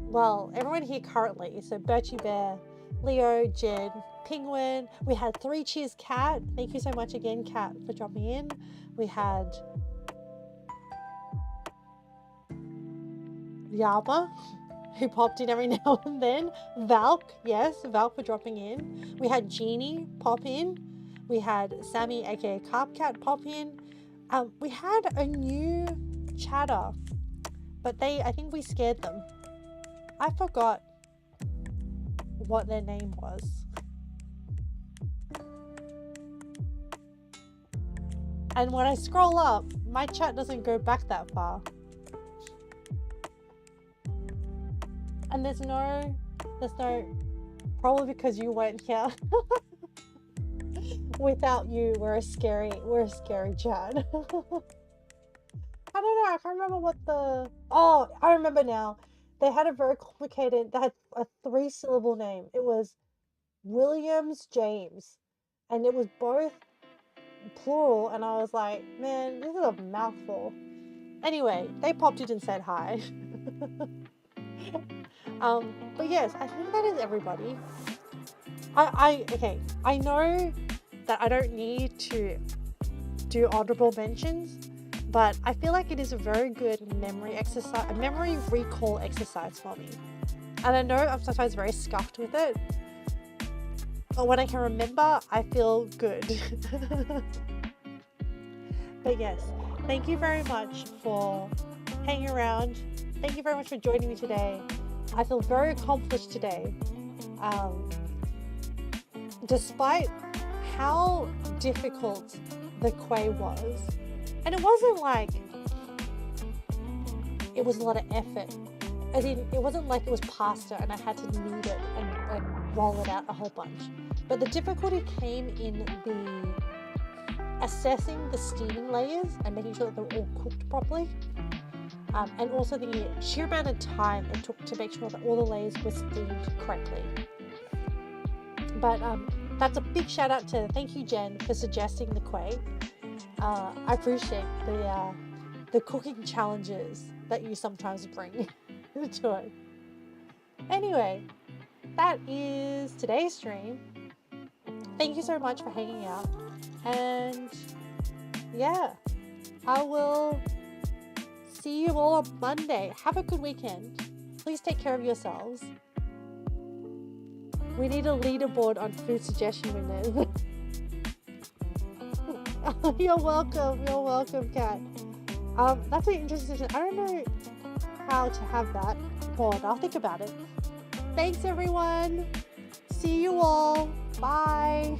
A: well, everyone here currently. So Birchie Bear, Leo, Jed, Penguin. We had 3 Cheers Cat. Thank you so much again, Cat, for dropping in. We had Yaba, who popped in every now and then. Valk, yes, Valk for dropping in. We had Jeannie pop in. We had Sammy, aka Carp Cat, pop in. We had a new chatter, but I think we scared them. I forgot what their name was. And when I scroll up, my chat doesn't go back that far. And there's no, probably because you weren't here. Without you, we're a scary chat. I don't know, I can't remember what oh, I remember now. They had a very complicated, they had a 3-syllable name. It was Williams James. And it was both plural, and I was like, man, this is a mouthful. Anyway, they popped in and said hi. But yes, I think that is everybody. Okay, I know that I don't need to do honorable mentions, but I feel like it is a very good memory exercise, a memory recall exercise for me. And I know I'm sometimes very scuffed with it, but when I can remember, I feel good. But yes, thank you very much for hanging around. Thank you very much for joining me today. I feel very accomplished today. despite how difficult the Kueh was, and it wasn't like it was a lot of effort, as in it wasn't like it was pasta and I had to knead it and roll it out a whole bunch, but the difficulty came in the assessing the steaming layers and making sure that they were all cooked properly, and also the sheer amount of time it took to make sure that all the layers were steamed correctly. But that's a big shout out to, thank you Jen for suggesting the Kueh. I appreciate the cooking challenges that you sometimes bring to it. Anyway, that is today's stream. Thank you so much for hanging out, and yeah, I will see you all on Monday. Have a good weekend. Please take care of yourselves. We need a leaderboard on food suggestion winners. You're welcome, Kat. That's an interesting suggestion. I don't know how to have that board. I'll think about it. Thanks everyone. See you all. Bye.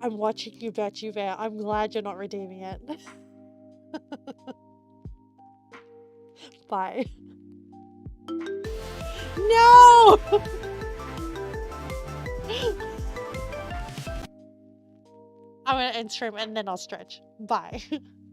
A: I'm watching you, Betchy Bear. I'm glad you're not redeeming it. Bye. No! I'm gonna end stream and then I'll stretch. Bye.